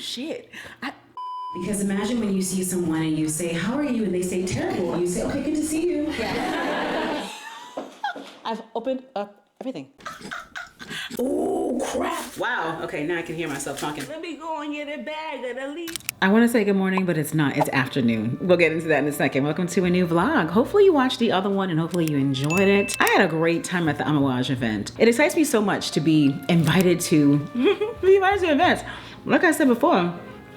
shit. Because imagine when you see someone and you say, how are you? And they say terrible. And you say, okay, good to see you. Yeah. I've opened up everything. Oh, crap. Wow. Okay, now I can hear myself talking. Let me go and get a bag of the leaf. I want to say good morning, but it's not. It's afternoon. We'll get into that in a second. Welcome to a new vlog. Hopefully you watched the other one and hopefully you enjoyed it. I had a great time at the Amouage event. It excites me so much to be invited to events. Like I said before,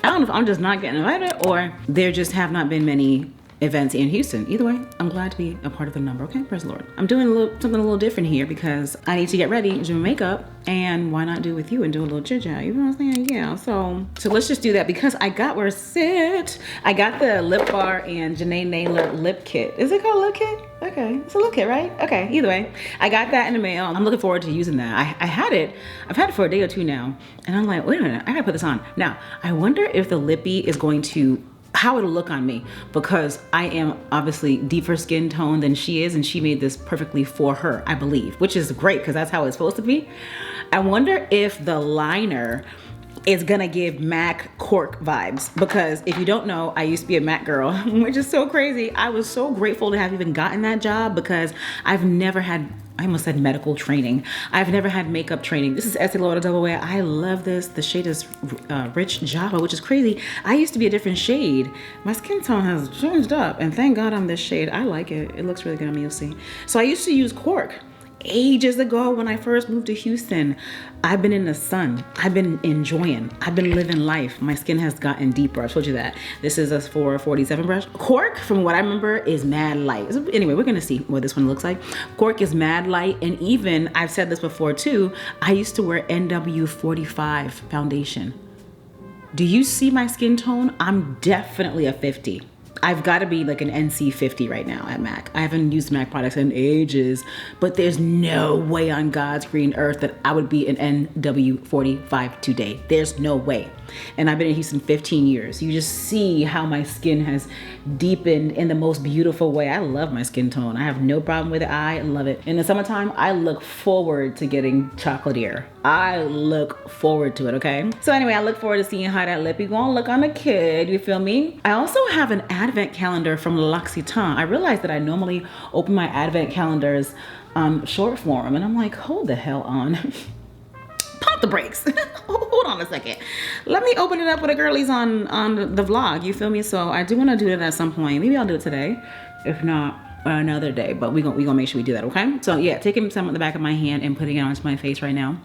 I don't know if I'm just not getting invited or there just have not been many events in Houston. Either way, I'm glad to be a part of the number. Okay, praise the Lord. I'm doing something a little different here because I need to get ready, do makeup, and why not do it with you and do a little chit chat? You know what I'm saying? Yeah. So let's just do that because I got where sit. I got the lip bar and JENEE NAYLOR lip kit. Is it called lip kit? Okay, it's a lip kit, right? Okay. Either way, I got that in the mail. I'm looking forward to using that. I've had it for a day or two now, and I'm like, wait a minute, I gotta put this on. Now, I wonder if the lippy is going to how it'll look on me because I am obviously deeper skin tone than she is and she made this perfectly for her, I believe, which is great because that's how it's supposed to be. I wonder if the liner is gonna give MAC cork vibes because if you don't know, I used to be a MAC girl, which is so crazy. I was so grateful to have even gotten that job because I've never had, I almost said medical training. I've never had makeup training. This is Estee Lauder Double Wear. I love this. The shade is Rich Java, which is crazy. I used to be a different shade. My skin tone has changed up and thank God I'm this shade. I like it. It looks really good on me, you'll see. So I used to use cork ages ago when I first moved to Houston. I've been in the sun. I've been enjoying. I've been living life. My skin has gotten deeper. I told you that. This is a 447 brush. Cork, from what I remember, is mad light. Anyway, we're gonna see what this one looks like. Cork is mad light, and even, I've said this before too, I used to wear NW45 foundation. Do you see my skin tone? I'm definitely a 50. I've got to be like an NC 50 right now at MAC. I haven't used MAC products in ages, but there's no way on God's green earth that I would be an NW 45 today. There's no way. And I've been in Houston 15 years. You just see how my skin has deepened in the most beautiful way. I love my skin tone. I have no problem with it. I love it. In the summertime, I look forward to getting chocolatier. I look forward to it, okay? So anyway, I look forward to seeing how that lippy gonna look on a kid, you feel me? I also have an advent calendar from L'Occitane. I realized that I normally open my advent calendars short form, and I'm like, hold the hell on. Pump the brakes. Hold on a second. Let me open it up with the girlies on the vlog, you feel me? So I do want to do it at some point. Maybe I'll do it today, if not another day, but we gonna make sure we do that, okay? So yeah, taking some of the back of my hand and putting it onto my face right now.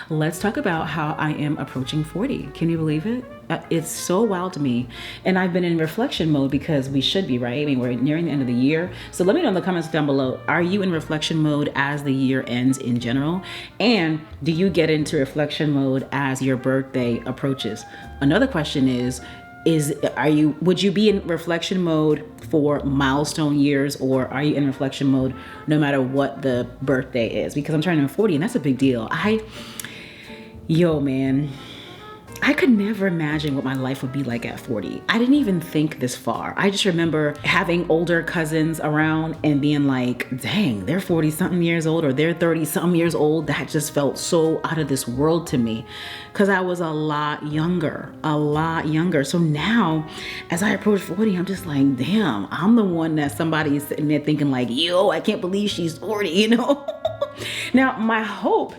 Let's talk about how I am approaching 40. Can you believe it? It's so wild to me. And I've been in reflection mode because we should be, right? I mean, we're nearing the end of the year. So let me know in the comments down below, are you in reflection mode as the year ends in general? And do you get into reflection mode as your birthday approaches? Another question is would you be in reflection mode for milestone years, or are you in reflection mode no matter what the birthday is? Because I'm turning 40 and that's a big deal. Yo man, I could never imagine what my life would be like at 40. I didn't even think this far. I just remember having older cousins around and being like, dang, they're 40 something years old or they're 30 something years old. That just felt so out of this world to me because I was a lot younger. So now as I approach 40, I'm just like, damn, I'm the one that somebody is sitting there thinking like, yo, I can't believe she's 40, you know? Now, my hope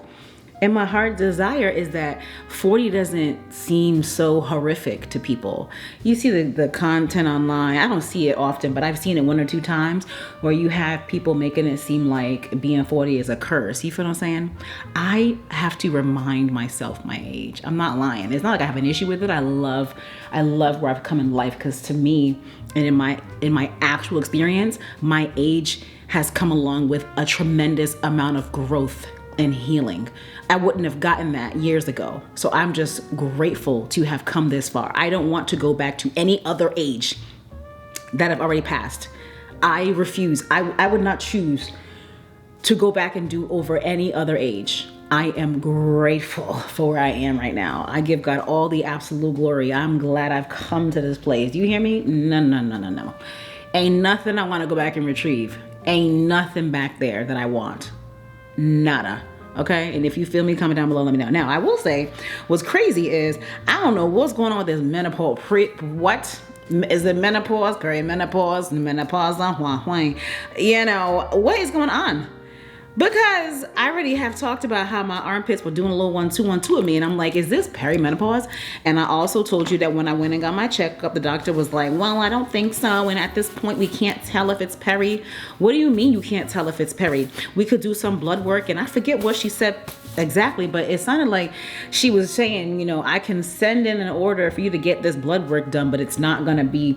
and my heart desire is that 40 doesn't seem so horrific to people. You see the content online. I don't see it often, but I've seen it 1 or 2 times where you have people making it seem like being 40 is a curse. You feel what I'm saying? I have to remind myself my age. I'm not lying. It's not like I have an issue with it. I love where I've come in life because to me and in my actual experience, my age has come along with a tremendous amount of growth and healing. I wouldn't have gotten that years ago. So I'm just grateful to have come this far. I don't want to go back to any other age that I've already passed. I refuse. I would not choose to go back and do over any other age. I am grateful for where I am right now. I give God all the absolute glory. I'm glad I've come to this place. Do you hear me? No. Ain't nothing I want to go back and retrieve. Ain't nothing back there that I want. Nada. Okay. And if you feel me, comment down below, let me know. Now, I will say what's crazy is I don't know what's going on with this menopause. What? Is it menopause? Great menopause, you know, what is going on? Because I already have talked about how my armpits were doing a little 1-2-1-2 with me. And I'm like, is this perimenopause? And I also told you that when I went and got my checkup, the doctor was like, well, I don't think so. And at this point, we can't tell if it's peri. What do you mean you can't tell if it's peri? We could do some blood work. And I forget what she said exactly, but it sounded like she was saying, you know, I can send in an order for you to get this blood work done, but it's not going to be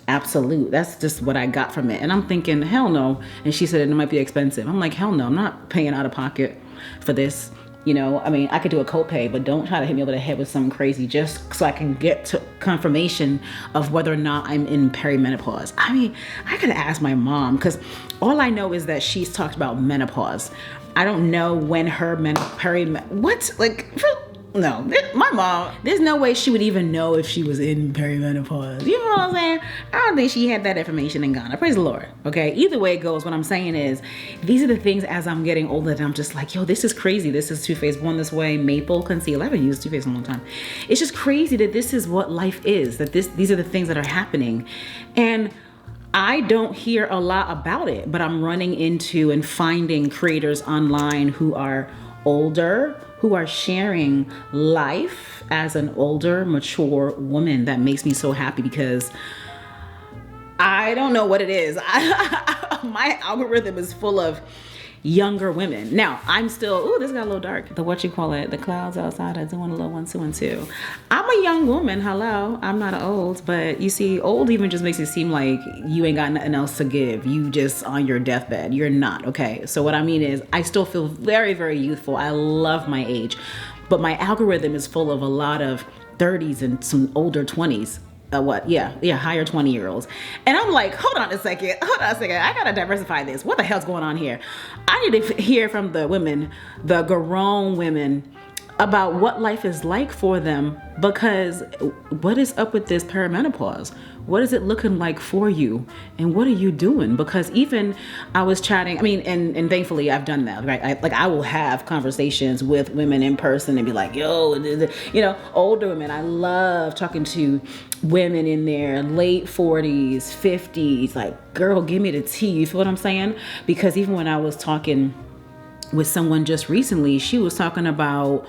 absolute. That's just what I got from it. And I'm thinking, hell no. And she said it might be expensive. I'm like, hell no, I'm not paying out of pocket for this. You know, I mean, I could do a copay, but don't try to hit me over the head with something crazy just so I can get to confirmation of whether or not I'm in perimenopause. I mean, I gotta ask my mom, because all I know is that she's talked about menopause. I don't know when her no, my mom, there's no way she would even know if she was in perimenopause. You know what I'm saying? I don't think she had that information in Ghana. Praise the Lord. Okay. Either way it goes, what I'm saying is these are the things as I'm getting older that I'm just like, yo, this is crazy. This is Too Faced Born This Way, Maple Conceal. I haven't used Too Faced in a long time. It's just crazy that this is what life is, that these are the things that are happening. And I don't hear a lot about it, but I'm running into and finding creators online who are older, who are sharing life as an older, mature woman. That makes me so happy because I don't know what it is. My algorithm is full of younger women. Now, I'm still, ooh, this got a little dark. The clouds outside are doing a little 1-2-1-2. I'm a young woman, hello. I'm not old, but you see, old even just makes it seem like you ain't got nothing else to give. You just on your deathbed. You're not, okay? So what I mean is, I still feel very, very youthful. I love my age, but my algorithm is full of a lot of 30s and some older 20s. Higher 20-year-olds. And I'm like, hold on a second. I gotta diversify this. What the hell's going on here? I need to hear from the women, the grown women, about what life is like for them, because what is up with this perimenopause? What is it looking like for you? And what are you doing? Because even I was chatting, I mean, and thankfully I've done that, right? I will have conversations with women in person and be like, yo, you know, older women. I love talking to women in their late 40s, 50s, like, girl, give me the tea. You feel what I'm saying? Because even when I was talking with someone just recently, she was talking about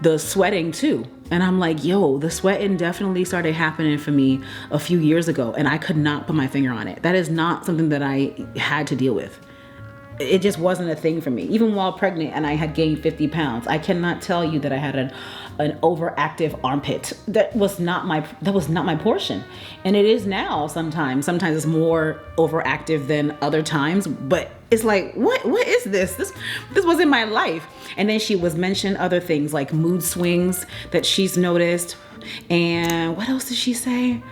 the sweating too. And I'm like, yo, the sweating definitely started happening for me a few years ago, and I could not put my finger on it. That is not something that I had to deal with. It just wasn't a thing for me. Even while pregnant and I had gained 50 pounds, I cannot tell you that I had an overactive armpit. That was not my portion. And it is now sometimes. Sometimes it's more overactive than other times, but it's like, what is this? This wasn't my life. And then she was mentioning other things like mood swings that she's noticed. And what else did she say?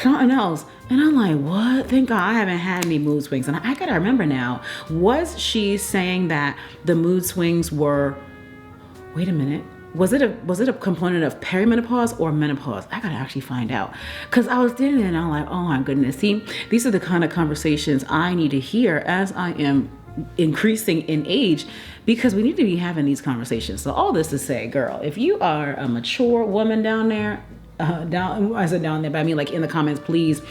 Something else. And I'm like, what? Thank God I haven't had any mood swings. And I gotta remember now, was she saying that the mood swings were, wait a minute, was it a component of perimenopause or menopause? I gotta actually find out. Cause I was sitting there and I'm like, oh my goodness. See, these are the kind of conversations I need to hear as I am increasing in age, because we need to be having these conversations. So all this to say, girl, if you are a mature woman down there, I said down there, but I mean like in the comments, please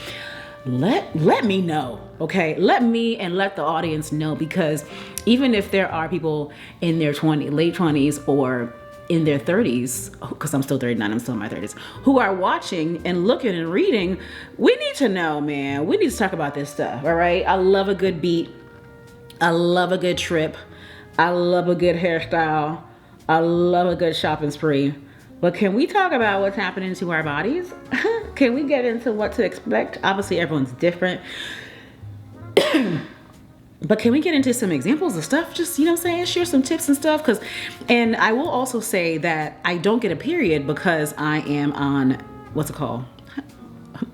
let me know, okay? Let me and let the audience know, because even if there are people in their late 20s or in their 30s, because I'm still 39, I'm still in my 30s, who are watching and looking and reading, we need to know, man. We need to talk about this stuff, all right? I love a good beat. I love a good trip. I love a good hairstyle. I love a good shopping spree. But can we talk about what's happening to our bodies? Can we get into what to expect? Obviously, everyone's different. But can we get into some examples of stuff? Just, you know what I'm saying? Share some tips and stuff. And I will also say that I don't get a period because I am on, what's it called?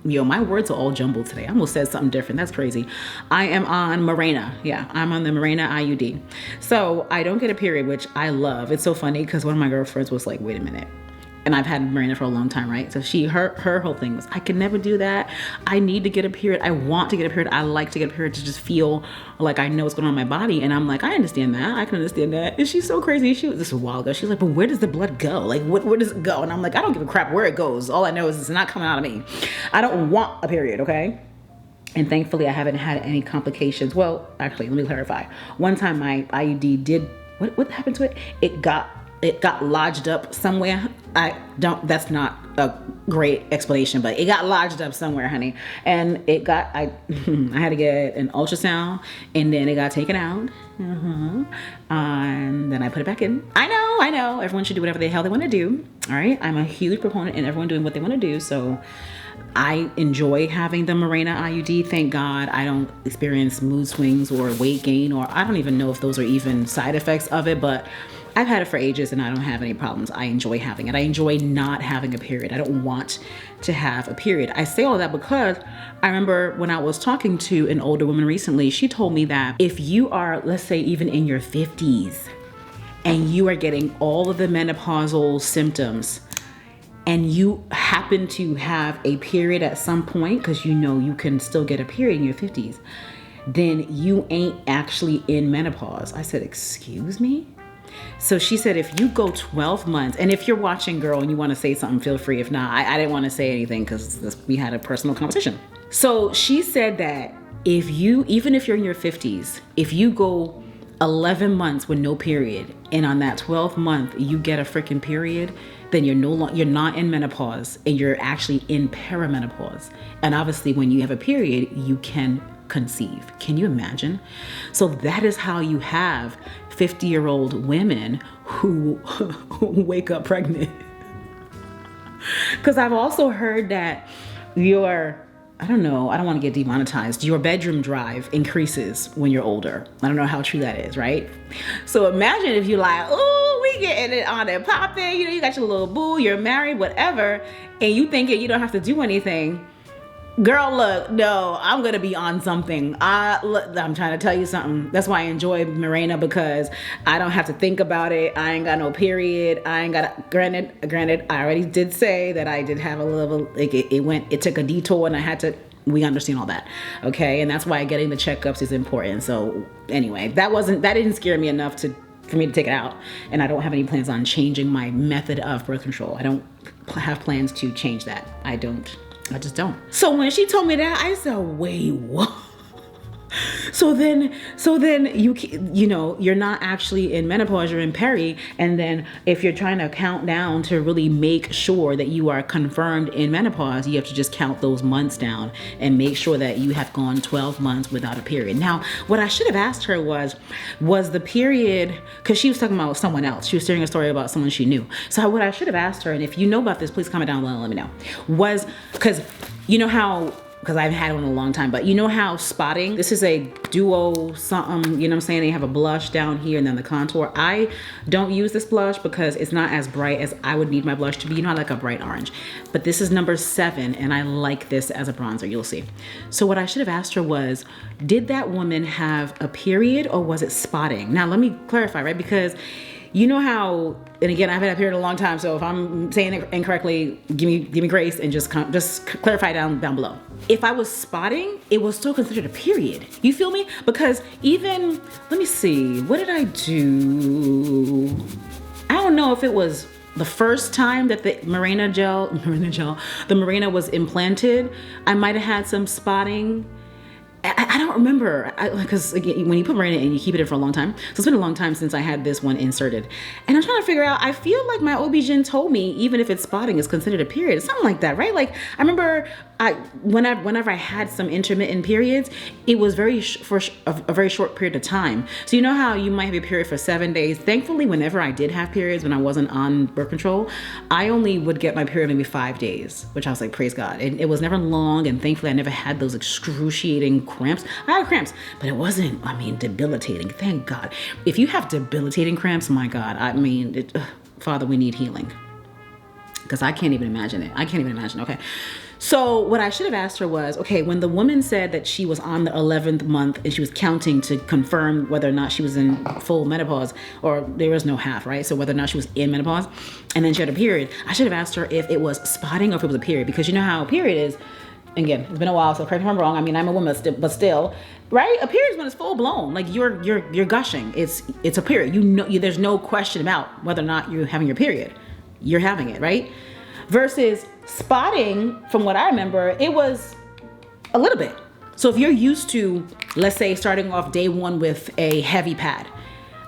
Yo, my words are all jumbled today. I almost said something different. That's crazy. I am on Mirena. Yeah, I'm on the Mirena IUD. So I don't get a period, which I love. It's so funny because one of my girlfriends was like, wait a minute. and I've had Mirena for a long time, right? So her whole thing was, I can never do that. I need to get a period. I want to get a period. I like to get a period to just feel like I know what's going on in my body. And I'm like, I understand that. I can understand that. And she's so crazy. This was a while ago. She's like, but where does the blood go? Like, where does it go? And I'm like, I don't give a crap where it goes. All I know is it's not coming out of me. I don't want a period, okay? And thankfully, I haven't had any complications. Well, actually, let me clarify. One time my IUD did, what happened to it? It got lodged up somewhere. That's not a great explanation, but it got lodged up somewhere, honey. And I had to get an ultrasound, and then it got taken out. And then I put it back in. I know. Everyone should do whatever the hell they want to do. All right. I'm a huge proponent in everyone doing what they want to do. So I enjoy having the Mirena IUD. Thank God I don't experience mood swings or weight gain, or I don't even know if those are even side effects of it, but I've had it for ages and I don't have any problems. I enjoy having it. I enjoy not having a period. I don't want to have a period. I say all that because I remember when I was talking to an older woman recently, she told me that if you are, let's say, even in your 50s and you are getting all of the menopausal symptoms and you happen to have a period at some point, because you know you can still get a period in your 50s, then you ain't actually in menopause. I said, excuse me? So she said, if you go 12 months, and if you're watching, girl, and you want to say something, feel free. If not, I didn't want to say anything because we had a personal conversation. So she said that even if you're in your 50s, if you go 11 months with no period, and on that 12th month you get a freaking period, then you're not in menopause, and you're actually in perimenopause. And obviously, when you have a period, you can conceive. Can you imagine? So that is how you have 50-year-old women who wake up pregnant. Because I've also heard that I don't want to get demonetized, your bedroom drive increases when you're older. I don't know how true that is, right? So imagine if you're like, oh, we getting it on and popping, you got your little boo, you're married, whatever, and you thinking you don't have to do anything. Girl, look, no, I'm gonna be on something. I'm trying to tell you something. That's why I enjoy Mirena, because I don't have to think about it. I ain't got no period. Granted, I already did say that I did have a little, like it took a detour, and we understand all that, okay? And that's why getting the checkups is important. So anyway, that didn't scare me enough for me to take it out. And I don't have any plans on changing my method of birth control. I don't have plans to change that. I just don't. So when she told me that, I said, wait, what? So then you're not actually in menopause, you're in peri. And then if you're trying to count down to really make sure that you are confirmed in menopause, you have to just count those months down and make sure that you have gone 12 months without a period. Now, what I should have asked her was the period, because she was talking about someone else. She was sharing a story about someone she knew. So what I should have asked her, and if you know about this, please comment down below and let me know, was, because you know how, because I've had one in a long time, but you know how spotting, this is a duo something, you know what I'm saying? They have a blush down here and then the contour. I don't use this blush because it's not as bright as I would need my blush to be. You know, I like a bright orange, but this is number 7 and I like this as a bronzer, you'll see. So what I should have asked her was, did that woman have a period or was it spotting? Now let me clarify, right? Because you know how, and again, I've had a period a long time, so if I'm saying it incorrectly, give me grace and just clarify down below. If I was spotting, it was still considered a period. You feel me? Because even, let me see, what did I do? I don't know if it was the first time that the Mirena was implanted. I might have had some spotting. I don't remember, because when you put Mirena in, you keep it in for a long time. So it's been a long time since I had this one inserted. And I'm trying to figure out, I feel like my OB-GYN told me, even if it's spotting, it's considered a period. Something like that, right? Like, I remember whenever I had some intermittent periods, it was for a very short period of time. So you know how you might have a period for 7 days? Thankfully, whenever I did have periods, when I wasn't on birth control, I only would get my period maybe 5 days, which I was like, praise God. And it was never long, and thankfully I never had those excruciating cramps. I had cramps, but it wasn't, debilitating. Thank God. If you have debilitating cramps, my God, Father, we need healing. because I can't even imagine it. I can't even imagine. Okay. So what I should have asked her was, okay, when the woman said that she was on the 11th month and she was counting to confirm whether or not she was in full menopause, or there was no half, right? So whether or not she was in menopause, and then she had a period, I should have asked her if it was spotting or if it was a period, because you know how a period is. Again, it's been a while, so correct me if I'm wrong. I mean, I'm a woman, but still, right? A period is when it's full blown, like you're gushing. It's a period. You know, there's no question about whether or not you're having your period. You're having it, right? Versus spotting, from what I remember, it was a little bit. So if you're used to, let's say, starting off day one with a heavy pad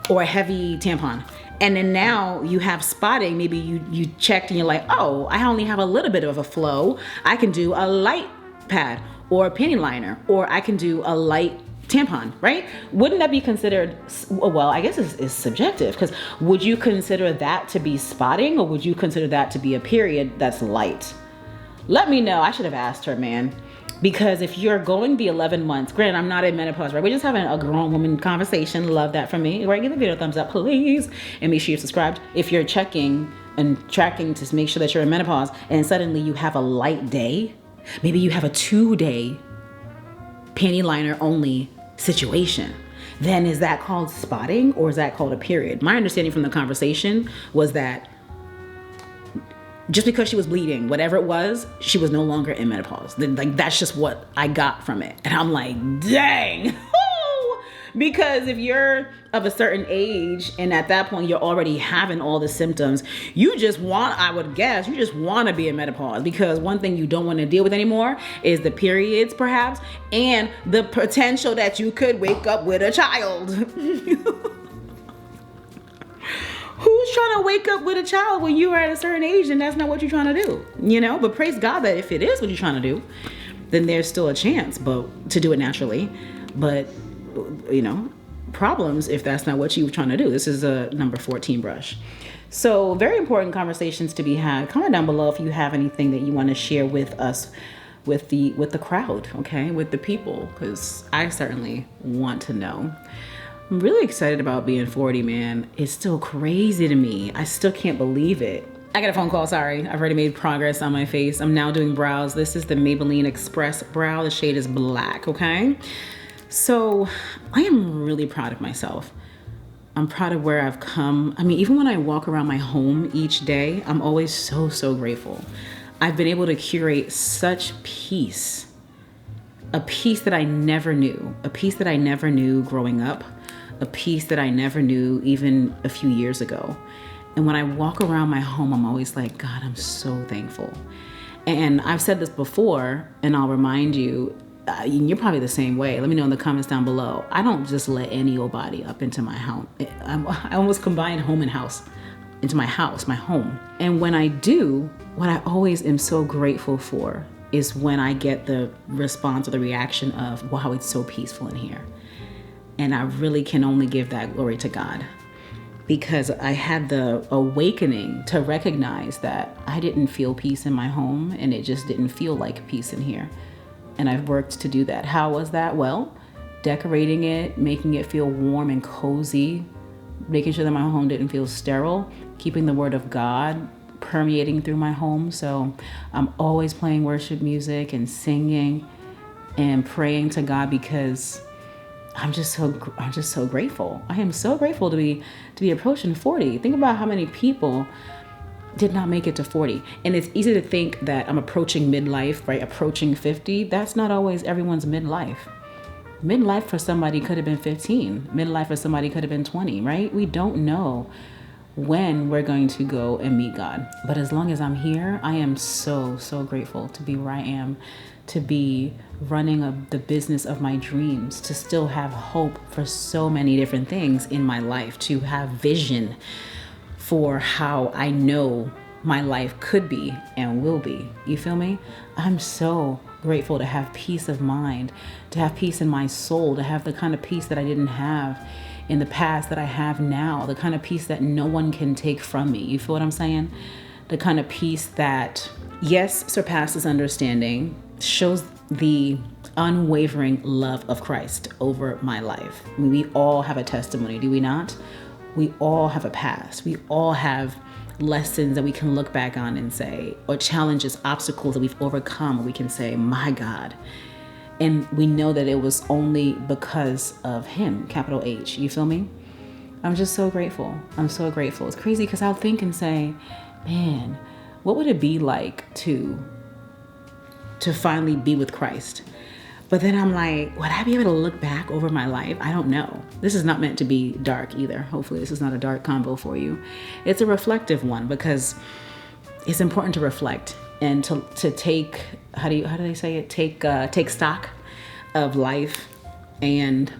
or a heavy tampon, and then now you have spotting, maybe you checked and you're like, oh, I only have a little bit of a flow. I can do a light pad or a panty liner, or I can do a light tampon, right? Wouldn't that be considered, well, I guess it's subjective, because would you consider that to be spotting, or would you consider that to be a period that's light? Let me know. I should have asked her, man. Because if you're going the 11 months, granted, I'm not in menopause, right? We're just having a grown woman conversation. Love that from me, right? Give the video a thumbs up, please. And make sure you're subscribed. If you're checking and tracking to make sure that you're in menopause, and suddenly you have a light day, maybe you have a 2-day panty liner only situation, then is that called spotting, or is that called a period? My understanding from the conversation was that just because she was bleeding, whatever it was, she was no longer in menopause. Like, that's just what I got from it. And I'm like, dang. Because if you're of a certain age and at that point you're already having all the symptoms, you just want, I would guess, you just want to be in menopause, because one thing you don't want to deal with anymore is the periods, perhaps, and the potential that you could wake up with a child. Who's trying to wake up with a child when you are at a certain age and that's not what you're trying to do, you know? But praise God that if it is what you're trying to do, then there's still a chance, but to do it naturally. But, you know, problems if that's not what you were trying to do. This is a number 14 brush. So very important conversations to be had. Comment down below if you have anything that you want to share with us, with the crowd, okay, with the people, because I certainly want to know. I'm really excited about being 40, man. It's still crazy to me. I still can't believe it. I got a phone call, sorry. I've already made progress on my face. I'm now doing brows. This is the Maybelline Express brow. The shade is black, okay? So I am really proud of myself. I'm proud of where I've come. I mean, even when I walk around my home each day, I'm always so, so grateful. I've been able to curate such peace, a peace that I never knew, a peace that I never knew growing up, a peace that I never knew even a few years ago. And when I walk around my home, I'm always like, God, I'm so thankful. And I've said this before, and I'll remind you, you're probably the same way. Let me know in the comments down below. I don't just let any old body up into my house. I almost combine home and house into my house, my home. And when I do, what I always am so grateful for is when I get the response or the reaction of, wow, it's so peaceful in here. And I really can only give that glory to God, because I had the awakening to recognize that I didn't feel peace in my home, and it just didn't feel like peace in here. And I've worked to do that. How was that? Well, decorating it, making it feel warm and cozy, making sure that my home didn't feel sterile, keeping the word of God permeating through my home. So I'm always playing worship music and singing and praying to God, because I'm just so grateful. I am so grateful to be approaching 40. Think about how many people did not make it to 40. And it's easy to think that I'm approaching midlife, right? Approaching 50. That's not always everyone's midlife. Midlife for somebody could have been 15. Midlife for somebody could have been 20, right? We don't know when we're going to go and meet God. But as long as I'm here, I am so, so grateful to be where I am, to be running the business of my dreams, to still have hope for so many different things in my life, to have vision for how I know my life could be and will be. You feel me? I'm so grateful to have peace of mind, to have peace in my soul, to have the kind of peace that I didn't have in the past that I have now, the kind of peace that no one can take from me. You feel what I'm saying? The kind of peace that, yes, surpasses understanding, shows the unwavering love of Christ over my life. I mean, we all have a testimony, do we not? We all have a past. We all have lessons that we can look back on and say, or challenges, obstacles that we've overcome, we can say, my God. And we know that it was only because of him, capital H. You feel me? I'm just so grateful. I'm so grateful. It's crazy because I'll think and say, man, what would it be like to finally be with Christ? But then I'm like, would I be able to look back over my life? I don't know. This is not meant to be dark either. Hopefully this is not a dark combo for you. It's a reflective one because it's important to reflect and to take, how do they say it? Take stock of life and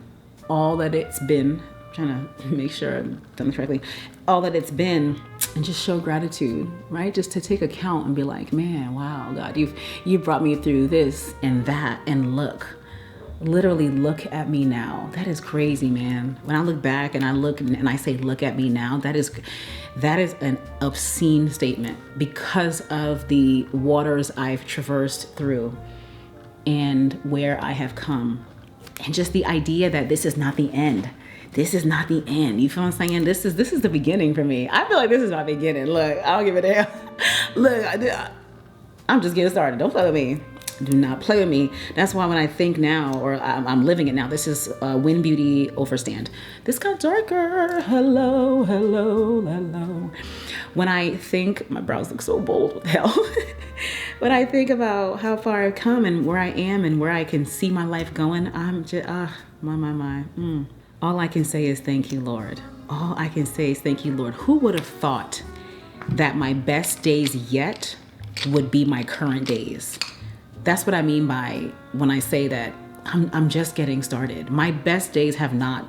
all that it's been. I'm trying to make sure I've done it correctly. All that it's been, and just show gratitude, right? Just to take account and be like, man, wow, God, you've brought me through this and that, and literally look at me now. That is crazy, man. When I look back and I look and I say, look at me now, that is an obscene statement because of the waters I've traversed through and where I have come. And just the idea that this is not the end. This is not the end. You feel what I'm saying? This is the beginning for me. I feel like this is my beginning. Look, I don't give a damn. Look, I'm just getting started. Don't play with me. Do not play with me. That's why when I think now, or I'm living it now, this is Wind Beauty Overstand. This got darker. Hello, hello, hello. When I think, my brows look so bold, what the hell? When I think about how far I've come and where I am and where I can see my life going, I'm just, my. All I can say is thank you, Lord. All I can say is thank you, Lord. Who would have thought that my best days yet would be my current days? That's what I mean by when I say that I'm just getting started. My best days have not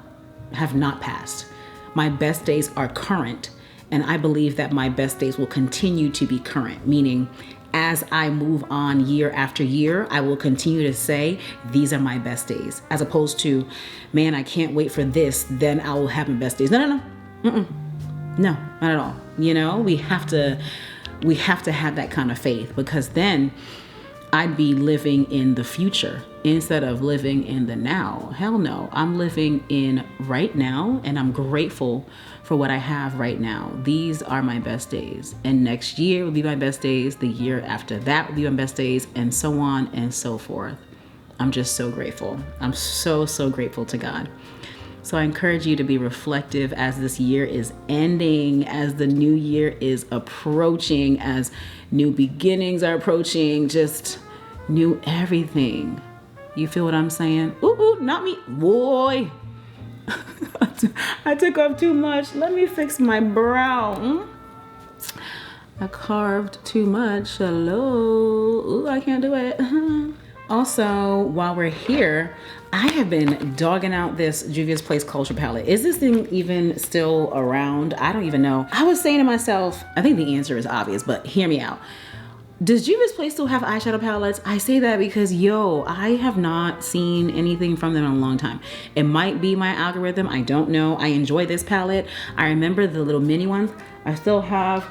passed. My best days are current, and I believe that my best days will continue to be current, meaning as I move on year after year, I will continue to say, these are my best days, as opposed to, man, I can't wait for this, then I will have my best days. No. No, not at all. You know, we have to have that kind of faith, because then I'd be living in the future instead of living in the now. Hell no, I'm living in right now, and I'm grateful for what I have right now. These are my best days, and next year will be my best days. The year after that will be my best days, and so on and so forth. I'm just so grateful. I'm so grateful to God. So I encourage you to be reflective as this year is ending, as the new year is approaching, as new beginnings are approaching, just new everything. You feel what I'm saying? Ooh, not me, boy. I took off too much. Let me fix my brow. I carved too much. Hello. Ooh, I can't do it. Also, while we're here, I have been dogging out this Juvia's Place Culture palette. Is this thing even still around? I don't even know. I was saying to myself, I think the answer is obvious, but hear me out. Does Juvia's Place still have eyeshadow palettes? I say that because, I have not seen anything from them in a long time. It might be my algorithm. I don't know. I enjoy this palette. I remember the little mini ones. I still have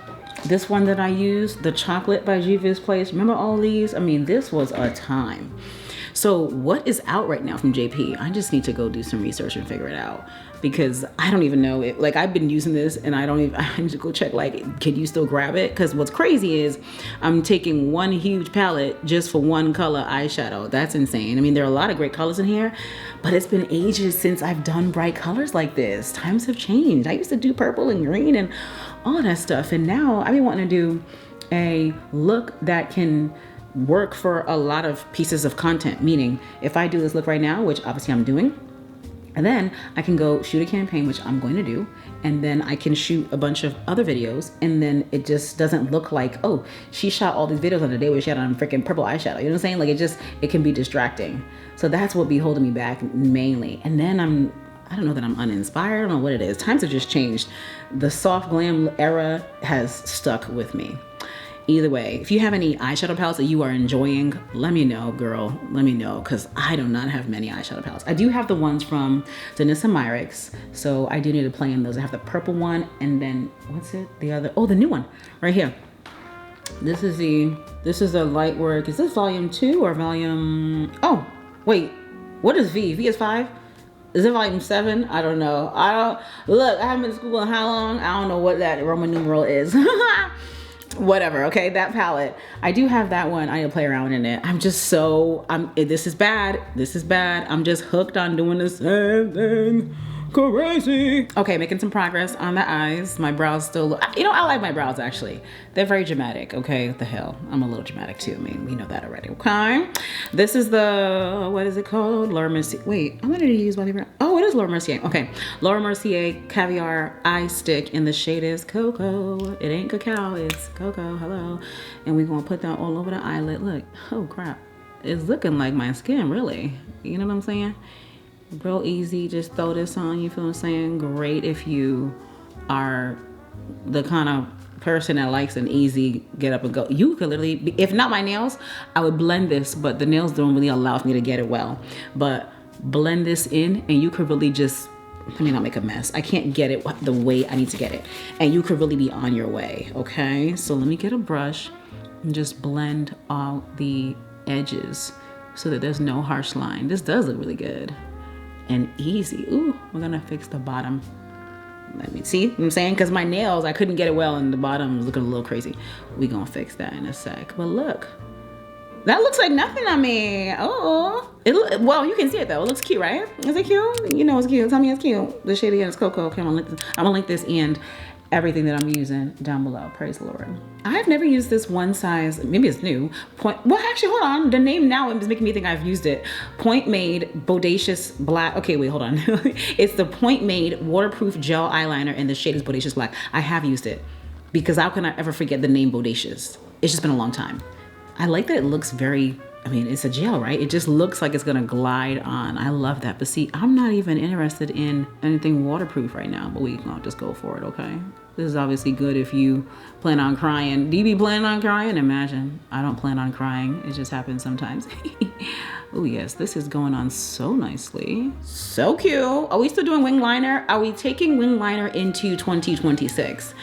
this one that I use, the chocolate by Juvia's Place. Remember all these? I mean, this was a time. So what is out right now from JP? I just need to go do some research and figure it out, because I don't even know it. Like, I've been using this and I need to go check, like, can you still grab it? Because what's crazy is I'm taking one huge palette just for one color eyeshadow. That's insane. I mean, there are a lot of great colors in here, but it's been ages since I've done bright colors like this. Times have changed. I used to do purple and green and all that stuff. And now I've been wanting to do a look that can work for a lot of pieces of content. Meaning, if I do this look right now, which obviously I'm doing, and then I can go shoot a campaign, which I'm going to do, and then I can shoot a bunch of other videos, and then it just doesn't look like, oh, she shot all these videos on the day where she had on freaking purple eyeshadow. You know what I'm saying? Like, it can be distracting. So that's what be holding me back mainly. And then I don't know that I'm uninspired. I don't know what it is. Times have just changed. The soft glam era has stuck with me. Either way, if you have any eyeshadow palettes that you are enjoying, let me know, girl. Let me know, because I do not have many eyeshadow palettes. I do have the ones from Dennis and Myricks, so I do need to play in those. I have the purple one, and then what's it? The other, the new one right here. This is the light work. Is this volume 2 or volume? Oh, wait, what is V? V is 5? Is it volume 7? I don't know. Look, I haven't been to school in how long? I don't know what that Roman numeral is. Whatever, okay, that palette. I do have that one. I need to play around in it. This is bad. This is bad. I'm just hooked on doing the same thing. Crazy. Okay, making some progress on the eyes. My brows still look, I like my brows actually. They're very dramatic, okay? What the hell? I'm a little dramatic too. I mean, we know that already, okay? This is the, what is it called? Laura Mercier. Wait, I wanted to use Bobbi Brown. Oh, it is Laura Mercier. Okay. Laura Mercier Caviar Eye Stick, and the shade is Cocoa. It ain't cacao, it's cocoa. Hello. And we're gonna put that all over the eyelid. Look, oh crap. It's looking like my skin, really. You know what I'm saying? Real easy, just throw this on, you feel what I'm saying? Great if you are the kind of person that likes an easy get up and go. You could literally, if not my nails, I would blend this, but the nails don't really allow me to get it well. But blend this in and you could really just, let me not make a mess. I can't get it the way I need to get it. And you could really be on your way, okay? So let me get a brush and just blend all the edges so that there's no harsh line. This does look really good. And easy. Ooh, we're gonna fix the bottom. Let me see what I'm saying, because my nails, I couldn't get it well and the bottom was looking a little crazy. We gonna fix that in a sec. But look, that looks like nothing on me. Oh, well, you can see it though. It looks cute, right? Is it cute? You know it's cute. Tell me it's cute. The shade again is Cocoa. Okay, I'm gonna link this and everything that I'm using down below. Praise the Lord. I've never used this one size, maybe it's new. Well, actually, hold on. The name now is making me think I've used it. Point Made Bodacious Black. Okay, wait, hold on. It's the Point Made Waterproof Gel Eyeliner and the shade is Bodacious Black. I have used it because how can I ever forget the name Bodacious? It's just been a long time. I like that it looks very, I mean, it's a gel, right? It just looks like it's gonna glide on. I love that. But see, I'm not even interested in anything waterproof right now, but we can just go for it, okay? This is obviously good if you plan on crying. Do you be planning on crying? Imagine. I don't plan on crying. It just happens sometimes. Oh yes, this is going on so nicely. So cute. Are we still doing wing liner? Are we taking wing liner into 2026?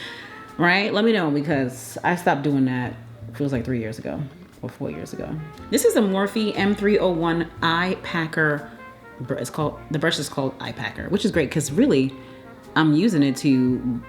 Right? Let me know because I stopped doing that, feels like 3 years ago. Or 4 years ago. This is a Morphe M301 Eye Packer. It's called, the brush is called Eye Packer, which is great because really I'm using it to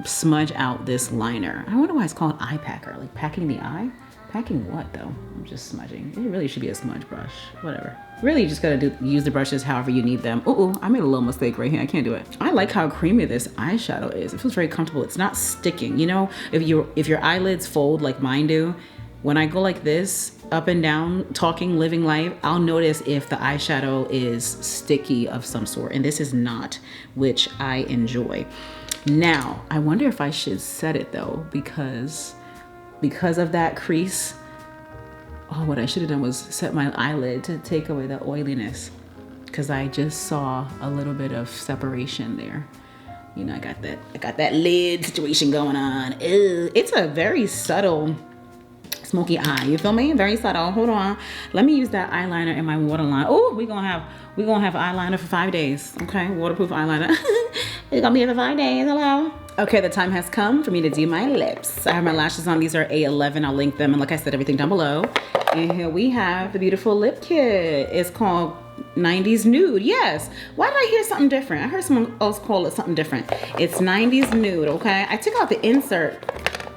smudge out this liner. I wonder why it's called Eye Packer, like packing the eye? Packing what though? I'm just smudging. It really should be a smudge brush, whatever. Really you just gotta use the brushes however you need them. Ooh, I made a little mistake right here, I can't do it. I like how creamy this eyeshadow is. It feels very comfortable. It's not sticking. You know, if your eyelids fold like mine do, when I go like this, up and down, talking, living life, I'll notice if the eyeshadow is sticky of some sort. And this is not, which I enjoy. Now, I wonder if I should set it though, because of that crease. Oh, what I should have done was set my eyelid to take away the oiliness, because I just saw a little bit of separation there. You know, I got that lid situation going on. Ew. It's a very subtle smoky eye, you feel me? Very subtle. Hold on, let me use that eyeliner in my waterline. Oh, we're gonna have eyeliner for 5 days. Okay, waterproof eyeliner. It's gonna be here for 5 days. Hello. Okay, the time has come for me to do my lips. I have my lashes on. These are A11. I'll link them, and like I said, everything down below. And here we have the beautiful lip kit. It's called 90s Nude. Yes. Why did I hear something different? I heard someone else call it something different. It's 90s Nude. Okay, I took out the insert.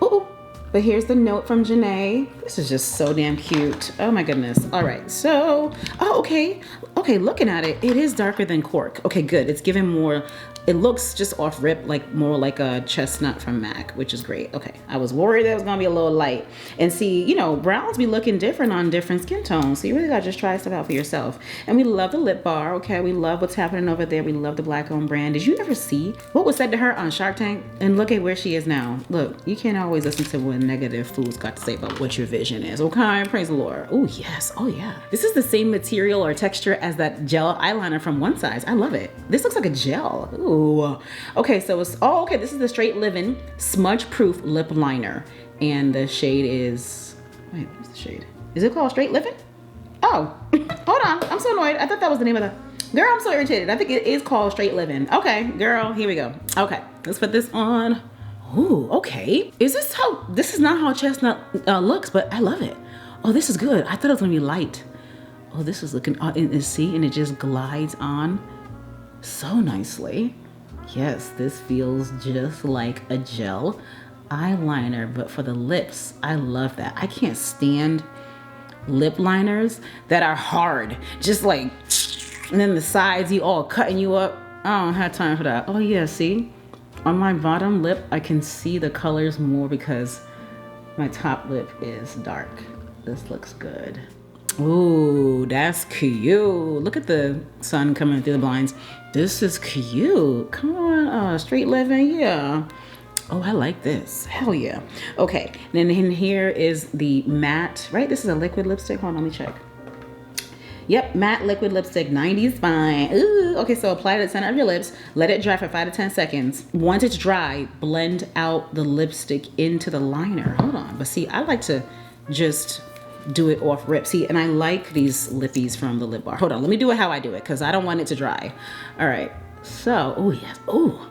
Ooh. But here's the note from JENEE. This is just so damn cute. Oh my goodness. All right, so, oh, okay. Okay, looking at it, it is darker than cork. Okay, good. It's giving more, it looks just off rip, like more like a chestnut from MAC, which is great. Okay, I was worried that it was gonna be a little light. And see, you know, browns be looking different on different skin tones. So you really gotta just try stuff out for yourself. And we love the lip bar, okay? We love what's happening over there. We love the Black-owned brand. Did you ever see what was said to her on Shark Tank? And look at where she is now. Look, you can't always listen to what negative fools got to say about what your vision is, okay? Praise the Lord. Oh yes, oh yeah. This is the same material or texture as that gel eyeliner from One Size. I love it. This looks like a gel. Ooh. Okay, so it's, oh, okay, this is the Straight Living Smudge Proof Lip Liner. And the shade is, wait, what's the shade? Is it called Straight Living? Oh, hold on, I'm so annoyed. I thought that was the name of the, girl, I'm so irritated. I think it is called Straight Living. Okay, girl, here we go. Okay, let's put this on. Ooh, okay. Is this how, this is not how chestnut looks, but I love it. Oh, this is good. I thought it was gonna be light. Oh, this is looking, see, and it just glides on. so nicely. Yes, this feels just like a gel eyeliner, but for the lips. I love that. I can't stand lip liners that are hard, just like, and then the sides, you all cutting you up. I don't have time for that. Oh yeah, see? On my bottom lip, I can see the colors more because my top lip is dark. This looks good. Ooh, that's cute. Look at the sun coming through the blinds. This is cute. Come on, straight living, yeah. Oh, I like this. Hell yeah. Okay, then in here is the matte, right? This is a liquid lipstick. Hold on, let me check. Yep, matte liquid lipstick, 90s fine. Ooh, okay, so apply to the center of your lips. Let it dry for 5 to 10 seconds. Once it's dry, blend out the lipstick into the liner. Hold on, but see, I like to just do it off rip. See, and I like these lippies from the Lip Bar. Hold on, let me do it how I do it because I don't want it to dry. All right, so, oh yes, oh.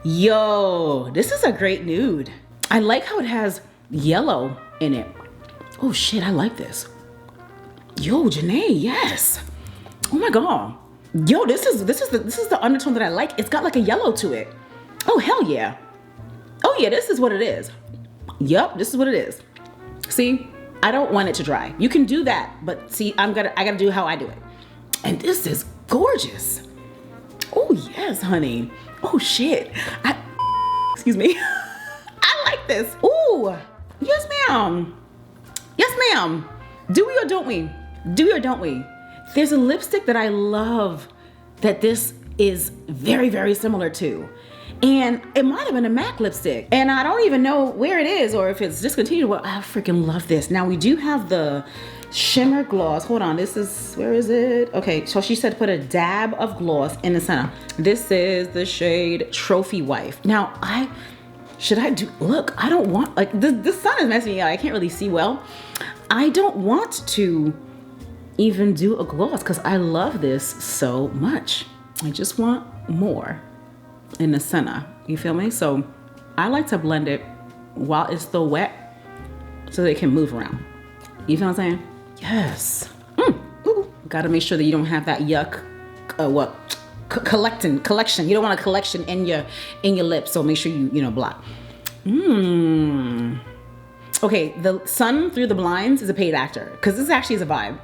Yo, this is a great nude. I like how it has yellow in it. Oh shit, I like this. Yo, JENEE, yes. Oh my god. Yo, this is the undertone that I like. It's got like a yellow to it. Oh hell yeah. Oh yeah, this is what it is. Yup, this is what it is. See, I don't want it to dry. You can do that, but see, I gotta do how I do it. And this is gorgeous. Oh yes, honey. Oh shit. Excuse me. I like this. Ooh, yes ma'am. Yes ma'am. Do we or don't we? Do we or don't we? There's a lipstick that I love that this is very, very similar to. And it might have been a MAC lipstick. And I don't even know where it is or if it's discontinued. Well, I freaking love this. Now we do have the shimmer gloss. Hold on, this is, where is it? Okay, so she said put a dab of gloss in the center. This is the shade Trophy Wife. Now look, I don't want, like the sun is messing me up. I can't really see well. I don't want to even do a gloss because I love this so much. I just want more in the center. You feel me? So I like to blend it while it's still wet so that it can move around. You feel what I'm saying? Yes. Ooh. Gotta make sure that you don't have that yuck, collection. You don't want a collection in your lips, so make sure you block. Okay, the sun through the blinds is a paid actor because this actually is a vibe.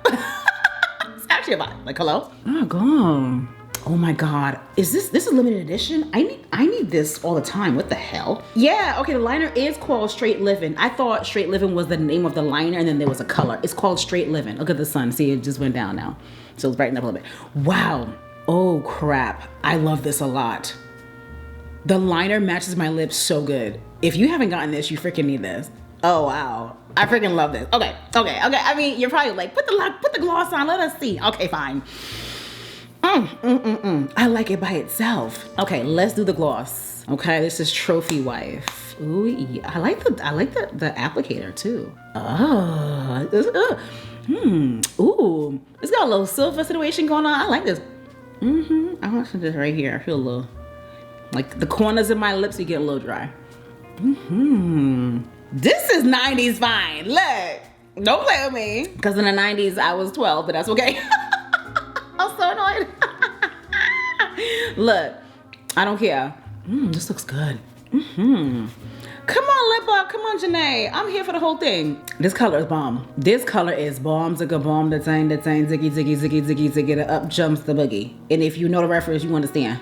It's actually a vibe. Like, hello? Oh god. Oh my god. This is limited edition? I need this all the time. What the hell? Yeah, okay, the liner is called Straight Living. I thought Straight Living was the name of the liner and then there was a color. It's called Straight Living. Look at the sun. See, it just went down now. So it's brightened up a little bit. Wow. Oh crap. I love this a lot. The liner matches my lips so good. If you haven't gotten this, you freaking need this. Oh wow, I freaking love this. Okay. I mean, you're probably like, put the gloss on, let us see. Okay, fine. I like it by itself. Okay, let's do the gloss. Okay, this is Trophy Wife. Ooh, yeah. I like the applicator too. Ooh, it's got a little silver situation going on. I like this. I want to this right here. I feel a little, like the corners of my lips, you get a little dry. This is 90s fine. Look, don't play with me. Because in the 90s, I was 12, but that's okay. I'm so annoyed. Look, I don't care. This looks good. Come on, Lip Bar. Come on, JENEE. I'm here for the whole thing. This color is bomb. This color is bomb, zigga bomb, the thing, ziggy, the up jumps the boogie. And if you know the reference, you understand.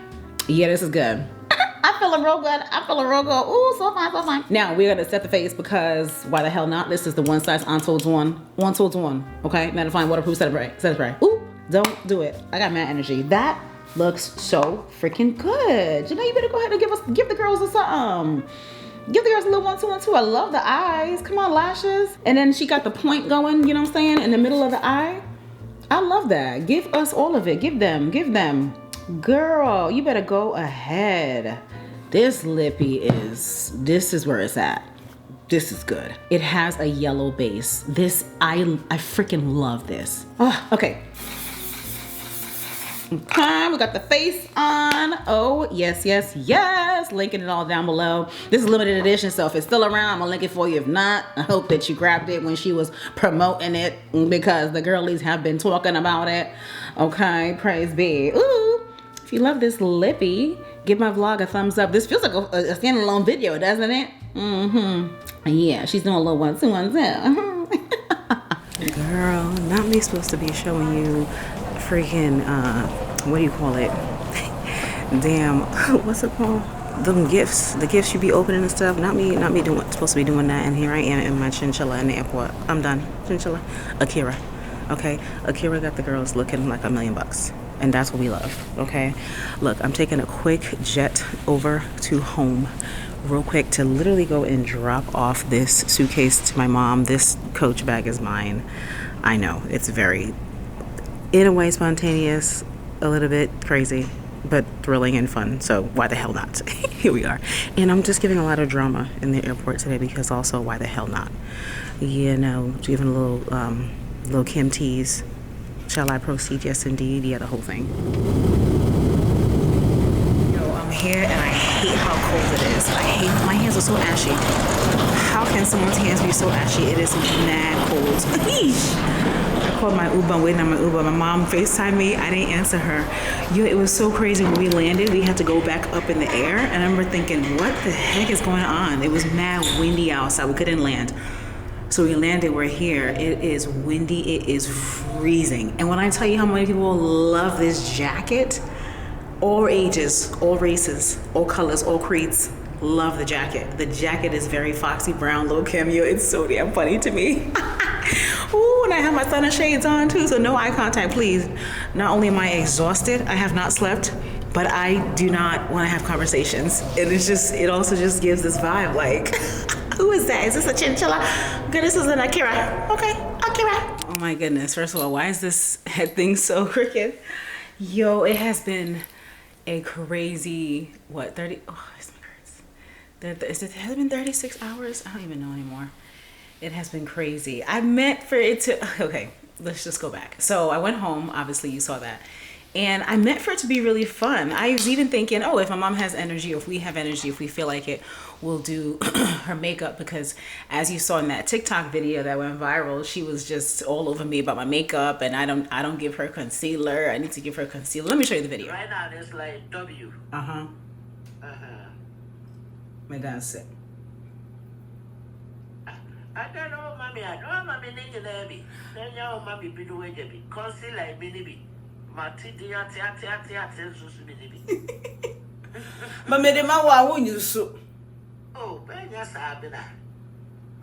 Yeah, this is good. I'm feeling real good. Ooh, so fine. Now we're gonna set the face because why the hell not? This is the one size Untitled one. Okay, mattifying, waterproof, set it spray. Ooh, don't do it. I got mad energy. That looks so freaking good. JENEE, you better go ahead and give the girls a something. Give the girls a little 1, 2, 1, 2. I love the eyes. Come on, lashes. And then she got the point going, you know what I'm saying, in the middle of the eye. I love that. Give us all of it. Give them. Girl, you better go ahead. This lippy this is where it's at. This is good. It has a yellow base. I freaking love this. Oh, okay. Okay, we got the face on. Oh, yes. Linking it all down below. This is limited edition, so if it's still around, I'm gonna link it for you. If not, I hope that you grabbed it when she was promoting it because the girlies have been talking about it. Okay, praise be. Ooh. If you love this lippy, give my vlog a thumbs up. This feels like a standalone video, doesn't it? Yeah, she's doing a little one, two. Girl, not me supposed to be showing you freaking, what do you call it? Damn, what's it called? Them gifts, the gifts you be opening and stuff. Not me supposed to be doing that. And here I am in my chinchilla in the airport. I'm done. Chinchilla. Akira. Okay, Akira got the girls looking like $1 million, and that's what we love. Okay, look, I'm taking a quick jet over to home real quick to literally go and drop off this suitcase to my mom. This Coach bag is mine. I know it's very, in a way, spontaneous, a little bit crazy, but thrilling and fun. So why the hell not? Here we are. And I'm just giving a lot of drama in the airport today because also why the hell not? You know, giving a little Kim tease. Shall I proceed? Yes, indeed. Yeah, the whole thing. Yo, I'm here and I hate how cold it is. My hands are so ashy. How can someone's hands be so ashy? It is mad cold. I called my Uber. I'm waiting on my Uber. My mom FaceTimed me. I didn't answer her. Yo, it was so crazy when we landed. We had to go back up in the air. And I remember thinking, what the heck is going on? It was mad windy outside. We couldn't land. So we landed, we're here. It is windy, it is freezing. And when I tell you how many people love this jacket, all ages, all races, all colors, all creeds, love the jacket. The jacket is very foxy brown, little cameo. It's so damn funny to me. Ooh, and I have my sun and shades on too, so no eye contact, please. Not only am I exhausted, I have not slept, but I do not want to have conversations. And it also just gives this vibe like, who is that? Is this a chinchilla? Good, this is an Akira. Okay, Akira. Oh my goodness. First of all, why is this head thing so crooked? Yo, it has been a crazy, what, 30? Oh, this hurts. It has been 36 hours? I don't even know anymore. It has been crazy. I meant for it to, okay, let's just go back. So I went home, obviously you saw that. And I meant for it to be really fun. I was even thinking, oh, if my mom has energy, or if we have energy, if we feel like it, we'll do her makeup. Because as you saw in that TikTok video that went viral, she was just all over me about my makeup, and I don't give her concealer. I need to give her concealer. Let me show you the video. Right now, it's like W. My God's sick. I don't know, mommy. I don't know, mommy. Then you mommy be the way you be. Concealer, maybe. Mati dia tia susu bibi. Mama de ma wa won yusu. Oh, benya sabina.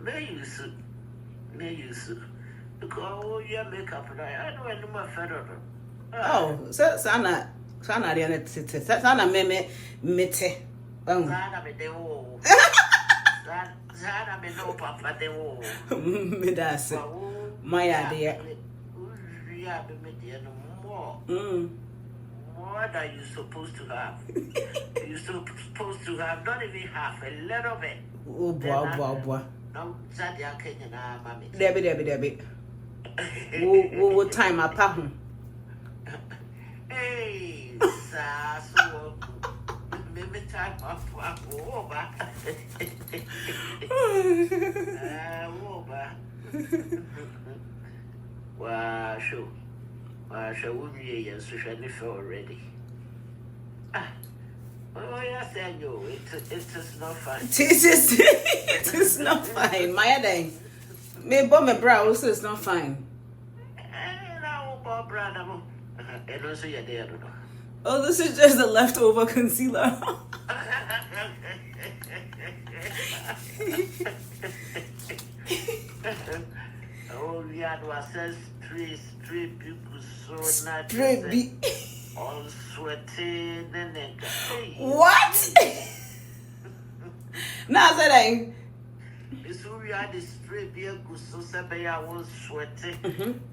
Me yusu. Because you makeup right. I know any more federal. Oh, so sana de na tete. Sana mete. Sana me de wo. Sana me no papa de wo. Me das. My idea. Yeah, me de no. More than you're supposed to have. You're supposed to have not even half, a little bit. Oh, boy. No, Zadia Kenyan, mammy. Debbie. What time I pack? Hey, so maybe time of over. Wow, sure. Shall we be already? Oh, yes, I know. It is not fine. It is not fine. My day. Me bomb my brow, so it's not fine. And also, you're there. Oh, this is just the leftover concealer. Oh, we had to assess three people so not all sweating and then what? Nah, that ain't. So we had this straight vehicle so somebody I was sweating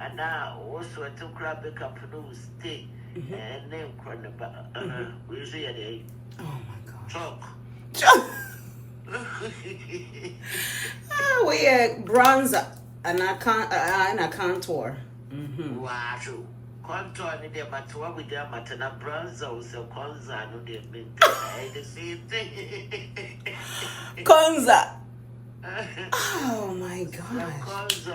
and now was sweating crab the company will stay and then crying about we say it. Oh my God. Chalk. We had bronzer and a contour. Wow. Contour in there, but what with them at a bronzer or so conza no they been the same thing. Conza. Oh my God. Conza.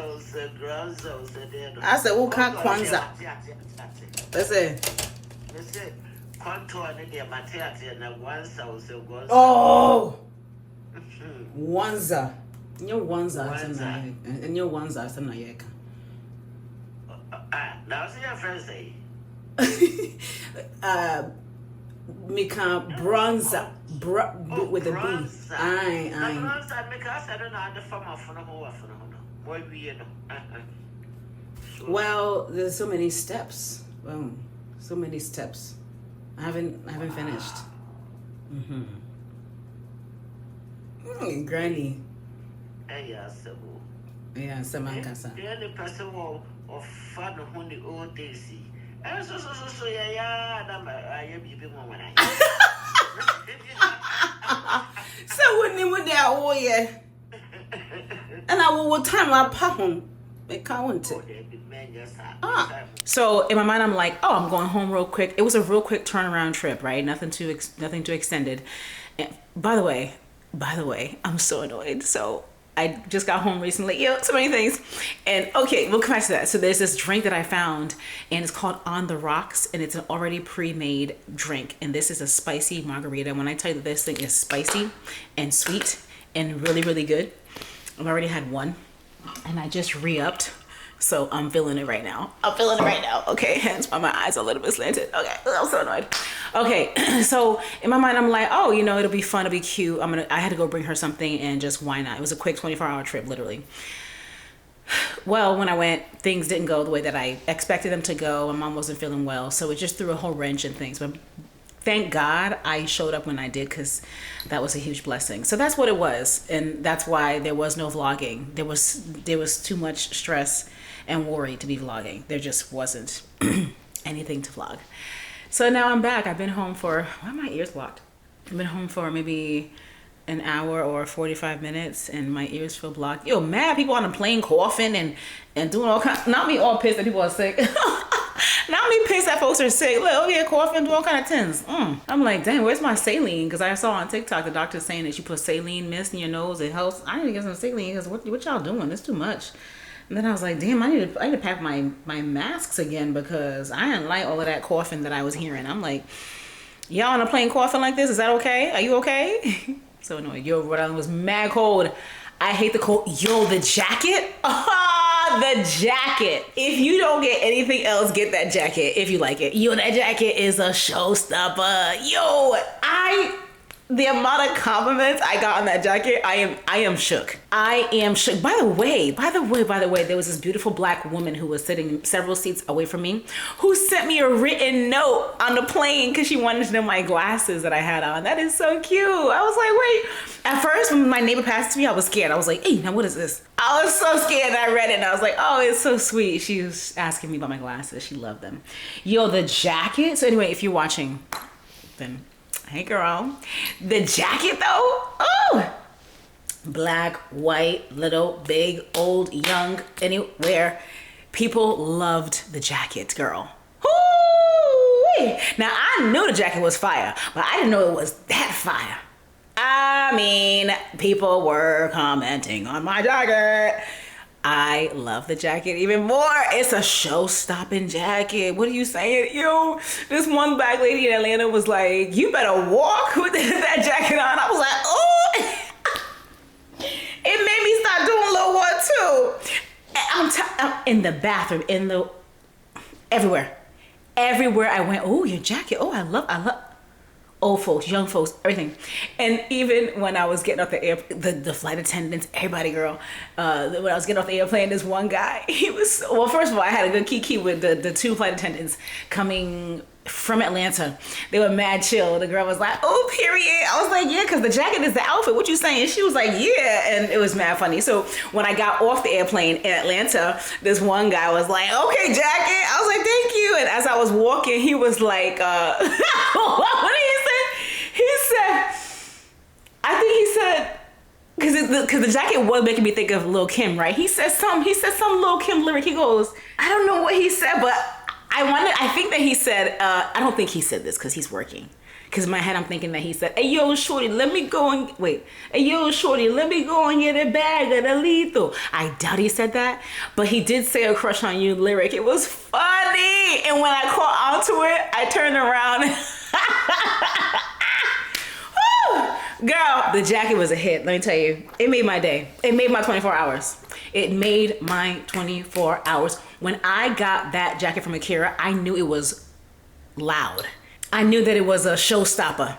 I said, what kind of Kwanzaa? Listen. contour and the material and once I was a once. Oh, Wanza. Your Wanza, and your Wanza, some Nayaka. Now, see your friends say. Mika bronzer, with the B. Aye. Bronzer, because I don't know how the farm of boy, we know. Well, there's so many steps. Well, so many steps. I haven't finished. Granny. Yeah, so. Yeah, Samankasa. The only person who fun on the old days. And so, yeah, I am even more when I. So when they were there, oh yeah. And I will time I pop home. They can't. So in my mind, I'm like, oh, I'm going home real quick. It was a real quick turnaround trip, right? Nothing too extended. And by the way, I'm so annoyed. So I just got home recently. So many things. And okay, we'll come back to that. So there's this drink that I found, and it's called On the Rocks, and it's an already pre-made drink. And this is a spicy margarita. When I tell you that this thing is spicy and sweet and really, really good, I've already had one, and I just re-upped. So I'm feeling it right now. Okay, hence why my eyes are a little bit slanted. Okay, I'm so annoyed. Okay, so in my mind, I'm like, oh, it'll be fun, it'll be cute. I had to go bring her something, and just why not? It was a quick 24-hour trip, literally. Well, when I went, things didn't go the way that I expected them to go. My mom wasn't feeling well, so it just threw a whole wrench in things. But thank God I showed up when I did, because that was a huge blessing. So that's what it was, and that's why there was no vlogging. There was too much stress and worry to be vlogging. There just wasn't anything to vlog. So now I'm back. I've been home for, why are my ears blocked? I've been home for maybe an hour or 45 minutes, and my ears feel blocked. Mad people on the plane coughing and doing all kinds. Not me all pissed that people are sick. Not me pissed that folks are sick. Look, over here coughing, doing all kind of things. I'm like, dang, where's my saline? Because I saw on TikTok the doctor saying that you put saline mist in your nose, it helps. I need to get some saline, because what y'all doing? It's too much. And then I was like, damn, I need to pack my masks again, because I didn't like all of that coughing that I was hearing. I'm like, y'all on a plane coughing like this? Is that okay? Are you okay? So annoying. Rhode Island was mad cold. I hate the cold. The jacket. The jacket. If you don't get anything else, get that jacket if you like it. That jacket is a showstopper. The amount of compliments I got on that jacket, I am shook. I am shook. By the way, there was this beautiful black woman who was sitting several seats away from me, who sent me a written note on the plane because she wanted to know my glasses that I had on. That is so cute. I was like, wait. At first, when my neighbor passed me, I was scared. I was like, hey, now what is this? I was so scared that I read it, and I was like, oh, it's so sweet. She was asking me about my glasses. She loved them. The jacket. So anyway, if you're watching, then hey girl. The jacket though, oh, black, white, little, big, old, young, anywhere. People loved the jacket, girl. Ooh-wee. Now I knew the jacket was fire, but I didn't know it was that fire. I mean, people were commenting on my jacket. I love the jacket even more. It's a show-stopping jacket. What are you saying? This one black lady in Atlanta was like, you better walk with that jacket on. I was like, oh. It made me start doing a little one too. I'm in the bathroom, everywhere. Everywhere I went, oh, your jacket. Oh, I love old folks, young folks, everything. And even when I was getting off the the flight attendants, everybody, girl, when I was getting off the airplane, this one guy, he was, well, first of all, I had a good kiki with the two flight attendants coming from Atlanta. They were mad chill. The girl was like, oh, period. I was like, yeah, because the jacket is the outfit. What you saying? She was like, yeah. And it was mad funny. So when I got off the airplane in Atlanta, this one guy was like, okay, jacket. I was like, thank you. And as I was walking, he was like, what did he say? He said, I think he said, because the jacket was making me think of Lil' Kim, right? He said some Lil' Kim lyric. He goes, I don't know what he said, but I think that he said, I don't think he said this because he's working. Because in my head, I'm thinking that he said, hey, yo, shorty, let me go and get a bag of the lethal. I doubt he said that, but he did say a crush on you lyric. It was funny. honey. And when I caught onto it, I turned around. Woo! Girl, the jacket was a hit. Let me tell you, it made my day. It made my 24 hours. It made my 24 hours. When I got that jacket from Akira, I knew it was loud. I knew that it was a showstopper.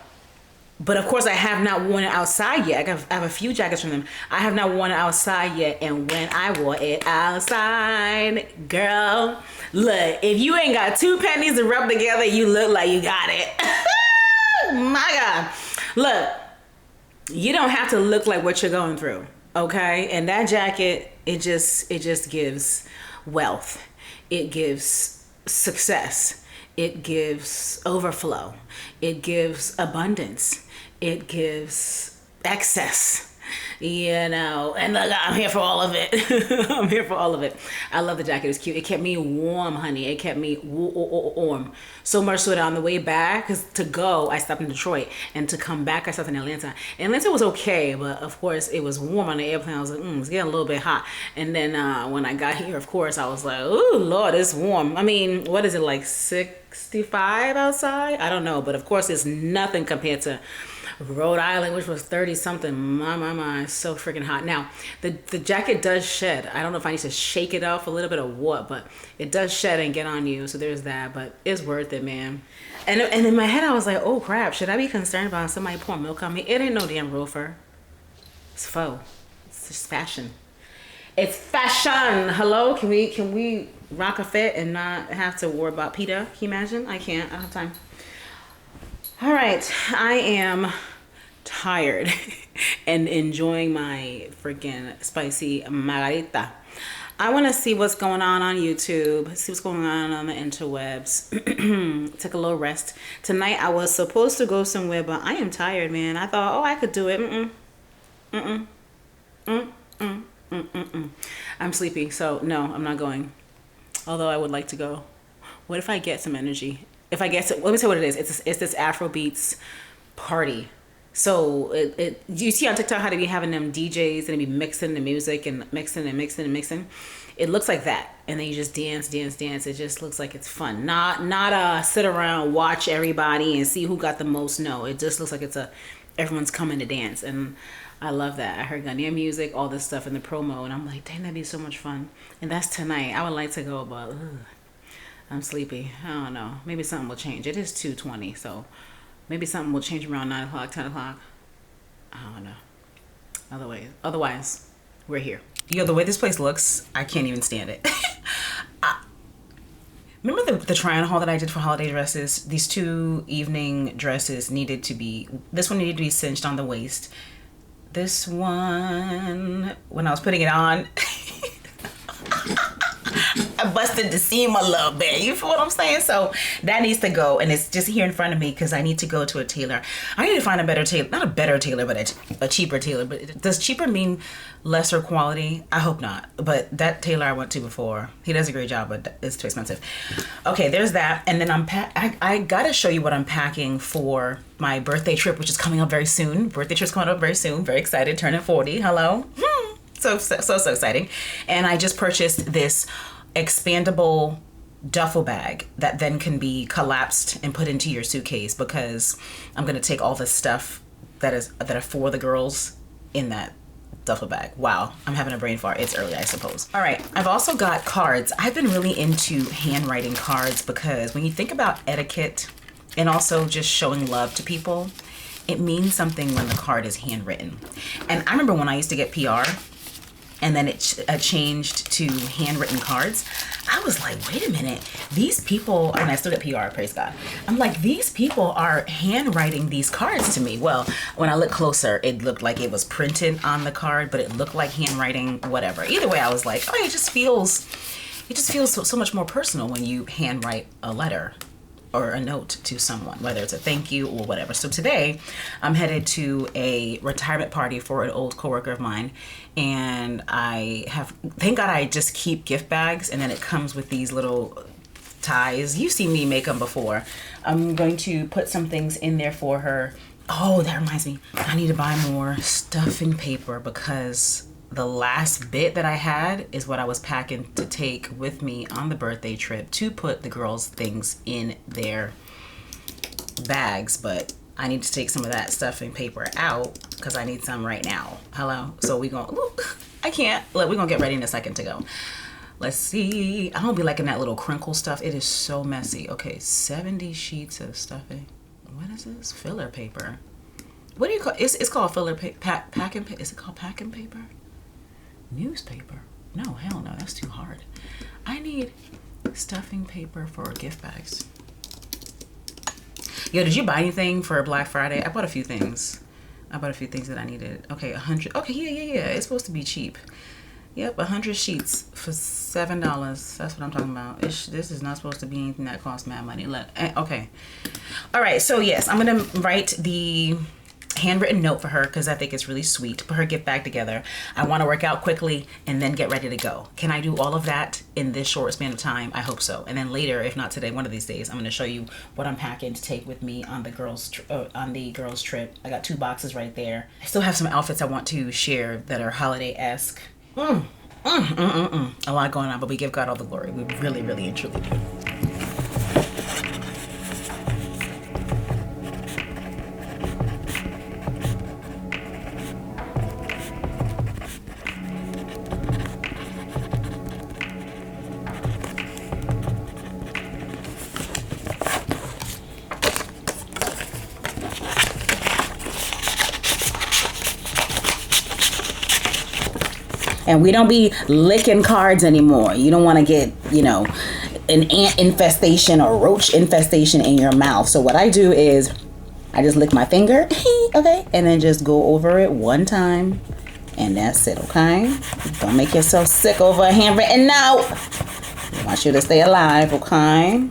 But of course, I have not worn it outside yet. I have a few jackets from them. I have not worn it outside yet. And when I wore it outside, girl, look, if you ain't got two panties to rub together, you look like you got it. My God. Look, you don't have to look like what you're going through, okay? And that jacket, it just gives wealth. It gives success. It gives overflow. It gives abundance. It gives excess. You know, and look, I'm here for all of it. I'm here for all of it. I love the jacket. It's cute. It kept me warm, honey. It kept me warm. So much so that on the way back, because to go, I stopped in Detroit. And to come back, I stopped in Atlanta. And Atlanta was okay, but of course, it was warm on the airplane. I was like, it's getting a little bit hot. And then when I got here, of course, I was like, oh, Lord, it's warm. I mean, what is it, like 65 outside? I don't know. But of course, it's nothing compared to Rhode Island, which was 30 something. My, so freaking hot. Now, the jacket does shed. I don't know if I need to shake it off a little bit or what, but it does shed and get on you. So there's that, but it's worth it, man. And in my head, I was like, oh crap, should I be concerned about somebody pouring milk on me? It ain't no damn real fur. It's faux. It's just fashion. It's fashion. Hello, can we rock a fit and not have to worry about PETA? Can you imagine? I can't. I don't have time. All right, I am tired and enjoying my freaking spicy margarita. I want to see what's going on YouTube, see what's going on the interwebs. Took a little rest. Tonight I was supposed to go somewhere, but I am tired, man. I thought, oh, I could do it. I'm sleepy, so no, I'm not going. Although I would like to go. What if I get some energy? If I get to, let me tell you what it is. It's this Afrobeats party. So you see on TikTok how they be having them DJs and they be mixing the music and mixing. It looks like that, and then you just dance. It just looks like it's fun. Not sit around, watch everybody and see who got the most. No, it just looks like everyone's coming to dance, and I love that. I heard Ghanaian music, all this stuff in the promo, and I'm like, dang, that'd be so much fun. And that's tonight. I would like to go, but I'm sleepy. I don't know. Maybe something will change. It is 2:20, so maybe something will change around 9 o'clock, 10 o'clock. I don't know. Otherwise, we're here. Yo, the way this place looks, I can't even stand it. Remember the try-on haul that I did for holiday dresses? These two evening dresses needed to be, this one needed to be cinched on the waist. This one, when I was putting it on, I busted the seam a little bit. You feel what I'm saying? So that needs to go, and it's just here in front of me because I need to go to a tailor. I need to find a better tailor, not a better tailor, but a cheaper tailor. But does cheaper mean lesser quality? I hope not. But that tailor I went to before, he does a great job, but it's too expensive. Okay, there's that. And then I gotta show you what I'm packing for my birthday trip, which is coming up very soon. Birthday trip's coming up very soon. Very excited, turning 40. Hello. So exciting. And I just purchased this expandable duffel bag that then can be collapsed and put into your suitcase, because I'm going to take all the stuff that are for the girls in that duffel bag. Wow, I'm having a brain fart. It's early, I suppose. All right, I've also got cards. I've been really into handwriting cards because when you think about etiquette and also just showing love to people, it means something when the card is handwritten. And I remember when I used to get PR, and then it changed to handwritten cards. I was like, wait a minute, these people, and I still get PR, praise God. I'm like, these people are handwriting these cards to me. Well, when I looked closer, it looked like it was printed on the card, but it looked like handwriting, whatever. Either way, I was like, oh, it just feels so much more personal when you handwrite a letter or a note to someone, whether it's a thank you or whatever. So today I'm headed to a retirement party for an old coworker of mine, and thank God I just keep gift bags, and then it comes with these little ties. You've seen me make them before. I'm going to put some things in there for her. Oh, that reminds me, I need to buy more stuffing paper because the last bit that I had is what I was packing to take with me on the birthday trip to put the girls' things in their bags. But I need to take some of that stuffing paper out because I need some right now. Hello? So we gonna, I can't, look, we're gonna get ready in a second to go. Let's see. I don't be liking that little crinkle stuff. It is so messy. Okay, 70 sheets of stuffing. What is this? Filler paper. What do you call it's called filler packing paper. Is it called packing paper? Newspaper. No, hell no, that's too hard. I need stuffing paper for gift bags. Yo, did you buy anything for Black Friday? I bought a few things. I bought a few things that I needed. Okay, 100. Okay, yeah. It's supposed to be cheap. Yep, 100 sheets for $7. That's what I'm talking about. This is not supposed to be anything that costs mad money. Look, okay. All right, so yes, I'm gonna write the handwritten note for her because I think it's really sweet to put her gift bag together. I want to work out quickly and then get ready to go. Can I do all of that in this short span of time? I hope so. And then later, if not today, one of these days, I'm going to show you what I'm packing to take with me on the girls trip. I got 2 boxes right there. I still have some outfits I want to share that are holiday-esque. A lot going on, but we give God all the glory. We really, really and truly do. And we don't be licking cards anymore. You don't want to get, an ant infestation or roach infestation in your mouth. So what I do is I just lick my finger, okay? And then just go over it one time. And that's it, okay? Don't make yourself sick over a handwritten note. I want you to stay alive, okay?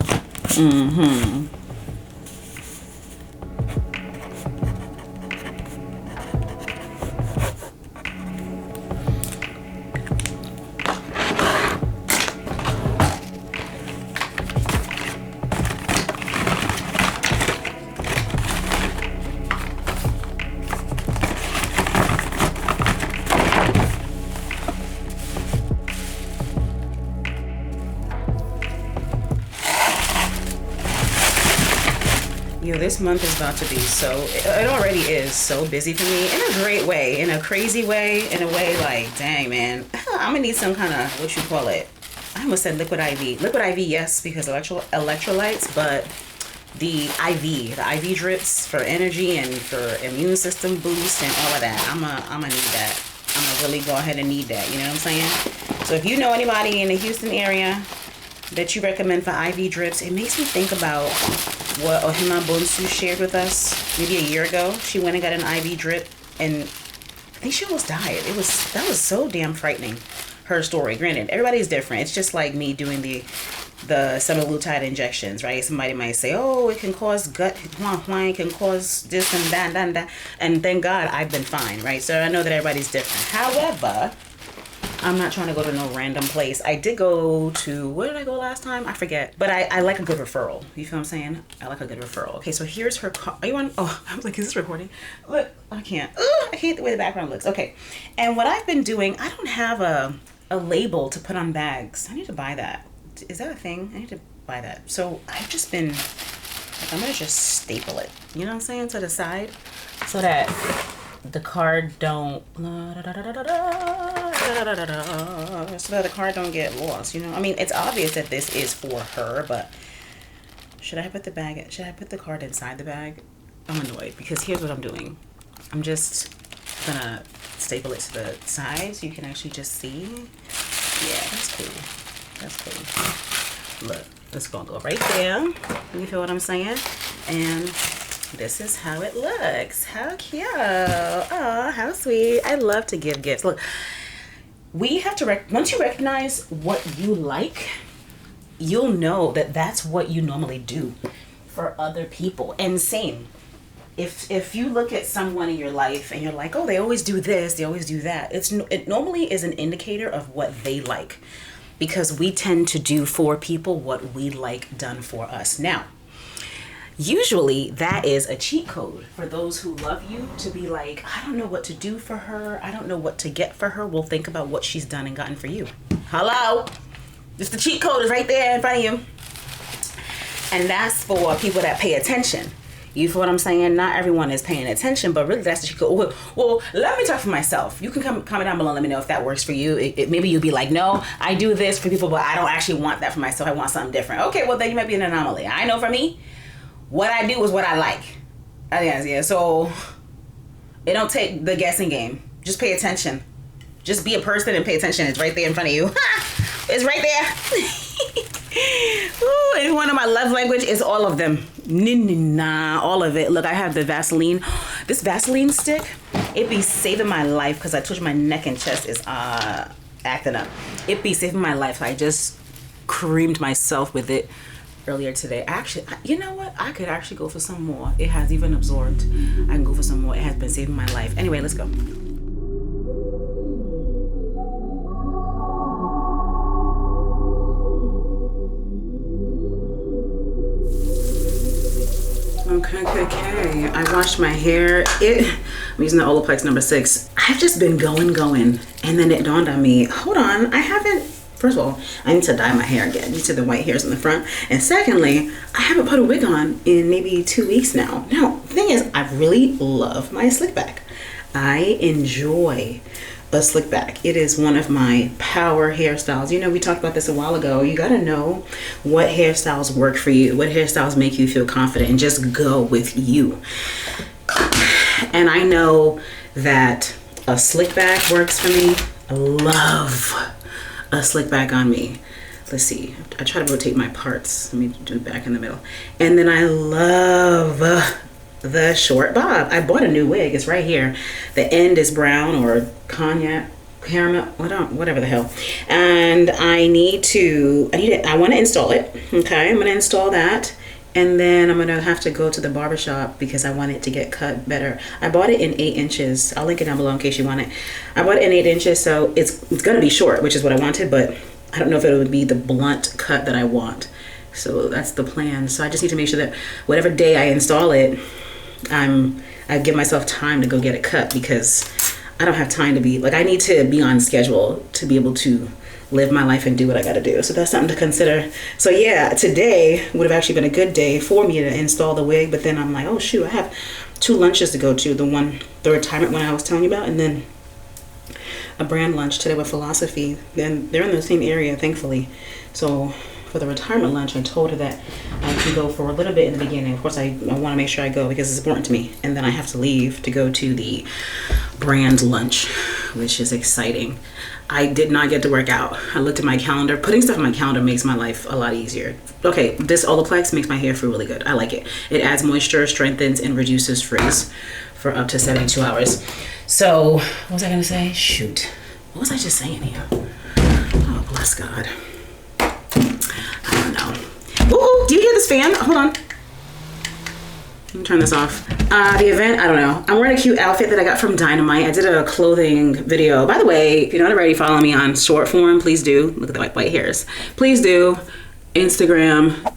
Yo, this month is about to be it already is so busy for me in a great way, in a crazy way, in a way like, dang, man, I'm gonna need some kind of, what you call it? I almost said liquid IV. Liquid IV, yes, because electrolytes, but the IV drips for energy and for immune system boost and all of that. I'm gonna need that. I'm gonna really go ahead and need that, you know what I'm saying? So if you know anybody in the Houston area that you recommend for IV drips, it makes me think about what Ohima Bonsu shared with us maybe a year ago. She went and got an IV drip and I think she almost died. That was so damn frightening, her story. Granted, everybody's different. It's just like me doing the semaglutide injections, right? Somebody might say, oh, it can cause gut, it can cause this and that. And thank God I've been fine, right? So I know that everybody's different. However, I'm not trying to go to no random place. I did go to, where did I go last time? I forget. But I like a good referral. You feel what I'm saying? I like a good referral. Okay, so here's her car. Are you on? Oh, I was like, is this recording? Look, I can't. I hate the way the background looks. Okay, and what I've been doing, I don't have a label to put on bags. I need to buy that. Is that a thing? I need to buy that. So I've just been, like, I'm gonna just staple it. You know what I'm saying? To the side. So that the card don't the card don't get lost, I mean, it's obvious that this is for her, but should I put the card inside the bag? I'm annoyed because here's what I'm doing. I'm just gonna staple it to the side so you can actually just see. Yeah, that's cool. Look, it's gonna go right there. You feel what I'm saying? And this is how it looks. How cute. Oh, how sweet. I love to give gifts. Look, we have to, once you recognize what you like, you'll know that that's what you normally do for other people. And same, if you look at someone in your life and you're like, oh, they always do this, they always do that. It normally is an indicator of what they like, because we tend to do for people what we like done for us. Now, Usually that is a cheat code for those who love you to be like, I don't know what to do for her. I don't know what to get for her. Well, think about what she's done and gotten for you. Hello? Just the cheat code is right there in front of you. And that's for people that pay attention. You feel what I'm saying? Not everyone is paying attention, but really that's the cheat code. Well, let me talk for myself. You can comment down below and let me know if that works for you. Maybe you'll be like, no, I do this for people, but I don't actually want that for myself. I want something different. Okay, well then you might be an anomaly. I know for me, what I do is what I like. Yeah, so it don't take the guessing game. Just pay attention. Just be a person and pay attention. It's right there in front of you. It's right there. Ooh, and one of my love language is all of them. Nah, all of it. Look, I have the Vaseline. This Vaseline stick, it be saving my life because I told you my neck and chest is acting up. It be saving my life. I just creamed myself with it earlier today. Actually, you know what? I could actually go for some more. It has even absorbed. I can go for some more. It has been saving my life. Anyway, let's go. Okay. I washed my hair. I'm using the Olaplex number 6. I've just been going. And then it dawned on me, hold on, first of all, I need to dye my hair again. You see the white hairs in the front. And secondly, I haven't put a wig on in maybe 2 weeks now. Now, the thing is, I really love my slick back. I enjoy a slick back. It is one of my power hairstyles. You know, we talked about this a while ago. You gotta know what hairstyles work for you, what hairstyles make you feel confident, and just go with you. And I know that a slick back works for me. I love a slick back on me. Let's see, I try to rotate my parts. Let me do it back in the middle. And then I love the short bob. I bought a new wig. It's right here. The end is brown or cognac, caramel, whatever the hell. And I want to install it. Okay, I'm going to install that. And then I'm going to have to go to the barbershop because I want it to get cut better. I bought it in 8 inches. I'll link it down below in case you want it. I bought it in 8 inches, so it's going to be short, which is what I wanted, but I don't know if it would be the blunt cut that I want. So that's the plan. So I just need to make sure that whatever day I install it, I give myself time to go get it cut because I don't have time to be, like, I need to be on schedule to be able to live my life and do what I gotta do. So that's something to consider. So yeah, today would have actually been a good day for me to install the wig, but then I'm like, oh shoot, I have 2 lunches to go to. The retirement one I was telling you about, and then a brand lunch today with Philosophy. Then they're in the same area, thankfully. So for the retirement lunch, I told her that I can go for a little bit in the beginning. Of course, I want to make sure I go because it's important to me. And then I have to leave to go to the brand lunch, which is exciting. I did not get to work out. I looked at my calendar. Putting stuff on my calendar makes my life a lot easier. Okay, this Olaplex makes my hair feel really good. I like it. It adds moisture, strengthens, and reduces frizz for up to 72 hours. So, what was I going to say? Shoot. What was I just saying here? Oh, bless God. I don't know. Ooh, do you hear this fan? Hold on. Let me turn this off. The event, I don't know. I'm wearing a cute outfit that I got from Dynamite. I did a clothing video. By the way, if you're not already following me on short form, please do. Look at the white hairs. Please do. Instagram,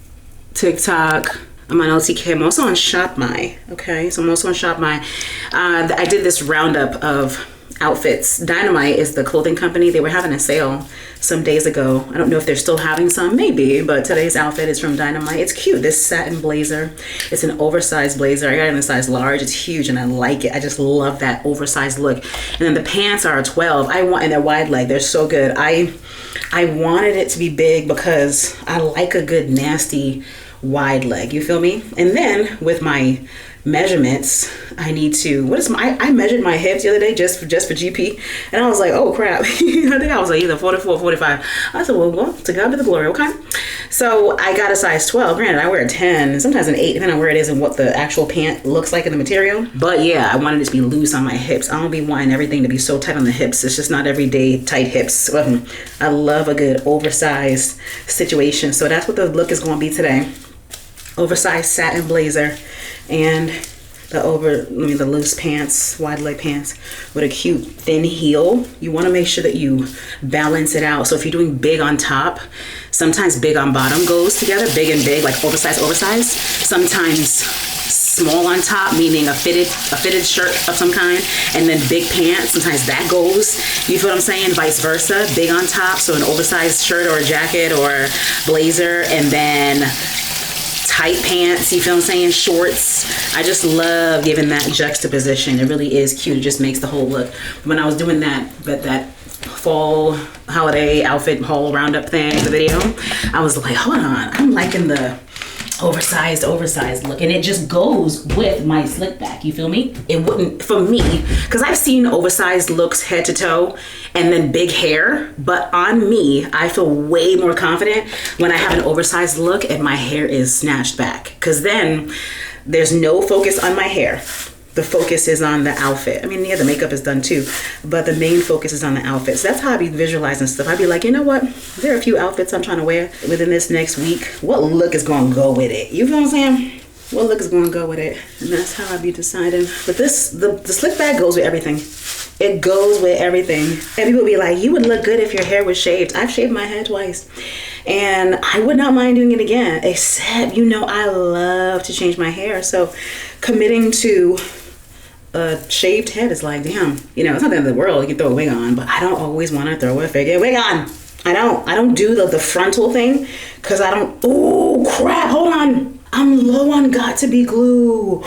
TikTok. I'm on LTK. I'm also on Shop My. Okay, so I'm also on Shop My. I did this roundup of outfits. Dynamite is the clothing company. They were having a sale some days ago. I don't know if they're still having some, maybe, but today's outfit is from Dynamite. It's cute. This satin blazer. It's an oversized blazer. I got it in a size large. It's huge and I like it. I just love that oversized look. And then the pants are a 12. And they're wide leg. They're so good. I wanted it to be big because I like a good nasty wide leg. You feel me? And then with my measurements, I need to, I measured my hips the other day just for GP, and I was like, oh crap. I think I was like either 44 or 45. I said, well, to God be the glory. Okay, so I got a size 12. Granted, I wear a 10, sometimes an 8, depending on where it is and what the actual pant looks like in the material. But yeah, I wanted it to be loose on my hips. I don't be wanting everything to be so tight on the hips. It's just not everyday tight hips. I love a good oversized situation. So that's what the look is going to be today. Oversized satin blazer and the loose pants, wide leg pants with a cute thin heel. You want to make sure that you balance it out. So if you're doing big on top, Sometimes big on bottom goes together, big and big, like oversized. Sometimes small on top, meaning a fitted shirt of some kind, and then big pants. Sometimes that goes. You feel what I'm saying? Vice versa, big on top, so an oversized shirt or a jacket or blazer, and then tight pants, you feel what I'm saying? Shorts. I just love giving that juxtaposition. It really is cute. It just makes the whole look. When I was doing that fall holiday outfit haul roundup thing, the video, I was like, hold on, I'm liking the oversized look, and it just goes with my slick back. You feel me? It wouldn't for me, because I've seen oversized looks head to toe and then big hair, but on me I feel way more confident when I have an oversized look and my hair is snatched back, because then there's no focus on my hair. The focus is on the outfit. I mean, yeah, the makeup is done too, but the main focus is on the outfit. So that's how I be visualizing stuff. I'd be like, you know what? There are a few outfits I'm trying to wear within this next week. What look is gonna go with it? You feel what I'm saying? What look is gonna go with it? And that's how I be deciding. But the slick back goes with everything. It goes with everything. And people be like, you would look good if your hair was shaved. I've shaved my head twice, and I would not mind doing it again, except, you know, I love to change my hair. So committing to a shaved head is like, damn, you know, it's not the end of the world. You can throw a wig on, but I don't always want to throw a freaking wig on. I don't do the frontal thing, because I don't. Oh crap, hold on, I'm low on got to be glue.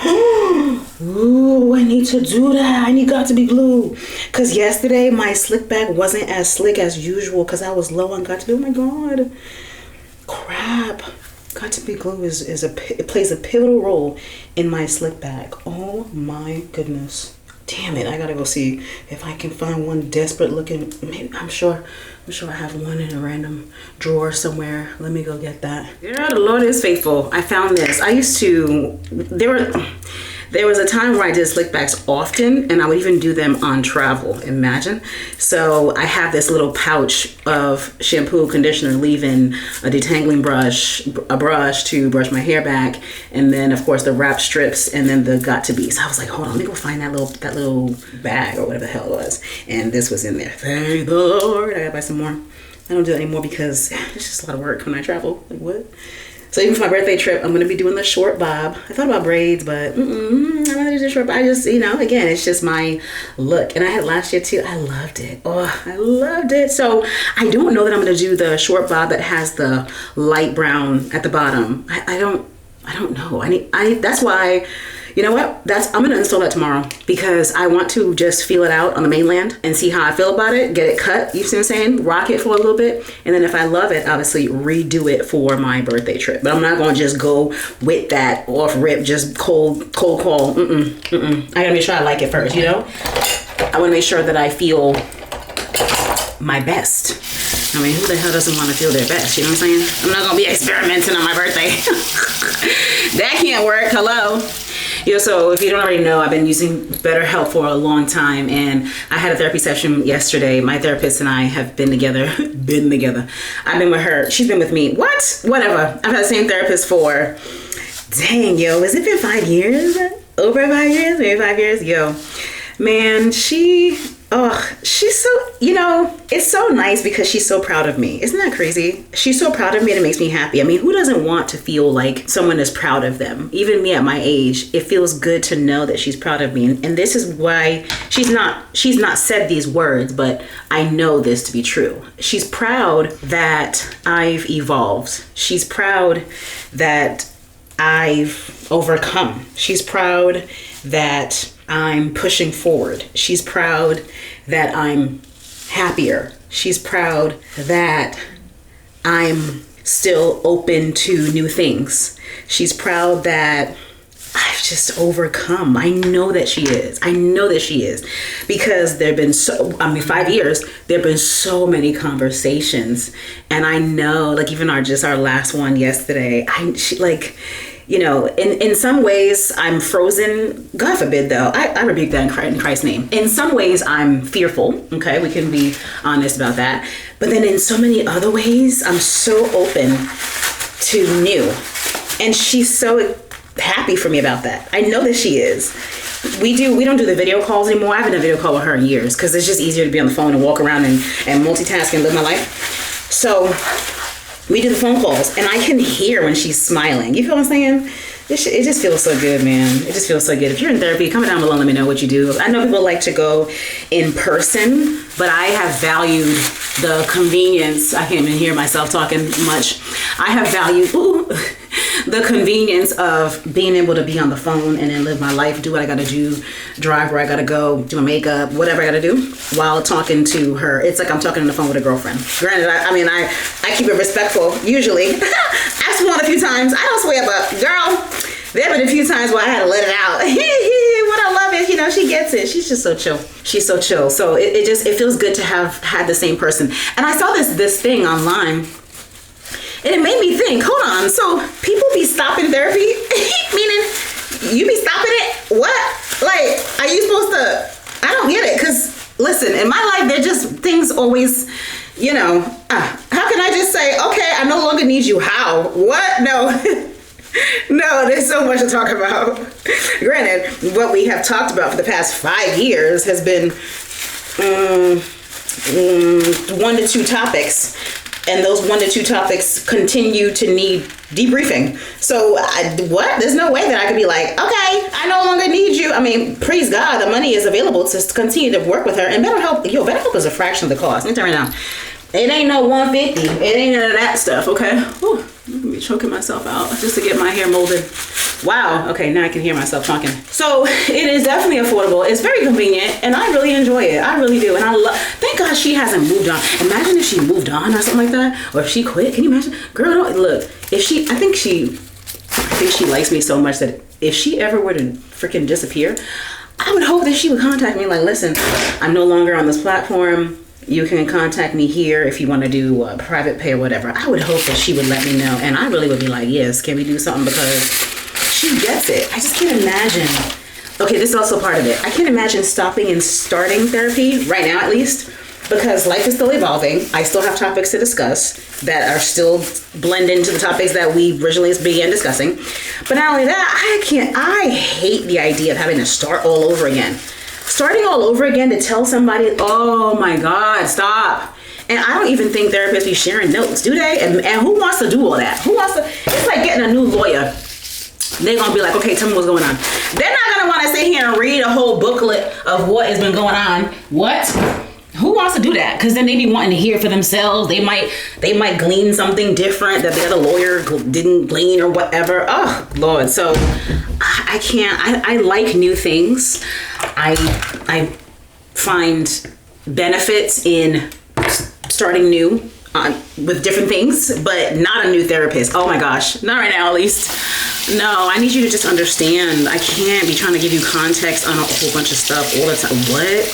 Ooh, I need to do that. I need got to be glue, because yesterday my slick back wasn't as slick as usual because I was low on got to be. Oh my god, crap. Got to be glue it plays a pivotal role in my slick back. Oh my goodness. Damn it, I gotta go see if I can find one desperate looking. Maybe, I'm sure I have one in a random drawer somewhere. Let me go get that. Yeah, the Lord is faithful. I found this. I used to, there was a time where I did slick backs often, and I would even do them on travel. Imagine. So I have this little pouch of shampoo, conditioner, leave-in, a detangling brush, a brush to brush my hair back, and then of course the wrap strips, and then the got to be. So I was like, hold on, let me go find that little bag or whatever the hell it was, and this was in there. Thank the Lord. I gotta buy some more. I don't do it anymore because it's just a lot of work when I travel. Like, what? So even for my birthday trip, I'm going to be doing the short bob. I thought about braids, but I'm going to do the short bob. I just, you know, again, it's just my look. And I had last year too. I loved it. Oh, I loved it. So I don't know that I'm going to do the short bob that has the light brown at the bottom. I don't know. That's why, you know what? I'm going to install that tomorrow, because I want to just feel it out on the mainland and see how I feel about it. Get it cut, you see what I'm saying? Rock it for a little bit. And then if I love it, obviously redo it for my birthday trip. But I'm not going to just go with that off rip, just cold call. I got to make sure I like it first, you know? I want to make sure that I feel my best. I mean, who the hell doesn't want to feel their best? You know what I'm saying? I'm not going to be experimenting on my birthday. That can't work. Hello. So if you don't already know, I've been using BetterHelp for a long time, and I had a therapy session yesterday. My therapist and I have been together. I've been with her. She's been with me. Whatever. I've had the same therapist for, dang, has it been 5 years? Over 5 years? Maybe 5 years? Man, she's so, it's so nice because she's so proud of me. Isn't that crazy? She's so proud of me and it makes me happy. I mean, who doesn't want to feel like someone is proud of them? Even me at my age, it feels good to know that she's proud of me. And this is why she's not said these words, but I know this to be true. She's proud that I've evolved. She's proud that I've overcome. She's proud that I'm pushing forward. She's proud that I'm happier. She's proud that I'm still open to new things. She's proud that I've just overcome. I know that she is. Because there have been 5 years, there have been so many conversations. And I know, like even our last one yesterday, in some ways I'm frozen. God forbid though. I rebuke that in Christ's name. In some ways I'm fearful. Okay, we can be honest about that. But then in so many other ways, I'm so open to new. And she's so happy for me about that. I know that she is. We don't do the video calls anymore. I haven't done a video call with her in years because it's just easier to be on the phone and walk around and multitask and live my life. So we do the phone calls, and I can hear when she's smiling. You feel what I'm saying? It just feels so good, man. It just feels so good. If you're in therapy, comment down below and let me know what you do. I know people like to go in person, but I have valued the convenience. I can't even hear myself talking much. I have valued the convenience of being able to be on the phone and then live my life, do what I gotta do, drive where I gotta go, do my makeup, whatever I gotta do, while talking to her. It's like I'm talking on the phone with a girlfriend. Granted, I keep it respectful, usually. I've sworn a few times. I don't swear, but girl, there have been a few times where I had to let it out. What I love is, you know, she gets it. She's just so chill. She's so chill. So it feels good to have had the same person. And I saw this thing online, and it made me think, hold on, so people be stopping therapy? Meaning, you be stopping it? What? Like, are you supposed to, I don't get it, because listen, in my life, they're just things always, you know, how can I just say, okay, I no longer need you? How? What? No. No, there's so much to talk about. Granted, what we have talked about for the past 5 years has been 1 to 2 topics, and those 1 to 2 topics continue to need debriefing. So what? There's no way that I could be like, okay, I no longer need you. I mean, praise God, the money is available to continue to work with her. And BetterHelp, BetterHelp is a fraction of the cost. Let me tell you now. It ain't no 150. It ain't none of that stuff, okay? Whew, I'm gonna be choking myself out just to get my hair molded. Wow, okay, now I can hear myself talking. So it is definitely affordable. It's very convenient, and I really enjoy it. I really do, and I love, thank God she hasn't moved on. Imagine if she moved on or something like that, or if she quit. Can you imagine? Girl, look, if she, I think she likes me so much that if she ever were to freaking disappear, I would hope that she would contact me like, listen, I'm no longer on this platform. You can contact me here if you want to do private pay or whatever. I would hope that she would let me know. And I really would be like, yes, can we do something? Because she gets it. I just can't imagine. Okay, this is also part of it. I can't imagine stopping and starting therapy right now, at least, because life is still evolving. I still have topics to discuss that are still blend into the topics that we originally began discussing. But not only that, I hate the idea of having to start all over again. Starting all over again to tell somebody, oh my God, stop. And I don't even think therapists be sharing notes, do they? And who wants to do all that? Who wants to? It's like getting a new lawyer. They're going to be like, okay, tell me what's going on. They're not going to want to sit here and read a whole booklet of what has been going on. What? Who wants to do that? Because then they be wanting to hear for themselves. They might glean something different that the other lawyer didn't glean or whatever. Oh, Lord. So I can't. I like new things. I find benefits in starting new with different things, but not a new therapist. Oh my gosh. Not right now, at least. No, I need you to just understand. I can't be trying to give you context on a whole bunch of stuff all the time. What?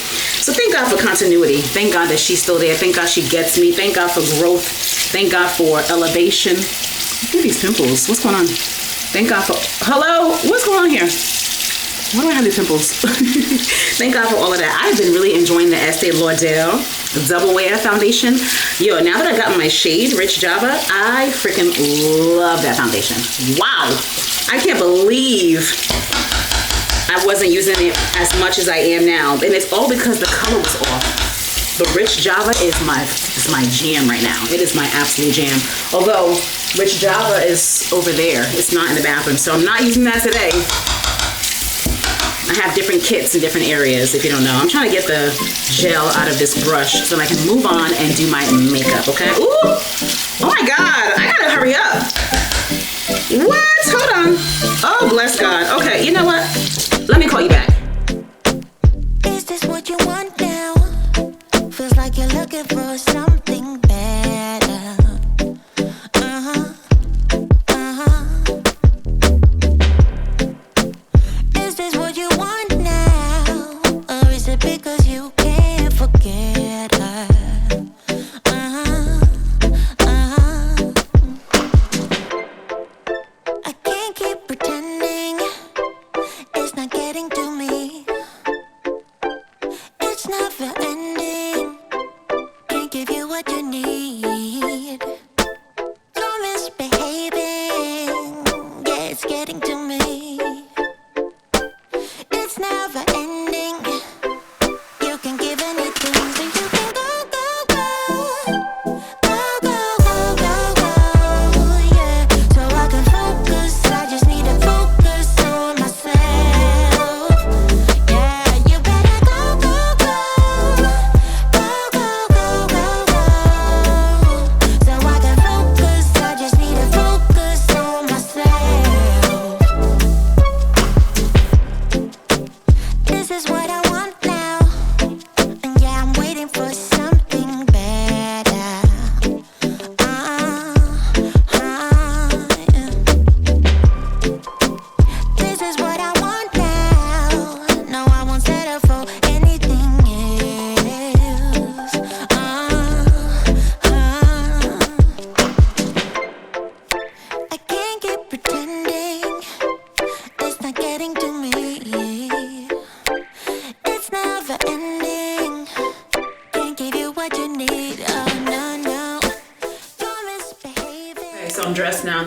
So thank God for continuity. Thank God that she's still there. Thank God she gets me. Thank God for growth. Thank God for elevation. Look at these pimples. What's going on? Thank God for... Hello? What's going on here? Why do I have these pimples? Thank God for all of that. I've been really enjoying the Estee Lauder Double Wear Foundation. Yo, now that I got my shade, Rich Java, I freaking love that foundation. Wow. I can't believe I wasn't using it as much as I am now. And it's all because the color was off. But Rich Java is my jam right now. It is my absolute jam. Although Rich Java is over there. It's not in the bathroom. So I'm not using that today. I have different kits in different areas, if you don't know. I'm trying to get the gel out of this brush so I can move on and do my makeup, okay? Ooh! Oh my God, I gotta hurry up. What? Hold on. Oh, bless God. Okay, you know what? Let me call you back. Is this what you want now? Feels like you're looking for something better. Is this what you want now? Or is it because you can't forget her?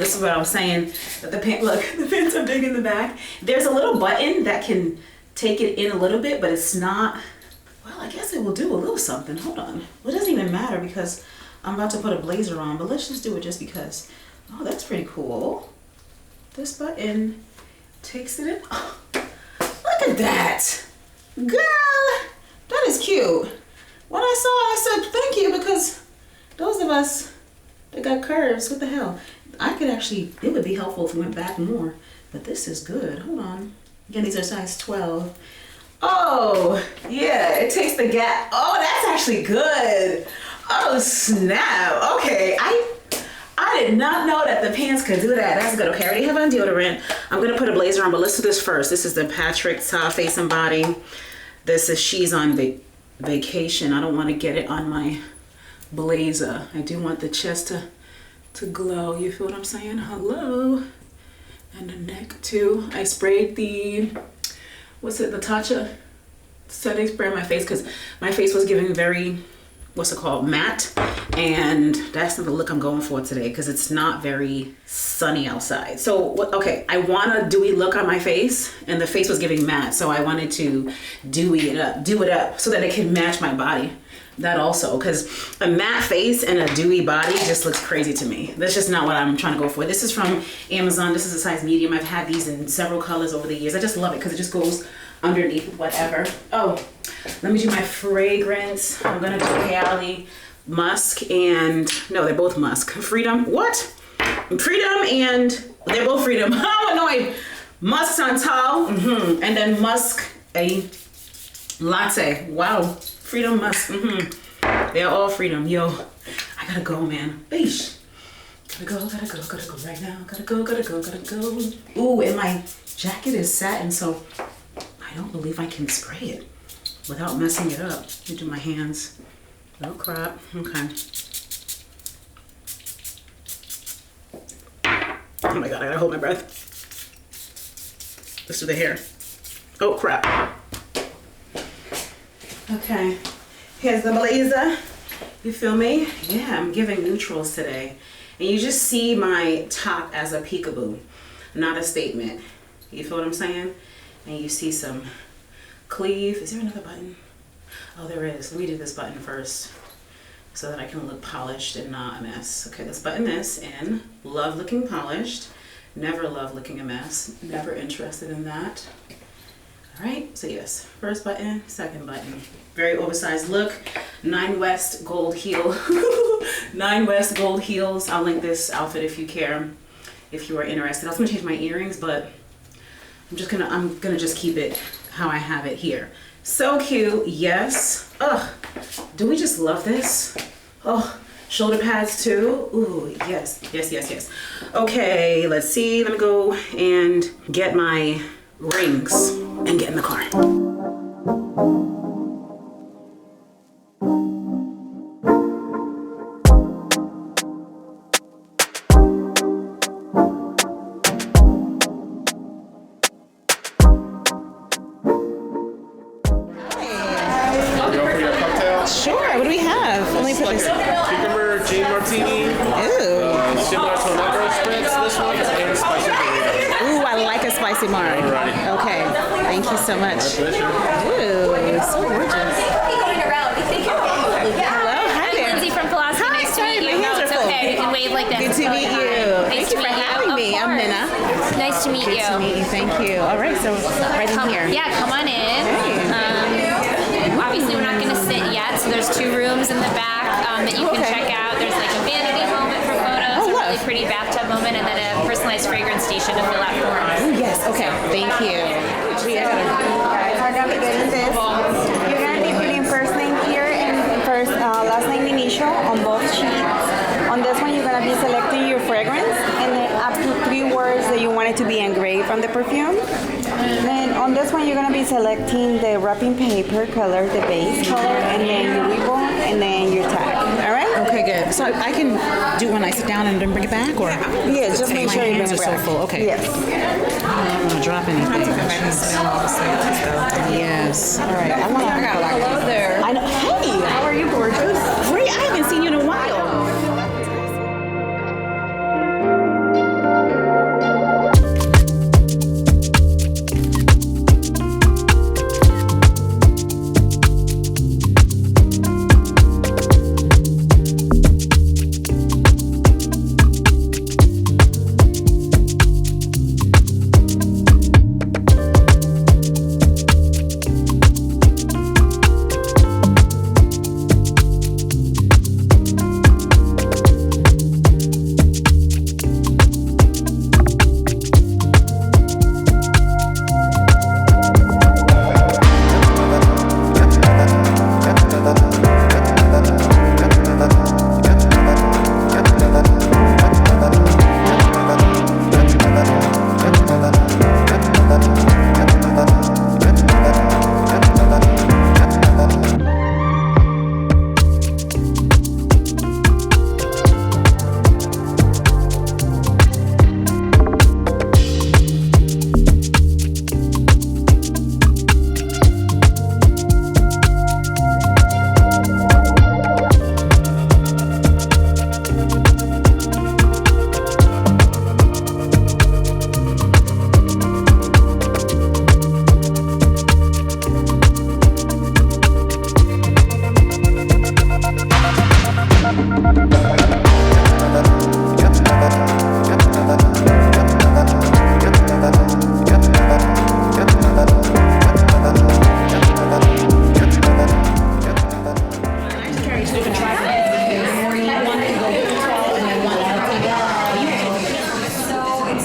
this is what I'm saying. That the pants, look, the pants are big in the back. There's a little button that can take it in a little bit, but it's not, well, I guess it will do a little something. Hold on. Well, it doesn't even matter because I'm about to put a blazer on, but let's just do it just because. Oh, that's pretty cool. This button takes it in. Oh, look at that. Girl, that is cute. When I saw it, I said thank you, because those of us that got curves, what the hell? I could actually, it would be helpful if we went back more, but this is good. Hold on. Again, these are size 12. Oh, yeah, it takes the gap. Oh, that's actually good. Oh, snap. Okay, I did not know that the pants could do that. That's good. Okay, I already have on deodorant. I'm going to put a blazer on, but let's do this first. This is the Patrick Top Face and Body. This is She's on Vacation. I don't want to get it on my blazer. I do want the chest to glow. You feel what I'm saying? Hello. And the neck too. I sprayed the, what's it, the Tatcha setting spray on my face because my face was giving very, what's it called, matte, and that's not the look I'm going for today because it's not very sunny outside. So okay, I want a dewy look on my face, and the face was giving matte, so I wanted to do it up so that it can match my body. That also, because a matte face and a dewy body just looks crazy to me. That's just not what I'm trying to go for. This is from Amazon. This is a size medium. I've had these in several colors over the years. I just love it because it just goes underneath whatever. Oh, let me do my fragrance. I'm gonna do Cali Musk and, no, they're both Musk. Freedom, what? Freedom and, they're both Freedom. How annoying. Musk Santal, and then Musk a latte. Wow, Freedom Musk, They're all Freedom. Yo, I gotta go, man. Eesh. Gotta go right now. Gotta go. Ooh, and my jacket is satin, so I don't believe I can spray it without messing it up. Let me do my hands. No crap. Okay. Oh my god, I gotta hold my breath. Let's do the hair. Oh crap. Okay. Here's the blazer. You feel me? Yeah, I'm giving neutrals today. And you just see my top as a peekaboo, not a statement. You feel what I'm saying? And you see some cleave. Is there another button? Oh, there is. Let me do this button first so that I can look polished and not a mess. Okay, let's button this in. Love looking polished. Never love looking a mess. Never interested in that. All right, so yes, first button, second button. Very oversized look. 9 West gold heel. 9 West gold heels. I'll link this outfit if you care, if you are interested. I was gonna change my earrings, but I'm gonna just keep it how I have it here. So cute, yes. Ugh, do we just love this? Oh, shoulder pads too. Ooh, yes. Okay, let's see. Let me go and get my rings and get in the car. So much. Ooh, so gorgeous. Going around. Hello, hi there. Lindsay from Philosophy. Nice to meet you. My hands are full. Okay, you can wave like this. Good to meet you. Thank you for having me. I'm Mena. Nice to meet you. Good to meet you. Thank you. All right, so right in here. Yeah, come on in. Obviously, we're not going to sit yet, so there's 2 rooms in the back that you can check out. There's like a vanity moment for photos, a really pretty bathtub moment, and then a personalized fragrance station to fill out forms. Oh, yes. Okay. Thank you. Guys are navigating this. You're gonna be putting first name here and first last name initial on both sheets. On this one, you're gonna be selecting your fragrance and then up to 3 words that you want it to be engraved on the perfume. Then on this one, you're gonna be selecting the wrapping paper color, the base color, and then your ribbon, and then your tag. All right? Okay, good. So I can do when I sit down and then bring it back, or? Yes, just make sure you bring hands it are so back. full. Okay. Yes. I don't want to drop anything. Yes. All right. I got a lot. Hello there. I know. Hey, how are you, gorgeous? Great. I haven't seen you in a while.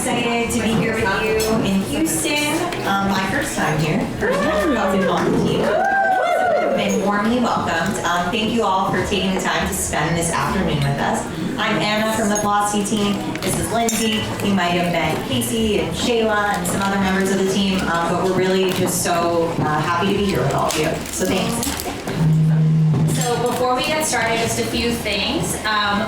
excited to be here with you in Houston. My first time here. First time talking to you. I've been warmly welcomed. Thank you all for taking the time to spend this afternoon with us. I'm Anna from the Velocity team. This is Lindsay. You might have met Casey and Shayla and some other members of the team, but we're really just so happy to be here with all of you. So thanks. So before we get started, just a few things.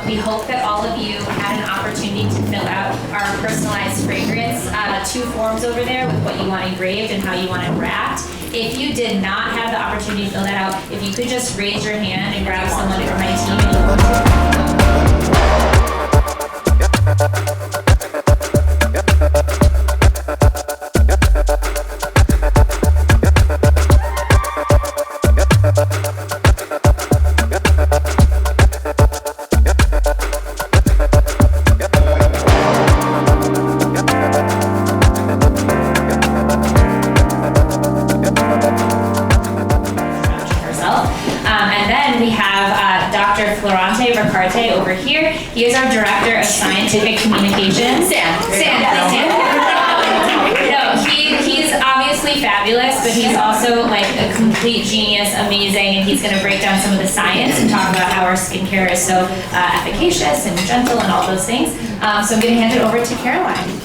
We hope that all of you had an opportunity to fill out our personalized fragrance, 2 forms over there with what you want engraved and how you want it wrapped. If you did not have the opportunity to fill that out, if you could just raise your hand and grab someone from my team. Over here. He is our Director of Scientific Communications. He's obviously fabulous, but he's also like a complete genius, amazing, and he's going to break down some of the science and talk about how our skincare is so efficacious and gentle and all those things. So I'm going to hand it over to Caroline.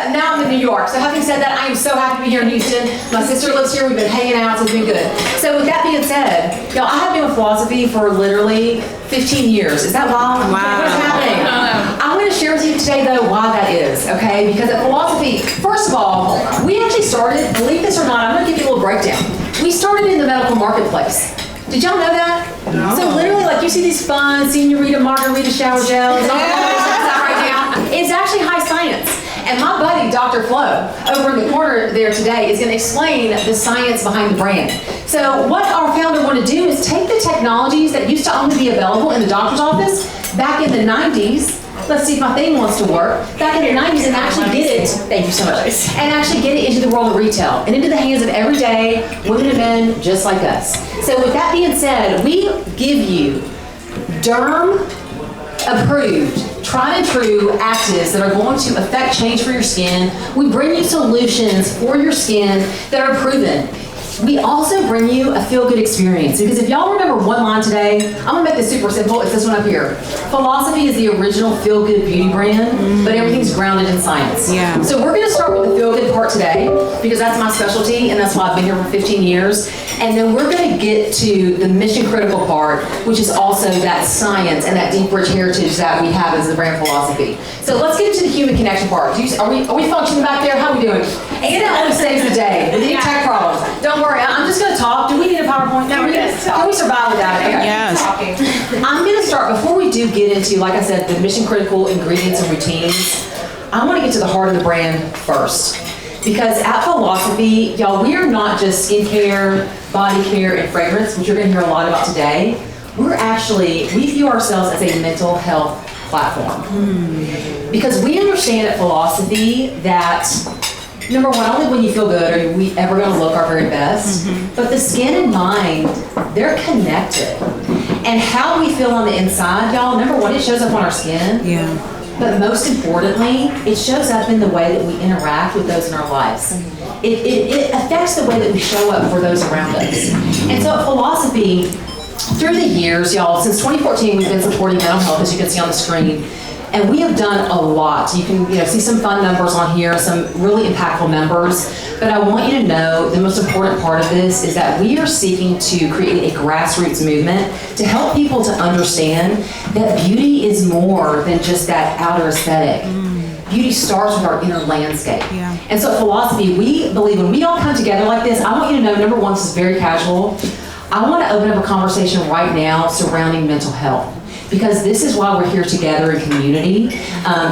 Now I'm in New York. So having said that, I am so happy to be here in Houston. My sister lives here. We've been hanging out, so it's been good. So with that being said, y'all, I have been with philosophy for literally 15 years. Is that wild? Wow. What's happening? I'm going to share with you today, though, why that is, okay? Because at philosophy, first of all, we actually started, believe this or not, I'm going to give you a little breakdown. We started in the medical marketplace. Did y'all know that? No. So literally, like, you see these fun senorita margarita shower gels, all that right now. It's actually high science. And my buddy, Dr. Flo, over in the corner there today, is going to explain the science behind the brand. So what our founder wanted to do is take the technologies that used to only be available in the doctor's office back in the 90s. Let's see if my thing wants to work. Back in the 90s and actually get it, thank you so much, and actually get it into the world of retail and into the hands of everyday women and men just like us. So with that being said, we give you derm approved, tried and true actives that are going to affect change for your skin. We bring you solutions for your skin that are proven. We also bring you a feel-good experience, because if y'all remember one line today, I'm gonna make this super simple. It's this one up here. Philosophy is the original feel-good beauty brand, but everything's grounded in science. Yeah. So we're gonna start with the feel-good part today, because that's my specialty, and that's why I've been here for 15 years. And then we're gonna get to the mission-critical part, which is also that science and that deep, rich heritage that we have as the brand philosophy. So let's get into the human connection part. Are we functioning back there? How are we doing? Anna always saves the day with any tech problems. Don't worry, I'm just going to talk. Do we need a PowerPoint? No, can we survive without it? Okay. Yes. I'm going to start, before we do get into, like I said, the mission critical ingredients and routines, I want to get to the heart of the brand first. Because at Philosophy, y'all, we are not just skincare, body care, and fragrance, which you're going to hear a lot about today. We view ourselves as a mental health platform. Because we understand at Philosophy that number one, only when you feel good are we ever going to look our very best. But the skin and mind, they're connected. And how we feel on the inside, y'all, number one, it shows up on our skin. Yeah. But most importantly, it shows up in the way that we interact with those in our lives. It affects the way that we show up for those around us. And so at Philosophy, through the years, y'all, since 2014, we've been supporting mental health, as you can see on the screen. And we have done a lot. You can see some fun numbers on here, some really impactful numbers. But I want you to know the most important part of this is that we are seeking to create a grassroots movement to help people to understand that beauty is more than just that outer aesthetic. Beauty starts with our inner landscape. Yeah. And so at Philosophy, we believe when we all come together like this, I want you to know, number one, this is very casual. I want to open up a conversation right now surrounding mental health. Because this is why we're here together in community,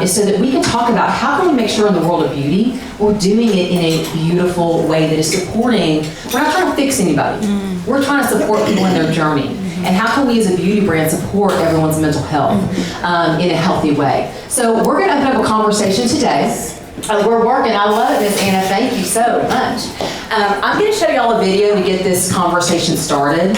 is so that we can talk about how can we make sure in the world of beauty, we're doing it in a beautiful way that is supporting, we're not trying to fix anybody. We're trying to support people in their journey. And how can we as a beauty brand support everyone's mental health in a healthy way? So we're gonna open up a conversation today We're working. I love it, Miss Anna. Thank you so much. I'm going to show y'all a video to get this conversation started.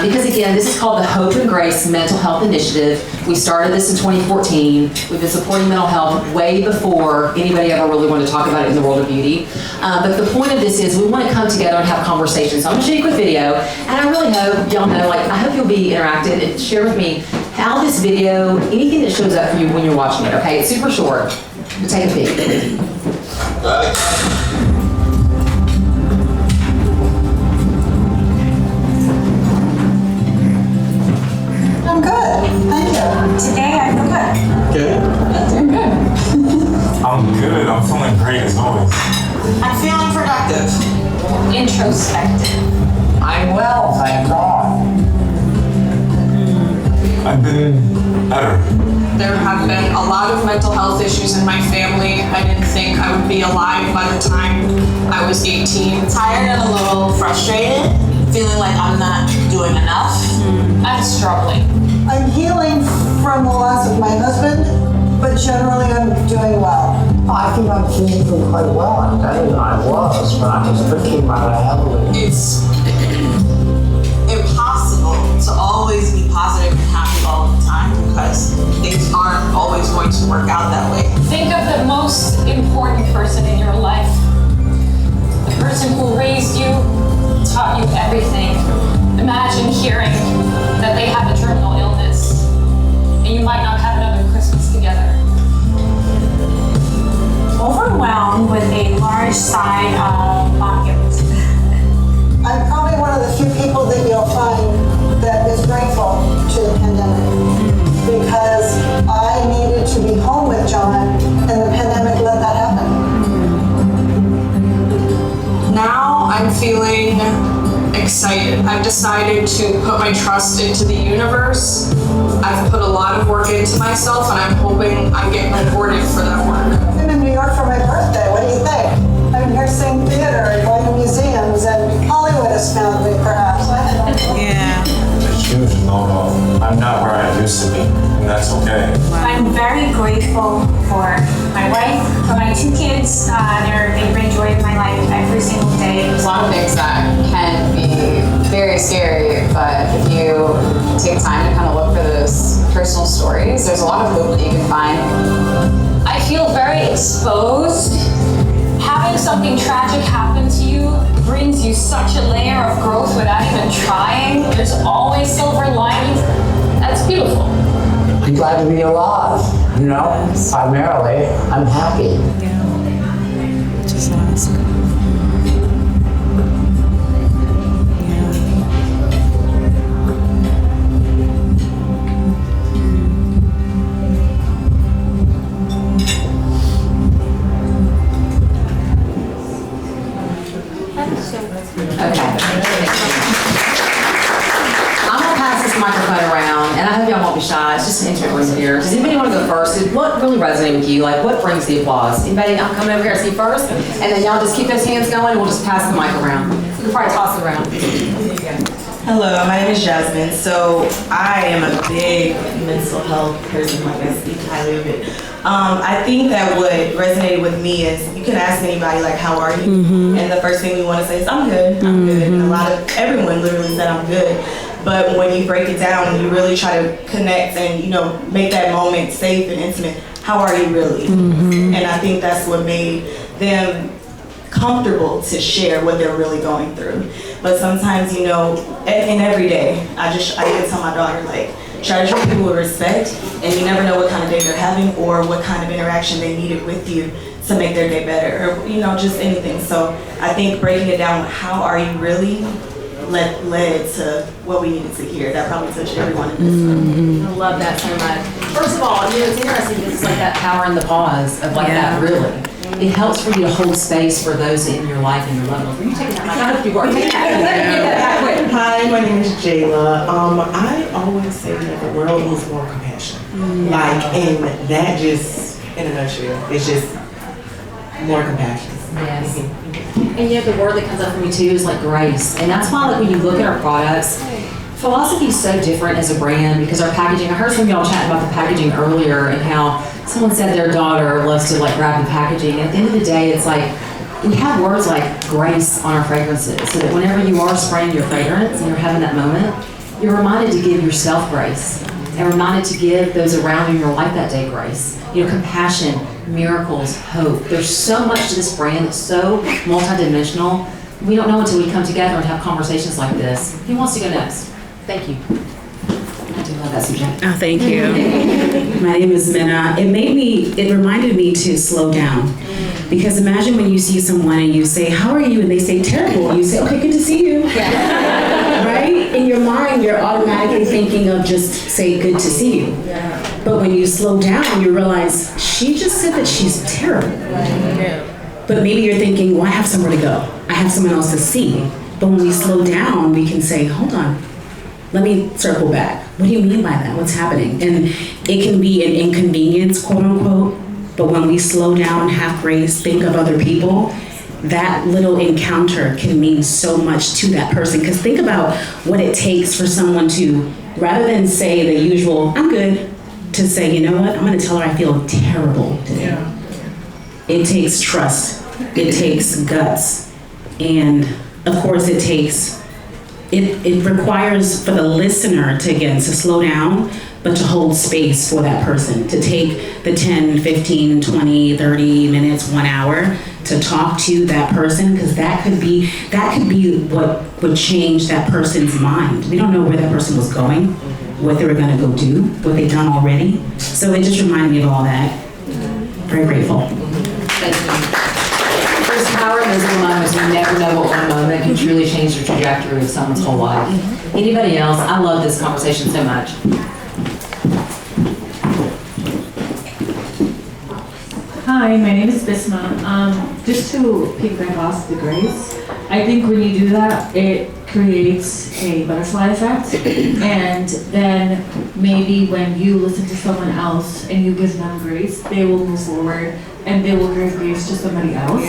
Because again, this is called the Hope and Grace Mental Health Initiative. We started this in 2014. We've been supporting mental health way before anybody ever really wanted to talk about it in the world of beauty. But the point of this is we want to come together and have conversations. So I'm going to show you a quick video, and I really hope y'all know, I hope you'll be interactive and share with me how this video, anything that shows up for you when you're watching it, okay? It's super short. But take a peek. I'm good, thank you. Today I feel good. Good? Doing good. I'm good. I'm feeling great as always. I'm feeling productive. Introspective. I'm well, thank God. I've been better. There have been a lot of mental health issues in my family. I didn't think I would be alive by the time I was 18. Tired and a little frustrated, feeling like I'm not doing enough. I'm struggling. I'm healing from the loss of my husband, but generally I'm doing well. I think I'm feeling quite well. I'm better than I was, but I'm just thinking rather heavily. It's impossible to always be positive and happy all the time because things aren't always going to work out that way. Think of the most important person in your life. The person who raised you, taught you everything. Imagine hearing that they have a terminal illness and you might not have another Christmas together. Overwhelmed with a large sigh of guilt. I'm probably one of the few people that you'll find that is grateful to the pandemic because I needed to be home with John and the pandemic let that happen. Now I'm feeling excited. I've decided to put my trust into the universe. I've put a lot of work into myself and I'm hoping I get rewarded for that work. I'm in New York for my birthday, what do you think? I'm here seeing theater and going to museums and Hollywood has found me perhaps. Yeah. It's huge, no. I'm not where I used to be, and that's okay. I'm very grateful for my wife, for my 2 kids. They've enjoyed my life every single day. There's a lot of things that can be very scary, but if you take time to kind of look for those personal stories, there's a lot of hope that you can find. I feel very exposed. Having something tragic happen to you brings you such a layer of growth without even trying. There's always silver linings. That's beautiful. I'm glad to be alive, you know? Primarily, I'm happy. Just ask. I'm gonna pass this microphone around, and I hope y'all won't be shy. It's just an intimate room here. Does anybody want to go first? What really resonated with you? What brings the applause? Anybody? I'm coming over here to see first, and then y'all just keep those hands going, and we'll just pass the mic around. We can probably toss it around. There you go. Hello, my name is Jasmine. So I am a big mental health person, like I speak highly of it. I think that what resonated with me is you can ask anybody like, how are you? And the first thing we want to say is, I'm good, I'm good. And everyone literally said I'm good. But when you break it down and you really try to connect and, make that moment safe and intimate, how are you really? And I think that's what made them comfortable to share what they're really going through. But sometimes, and every day, I even tell my daughter, try to treat people with respect, and you never know what kind of day they're having or what kind of interaction they needed with you to make their day better, or just anything. So I think breaking it down with how are you really led to what we needed to hear. That probably touched everyone in this room. I love that so much. First of all, it's interesting because it's like that power in the pause of that really. It helps for you to hold space for those in your life and your loved ones. Were you taking that mic? I don't know if you were. Take that quick. Hi, my name is Jayla. I always say that the world needs more compassion. And that just, in a nutshell, it's just more compassion. Yes. And yet the word that comes up for me too is grace. And that's why when you look at our products, philosophy is so different as a brand because our packaging, I heard some of y'all chatting about the packaging earlier and how Someone said their daughter loves to like wrap the packaging. At the end of the day, it's like, we have words like grace on our fragrances, so that whenever you are spraying your fragrance and you're having that moment, you're reminded to give yourself grace and reminded to give those around you in your life that day grace. Compassion, miracles, hope. There's so much to this brand that's so multidimensional. We don't know until we come together and have conversations like this. Who wants to go next? Thank you. I do love that subject. Oh, thank you. My name is Mena. It reminded me to slow down. Because imagine when you see someone and you say, how are you? And they say, terrible. And you say, okay, good to see you. Yeah. Right? In your mind, you're automatically thinking of just say, good to see you. Yeah. But when you slow down, you realize, she just said that she's terrible. Yeah. But maybe you're thinking, well, I have somewhere to go. I have someone else to see. But when we slow down, we can say, hold on. Let me circle back. What do you mean by that? What's happening? And it can be an inconvenience, quote unquote. But when we slow down, have grace, think of other people, that little encounter can mean so much to that person. Because think about what it takes for someone to, rather than say the usual, I'm good, to say, you know what, I'm gonna tell her I feel terrible today. Yeah. It takes trust, it takes guts, and of course it requires for the listener to slow down, but to hold space for that person, to take the 10, 15, 20, 30 minutes, 1 hour to talk to that person, because that could be what would change that person's mind. We don't know where that person was going, what they were gonna go do, what they've done already. So it just reminded me of all that. Very grateful. There's power in those little moments. You never know what one moment can truly change the trajectory of someone's whole life. Anybody else? I love this conversation so much. Hi, my name is Bisma. Just to piggyback off the grace, I think when you do that, it creates a butterfly effect. And then maybe when you listen to someone else and you give them grace, they will move forward and they will give grace to somebody else.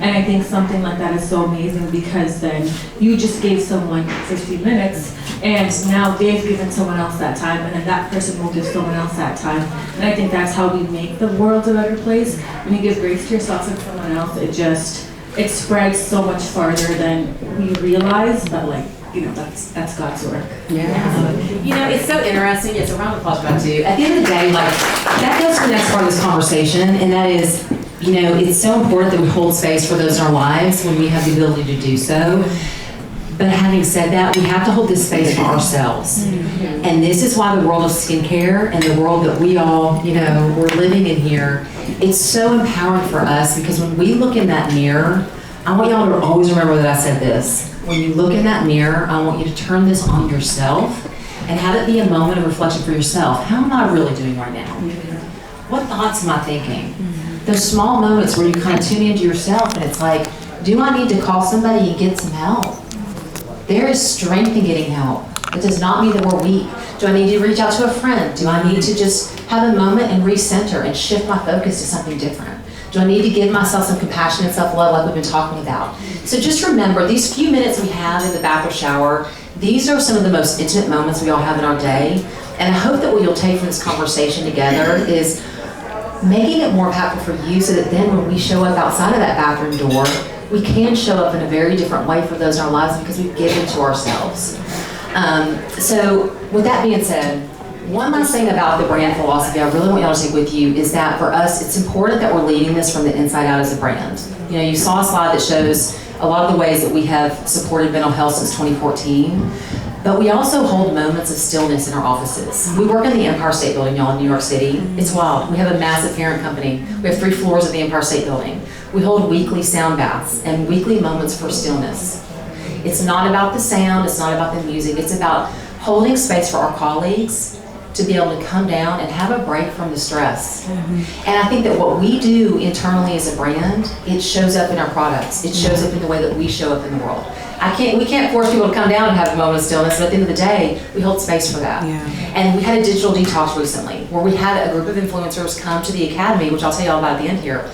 And I think something like that is so amazing, because then you just gave someone 15 minutes and now they've given someone else that time, and then that person will give someone else that time. And I think that's how we make the world a better place. When you give grace to yourself and someone else, it spreads so much farther than we realize, but that's God's work. Yeah. It's so interesting. It's a round of applause back to you. At the end of the day, that goes to the next part of this conversation, and that is, it's so important that we hold space for those in our lives when we have the ability to do so. But having said that, we have to hold this space for ourselves. Mm-hmm. And this is why the world of skincare and the world that we all, we're living in here, it's so empowering for us, because when we look in that mirror, I want y'all to always remember that I said this. When you look in that mirror, I want you to turn this on yourself and have it be a moment of reflection for yourself. How am I really doing right now? What thoughts am I thinking? Those small moments where you kind of tune into yourself and it's like, do I need to call somebody and get some help? There is strength in getting help. It does not mean that we're weak. Do I need to reach out to a friend? Do I need to just have a moment and recenter and shift my focus to something different? Do I need to give myself some compassion and self-love like we've been talking about? So just remember, these few minutes we have in the bath or shower, these are some of the most intimate moments we all have in our day. And I hope that what you'll take from this conversation together is making it more impactful for you, so that then when we show up outside of that bathroom door, we can show up in a very different way for those in our lives, because we've given to ourselves. So with that being said, one last thing about the brand philosophy I really want y'all to take with you is that for us, it's important that we're leading this from the inside out as a brand. You saw a slide that shows a lot of the ways that we have supported mental health since 2014, but we also hold moments of stillness in our offices. We work in the Empire State Building, y'all, in New York City. It's wild. We have a massive parent company. We have 3 floors of the Empire State Building. We hold weekly sound baths and weekly moments for stillness. It's not about the sound, it's not about the music, it's about holding space for our colleagues to be able to come down and have a break from the stress. Mm-hmm. And I think that what we do internally as a brand, it shows up in our products. It shows up in the way that we show up in the world. We can't force people to come down and have a moment of stillness, but at the end of the day, we hold space for that. Yeah. And we had a digital detox recently where we had a group of influencers come to the academy, which I'll tell you all about at the end here.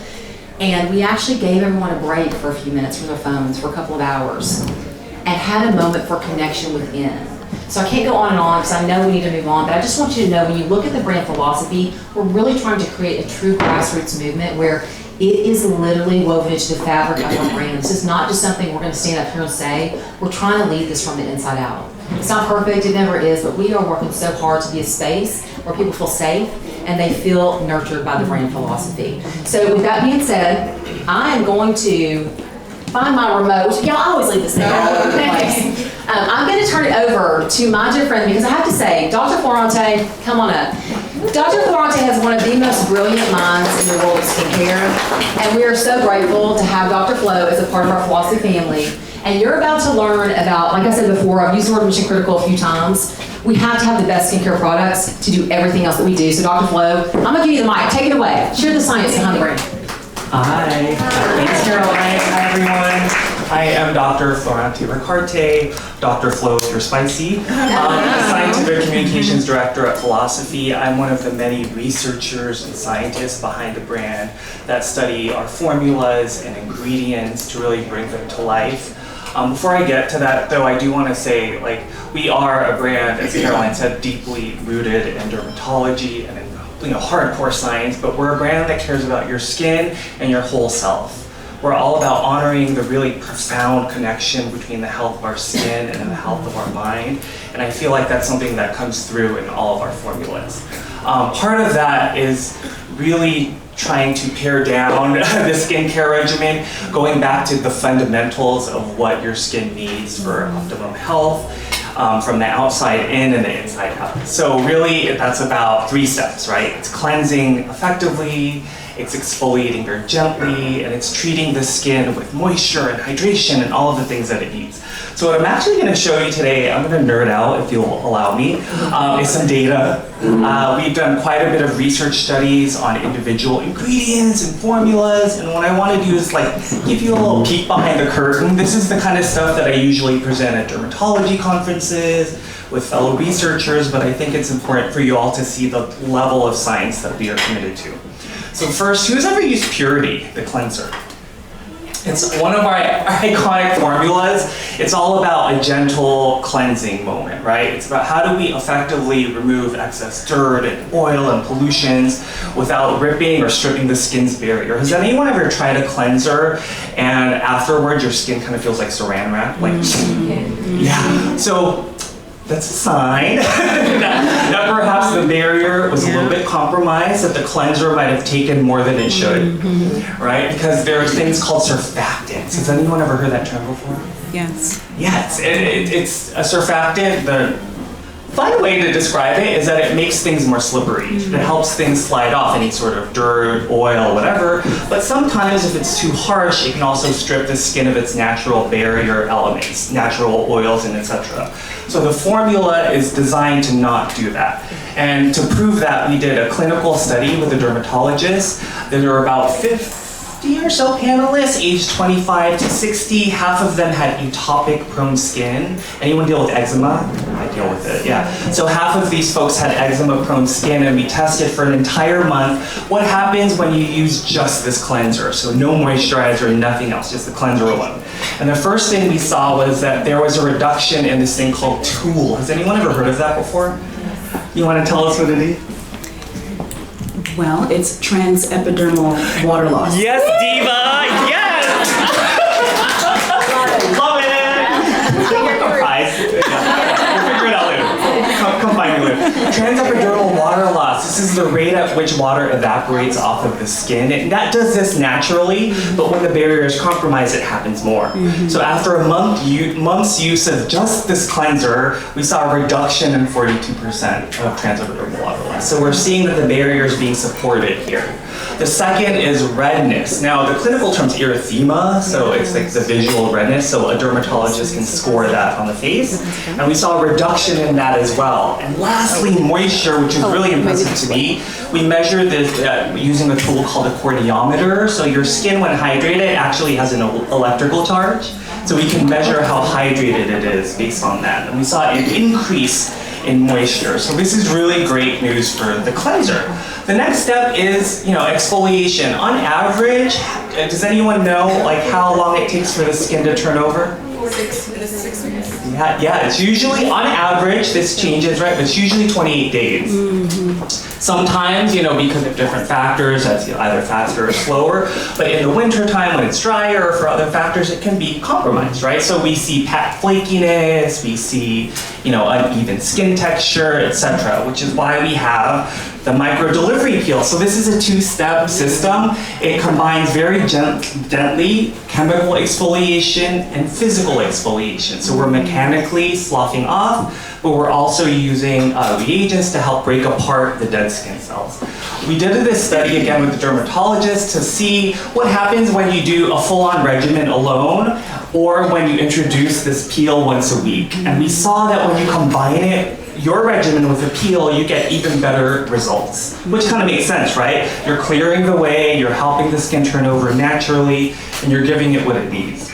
And we actually gave everyone a break for a few minutes from their phones for a couple of hours and had a moment for connection within. So I can't go on and on because I know we need to move on, but I just want you to know when you look at the brand philosophy, we're really trying to create a true grassroots movement where it is literally woven into the fabric of our brand. This is not just something we're going to stand up here and say. We're trying to lead this from the inside out. It's not perfect, it never is, but we are working so hard to be a space where people feel safe and they feel nurtured by the brand philosophy. So with that being said, I am going to find my remote. Y'all, I always leave this thing all over the place. I'm going to turn it over to my dear friend because I have to say, Dr. Florante, come on up. Dr. Florante has one of the most brilliant minds in the world of skincare, and we are so grateful to have Dr. Flo as a part of our philosophy family. And you're about to learn about, like I said before, I've used the word mission critical a few times. We have to have the best skincare products to do everything else that we do. So Dr. Flo, I'm going to give you the mic. Take it away. Share the science behind the brand. Hi. Thanks, Caroline. Hi, everyone. I am Dr. Florante Ricarte, Dr. Flo if you're spicy. Scientific Communications Director at Philosophy. I'm one of the many researchers and scientists behind the brand that study our formulas and ingredients to really bring them to life. Before I get to that, though, I do want to say, like, we are a brand, as Caroline said, deeply rooted in dermatology and in hardcore science, but we're a brand that cares about your skin and your whole self. We're all about honoring the really profound connection between the health of our skin and the health of our mind, and I feel like that's something that comes through in all of our formulas. Part of that is really trying to pare down the skincare regimen, going back to the fundamentals of what your skin needs for optimum health, from the outside in and the inside out. So really, that's about 3 steps, right? It's cleansing effectively, it's exfoliating very gently, and it's treating the skin with moisture and hydration and all of the things that it needs. So what I'm actually going to show you today, I'm going to nerd out if you'll allow me, is some data. We've done quite a bit of research studies on individual ingredients and formulas, and what I want to do is like give you a little peek behind the curtain. This is the kind of stuff that I usually present at dermatology conferences with fellow researchers, but I think it's important for you all to see the level of science that we are committed to. So first, who's ever used Purity, the cleanser? It's one of our iconic formulas. It's all about a gentle cleansing moment, right? It's about how do we effectively remove excess dirt and oil and pollutions without ripping or stripping the skin's barrier. Has anyone ever tried a cleanser and afterwards your skin kind of feels like saran wrap? Like, yeah. So that's a sign that perhaps the barrier was a little bit compromised, that the cleanser might have taken more than it should, right? Because there are things called surfactants. Has anyone ever heard that term before? Yes. Yes, it's a surfactant. The fun way to describe it is that it makes things more slippery. It helps things slide off, any sort of dirt, oil, whatever. But sometimes if it's too harsh, it can also strip the skin of its natural barrier elements, natural oils and etc. So the formula is designed to not do that. And to prove that, we did a clinical study with a dermatologist. There were about 50 or so panelists, aged 25 to 60. Half of them had atopic-prone skin. Anyone deal with eczema? I deal with it, yeah. So half of these folks had eczema-prone skin, and we tested for an entire month what happens when you use just this cleanser. So no moisturizer, nothing else, just the cleanser alone. And the first thing we saw was that there was a reduction in this thing called TOOL. Has anyone ever heard of that before? You want to tell us what it is? Well, it's transepidermal water loss. Yes, Diva! Yes! Love it! Guys, we'll figure it out later. Come find me later. Transepidermal water loss. This is the rate at which water evaporates off of the skin. That does this naturally, but when the barrier is compromised, it happens more. So after a month's use of just this cleanser, we saw a reduction in 42% of transepidermal water loss. So we're seeing that the barrier is being supported here. The second is redness. Now, the clinical term is erythema, so it's like the visual redness, so a dermatologist can score that on the face. And we saw a reduction in that as well. And lastly, moisture, which is really impressive to me. We measured this using a tool called a cordiometer. So your skin, when hydrated, actually has an electrical charge. So we can measure how hydrated it is based on that. And we saw an increase in moisture. So this is really great news for the cleanser. The next step is, exfoliation. On average, does anyone know like how long it takes for the skin to turn over? 6 weeks. Yeah, it's usually, on average, this changes, right? But it's usually 28 days. Sometimes, because of different factors, that's either faster or slower. But in the winter time, when it's drier, or for other factors, it can be compromised, right? So we see flakiness, we see, uneven skin texture, etc., which is why we have the micro delivery peel. So this is a two-step system. It combines very gently chemical exfoliation and physical exfoliation. So we're mechanically sloughing off, but we're also using reagents to help break apart the dead skin cells. We did this study again with the dermatologist to see what happens when you do a full-on regimen alone or when you introduce this peel once a week. And we saw that when you combine it, your regimen with a peel, you get even better results, which kind of makes sense, right? You're clearing the way, you're helping the skin turn over naturally, and you're giving it what it needs.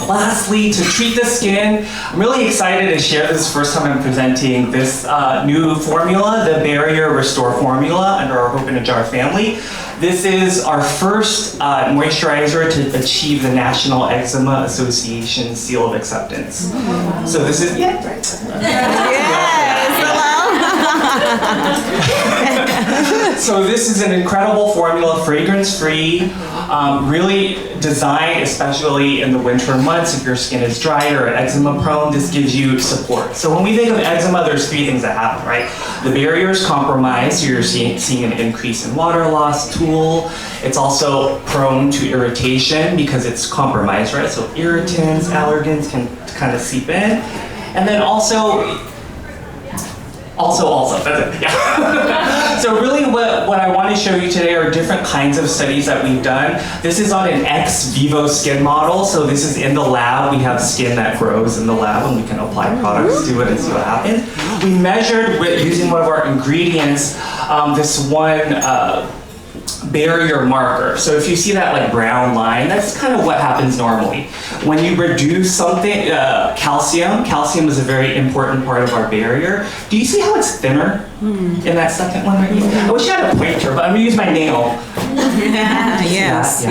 Lastly, to treat the skin, I'm really excited to share this first time I'm presenting this new formula, the Barrier Restore formula under our Hope in a Jar family. This is our first moisturizer to achieve the National Eczema Association Seal of Acceptance. So this is, So this is an incredible formula, fragrance-free, really designed especially in the winter months if your skin is drier or eczema prone. This gives you support. So when we think of eczema, there's three things that happen, right? The barrier is compromised, so you're seeing an increase in water loss, tool. It's also prone to irritation because it's compromised, right? So irritants, allergens can kind of seep in. And then also, that's it, yeah. So really what I want to show you today are different kinds of studies that we've done. This is on an ex vivo skin model. So this is in the lab. We have skin that grows in the lab and we can apply products to it and see what happens. We measured using one of our ingredients, this one barrier marker. So if you see that like brown line, that's kind of what happens normally. When you reduce something, calcium is a very important part of our barrier. Do you see how it's thinner in that second one right here? I wish I had a pointer, but I'm gonna use my nail. Yes.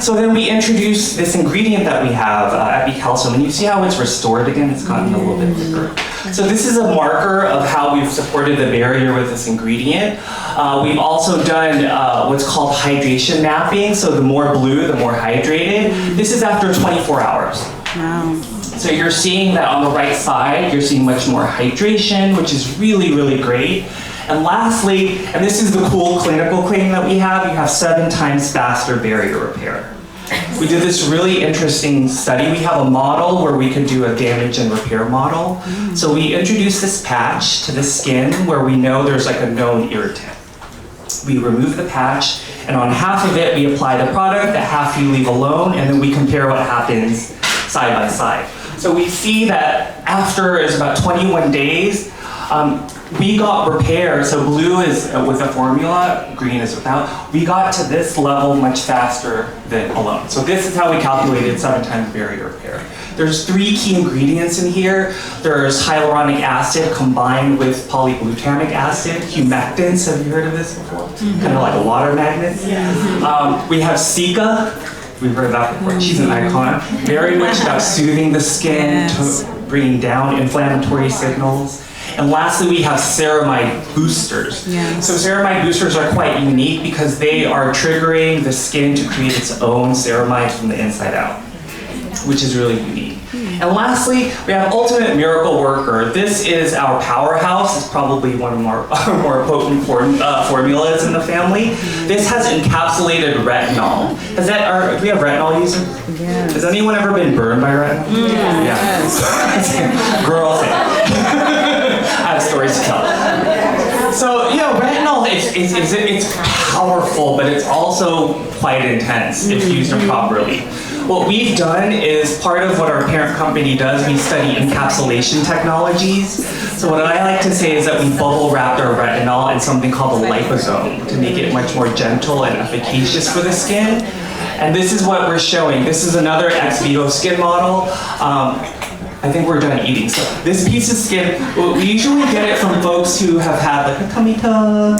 So then we introduce this ingredient that we have, epicalcium, and you see how it's restored again? It's gotten a little bit thicker. So this is a marker of how we've supported the barrier with this ingredient. We've also done what's called hydration mapping. So the more blue, the more hydrated. This is after 24 hours. Wow. So you're seeing that on the right side, you're seeing much more hydration, which is really, really great. And lastly, and this is the cool clinical claim that we have, you have 7 times faster barrier repair. We did this really interesting study. We have a model where we could do a damage and repair model. So we introduced this patch to the skin where we know there's like a known irritant. We remove the patch, and on half of it we apply the product, that half you leave alone, and then we compare what happens side by side. So we see that after is about 21 days, we got repair. So blue is with a formula, green is without. We got to this level much faster than alone. So this is how we calculated 7 times barrier repair. There's 3 key ingredients in here. There's hyaluronic acid combined with polyglutamic acid, humectants. Have you heard of this before? Kind of like a water magnet. We have Sika. We've heard that before. She's an icon. Very much about soothing the skin, bringing down inflammatory signals. And lastly, we have ceramide boosters. So ceramide boosters are quite unique because they are triggering the skin to create its own ceramide from the inside out, which is really unique. And lastly, we have Ultimate Miracle Worker. This is our powerhouse. It's probably one of our more potent formulas in the family. This has encapsulated retinol. Do we have retinol users? Yes. Has anyone ever been burned by retinol? Yes. Girls. I have stories to tell. So, retinol, it's powerful, but it's also quite intense if used improperly. What we've done is part of what our parent company does, we study encapsulation technologies. So what I like to say is that we bubble wrapped our retinol in something called a liposome to make it much more gentle and efficacious for the skin. And this is what we're showing. This is another ex vivo skin model. I think we're done eating. So this piece of skin, we usually get it from folks who have had like a tummy tuck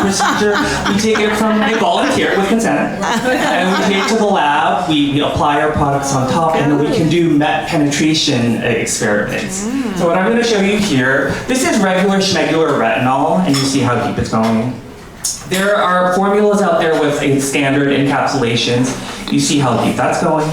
procedure. We take it from, they volunteer with consent, and we take it to the lab. We apply our products on top, and then we can do MET penetration experiments. So what I'm going to show you here, this is regular schmegular retinol, and you see how deep it's going. There are formulas out there with a standard encapsulations. You see how deep that's going.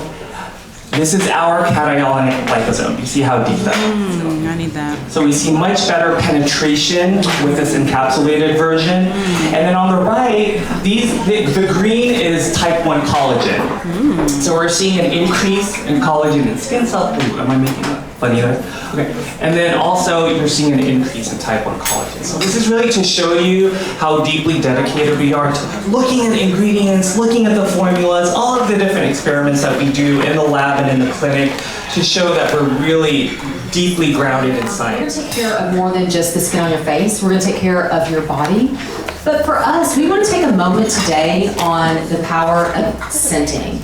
This is our cationic liposome. You see how deep that is going. I need that. So we see much better penetration with this encapsulated version. And then on the right, the green is type 1 collagen. So we're seeing an increase in collagen in skin cells. Ooh, am I making that funny there? Okay. And then also you're seeing an increase in type 1 collagen. So this is really to show you how deeply dedicated we are to looking at the ingredients, looking at the formulas, all of the different experiments that we do in the lab and in the clinic to show that we're really deeply grounded in science. We're going to take care of more than just the skin on your face. We're going to take care of your body. But for us, we want to take a moment today on the power of scenting.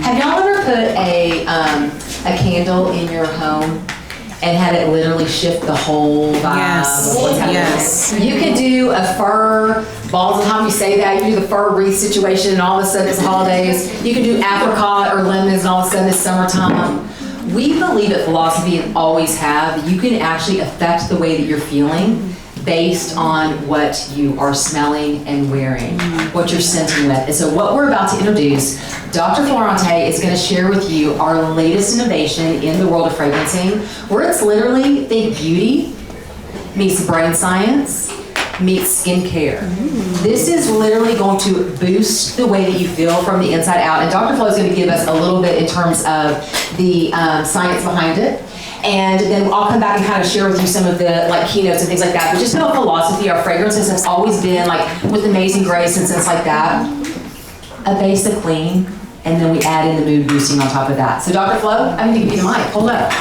Have y'all ever put a candle in your home and had it literally shift the whole vibe of what's happening? Yes. You could do a fur, balls of time you say that, you do the fur wreath situation and all of a sudden it's holidays. You can do apricot or lemons and all of a sudden it's summertime. We believe at Philosophy and always have that you can actually affect the way that you're feeling based on what you are smelling and wearing, what you're scenting with. And so what we're about to introduce, Dr. Florante is going to share with you our latest innovation in the world of fragrancing, where it's literally, think beauty meets brain science meets skincare. This is literally going to boost the way that you feel from the inside out. And Dr. Flo is going to give us a little bit in terms of the science behind it. And then I'll come back and kind of share with you some of the keynotes and things like that. But just know Philosophy, our fragrances has always been with Amazing Grace and scents like that, a base of clean, and then we add in the mood boosting on top of that. So Dr. Flo, I'm going to give you the mic. Hold up.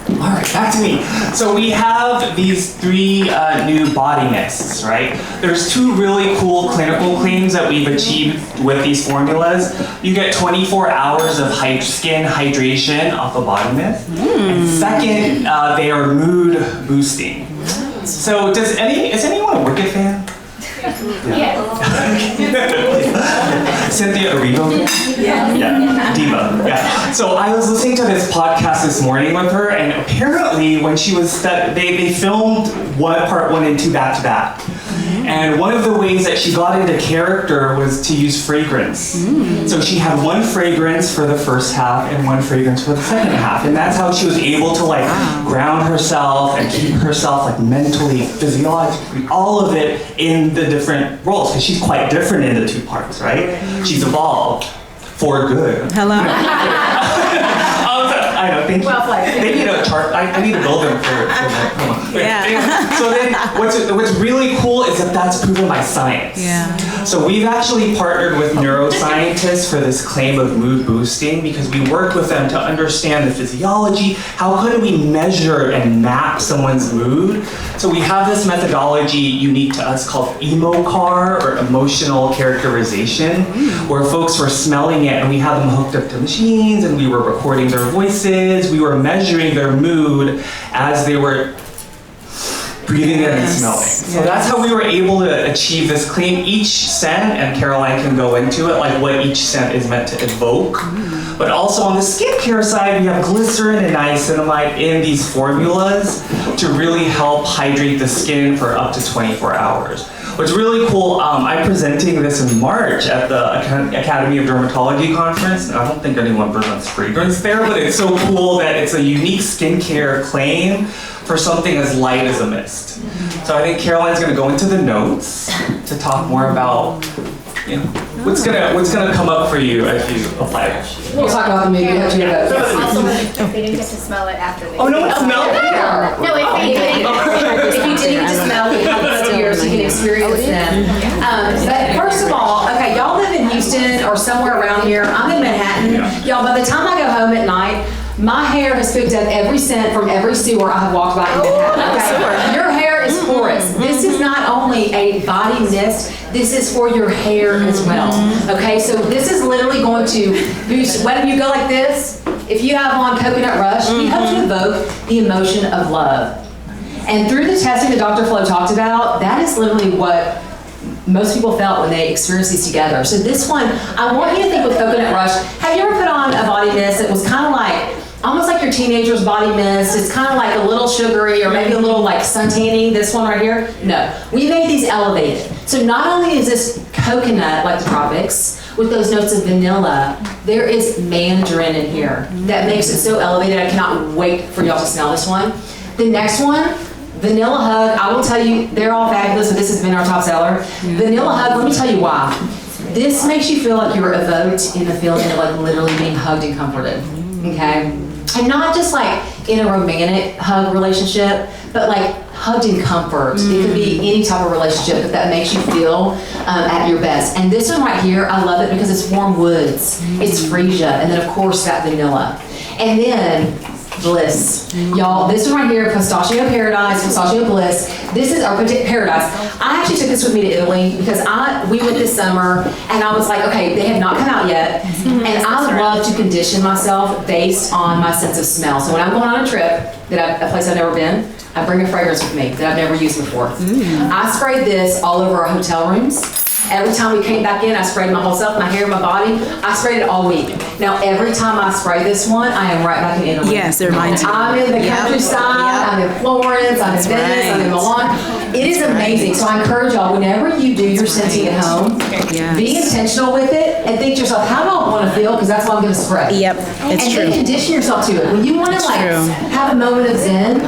All right, back to me. So we have these 3 new body mists, right? There's 2 really cool clinical claims that we've achieved with these formulas. You get 24 hours of skin hydration off a body mist. And second, they are mood boosting. So is anyone a Wicked fan? Yeah. Cynthia Erivo? Yeah. Diva. Yeah. So I was listening to this podcast this morning with her, and apparently when she was they filmed part 1 and 2 back to back. And one of the ways that she got into character was to use fragrance. So she had 1 fragrance for the first half and 1 fragrance for the second half. And that's how she was able to ground herself and keep herself mentally, physiologically, all of it in the different roles. Because she's quite different in the 2 parts, right? She's evolved for good. Hello. I know, thank you. Well played. They need a chart. I need to build them for Yeah. Anyway, so then what's really cool is that that's proven by science. Yeah. So we've actually partnered with neuroscientists for this claim of mood boosting because we worked with them to understand the physiology. How could we measure and map someone's mood? So we have this methodology unique to us called EMOCAR, or emotional characterization, where folks were smelling it and we had them hooked up to machines and we were recording their voices. We were measuring their mood as they were breathing in and smelling. So that's how we were able to achieve this claim. Each scent, and Caroline can go into it, what each scent is meant to evoke. But also on the skincare side, we have glycerin and niacinamide in these formulas to really help hydrate the skin for up to 24 hours. What's really cool, I'm presenting this in March at the Academy of Dermatology conference. I don't think anyone presents fragrance there, but it's so cool that it's a unique skincare claim for something as light as a mist. So I think Caroline's gonna go into the notes to talk more about what's gonna come up for you as you apply it. We'll talk about the movie. Also, they didn't get to smell it after they. Oh, no one smelled it? No, if you didn't get to smell it, so you can experience them. But first of all, okay, y'all live in Houston or somewhere around here. I'm in Manhattan. Y'all, by the time I go home at night, my hair has picked up every scent from every sewer I have walked by in Manhattan. Okay? Your hair is porous. This is not only a body mist, this is for your hair as well. Okay, so this is literally going to boost, whether you go like this, if you have on Coconut Rush, we hope to evoke the emotion of love. And through the testing that Dr. Flo talked about, that is literally what most people felt when they experienced these together. So this one, I want you to think with Coconut Rush, have you ever put on a body mist that was kind of like, almost like your teenager's body mist? It's kind of like a little sugary or maybe a little like sun tanning, this one right here? No, we made these elevated. So not only is this coconut like the tropics, with those notes of vanilla, there is mandarin in here that makes it so elevated. I cannot wait for y'all to smell this one. The next one, Vanilla Hug, I will tell you, they're all fabulous, but this has been our top seller. Vanilla Hug, let me tell you why. This makes you feel like you were evoked in the feeling of like literally being hugged and comforted, okay? And not just like in a romantic hug relationship, but like hugged in comfort. It could be any type of relationship that makes you feel at your best. And this one right here, I love it because it's warm woods, it's freesia, and then of course that vanilla. And then bliss. Y'all, this one right here, Pistachio Paradise, Pistachio Bliss. This is our Paradise. I actually took this with me to Italy because we went this summer and I was like, okay, they have not come out yet. And I love to condition myself based on my sense of smell. So when I'm going on a trip, a place I've never been, I bring a fragrance with me that I've never used before. I sprayed this all over our hotel rooms. Every time we came back in, I sprayed my whole self, my hair, my body. I sprayed it all week. Now, every time I spray this one, I am right back in Italy. Yes, they're mine too. I'm in the countryside, I'm in Florence, I'm in Venice, I'm in Milan. It is amazing. So I encourage y'all, whenever you do your scenting at home, be intentional with it and think to yourself, how do I want to feel? Because that's what I'm going to spray. Yep, it's true. And then condition yourself to it. When you want to have a moment of zen,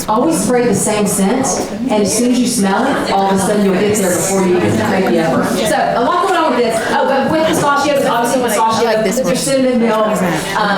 always spray the same scent. And as soon as you smell it, all of a sudden you'll get there before you even maybe ever. So a lot going on with this. Oh, but with pistachios, obviously pistachio, there's cinnamon milk,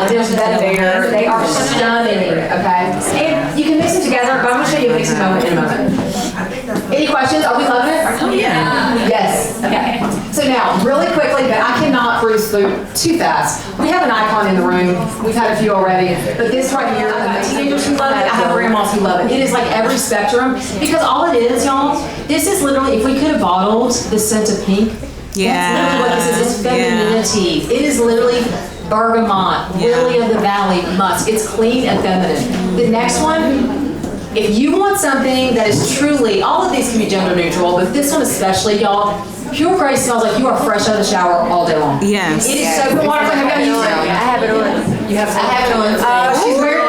there's vetiver. They are stunning, okay? And you can mix them together, but I'm going to show you a mixing moment in a moment. Any questions? Are we loving it? Oh, yeah. Yes. Okay. So now, really quickly, but I cannot cruise through too fast. We have an icon in the room. We've had a few already. But this right here, I have teenagers who love it. I have grandmas who love it. It is like every spectrum. Because all it is, y'all, this is literally, if we could have bottled the scent of pink, that's literally what this is. It's femininity. It is literally bergamot, lily of the valley, musk. It's clean and feminine. The next one, if you want something that is truly, all of these can be gender neutral, but this one especially, y'all, Pure Grace smells like you are fresh out of the shower all day long. Yes. It is so good. Have you used it? I have it on. You have it? I have it on. She's wearing it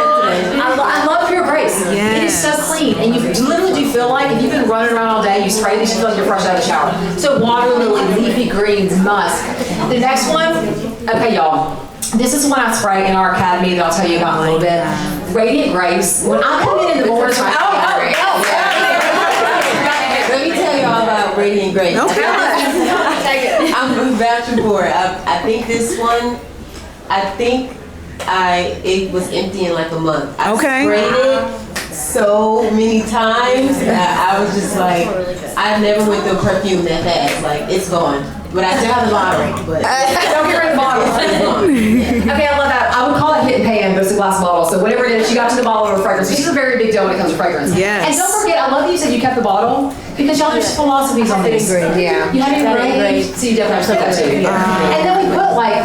today. I love Pure Grace. It is so clean, and you literally do feel like if you've been running around all day, you spray this, you feel like you're fresh out of the shower. So water lily, leafy greens, musk. The next one, okay, y'all. This is one I spray in our academy that I'll tell you about in a little bit. Radiant Grace. When I come in the morning, let me tell you all about Radiant Grace. I'm from vouching for it. I think this one, it was empty in like a month. I sprayed it so many times that I was just like, I never went through a perfume that fast. Like, it's gone. But I still have the bottle. But don't get rid of the bottle. Okay, I love that. I would call it hit and pan, but it's a glass bottle. So whatever it is, you got to the bottle of a fragrance. This is a very big deal when it comes to fragrance. Yes. And don't forget, I love that you said you kept the bottle because y'all, there's philosophies on this. Yeah. You had it engraved, so you definitely have to put that too. And then we put like,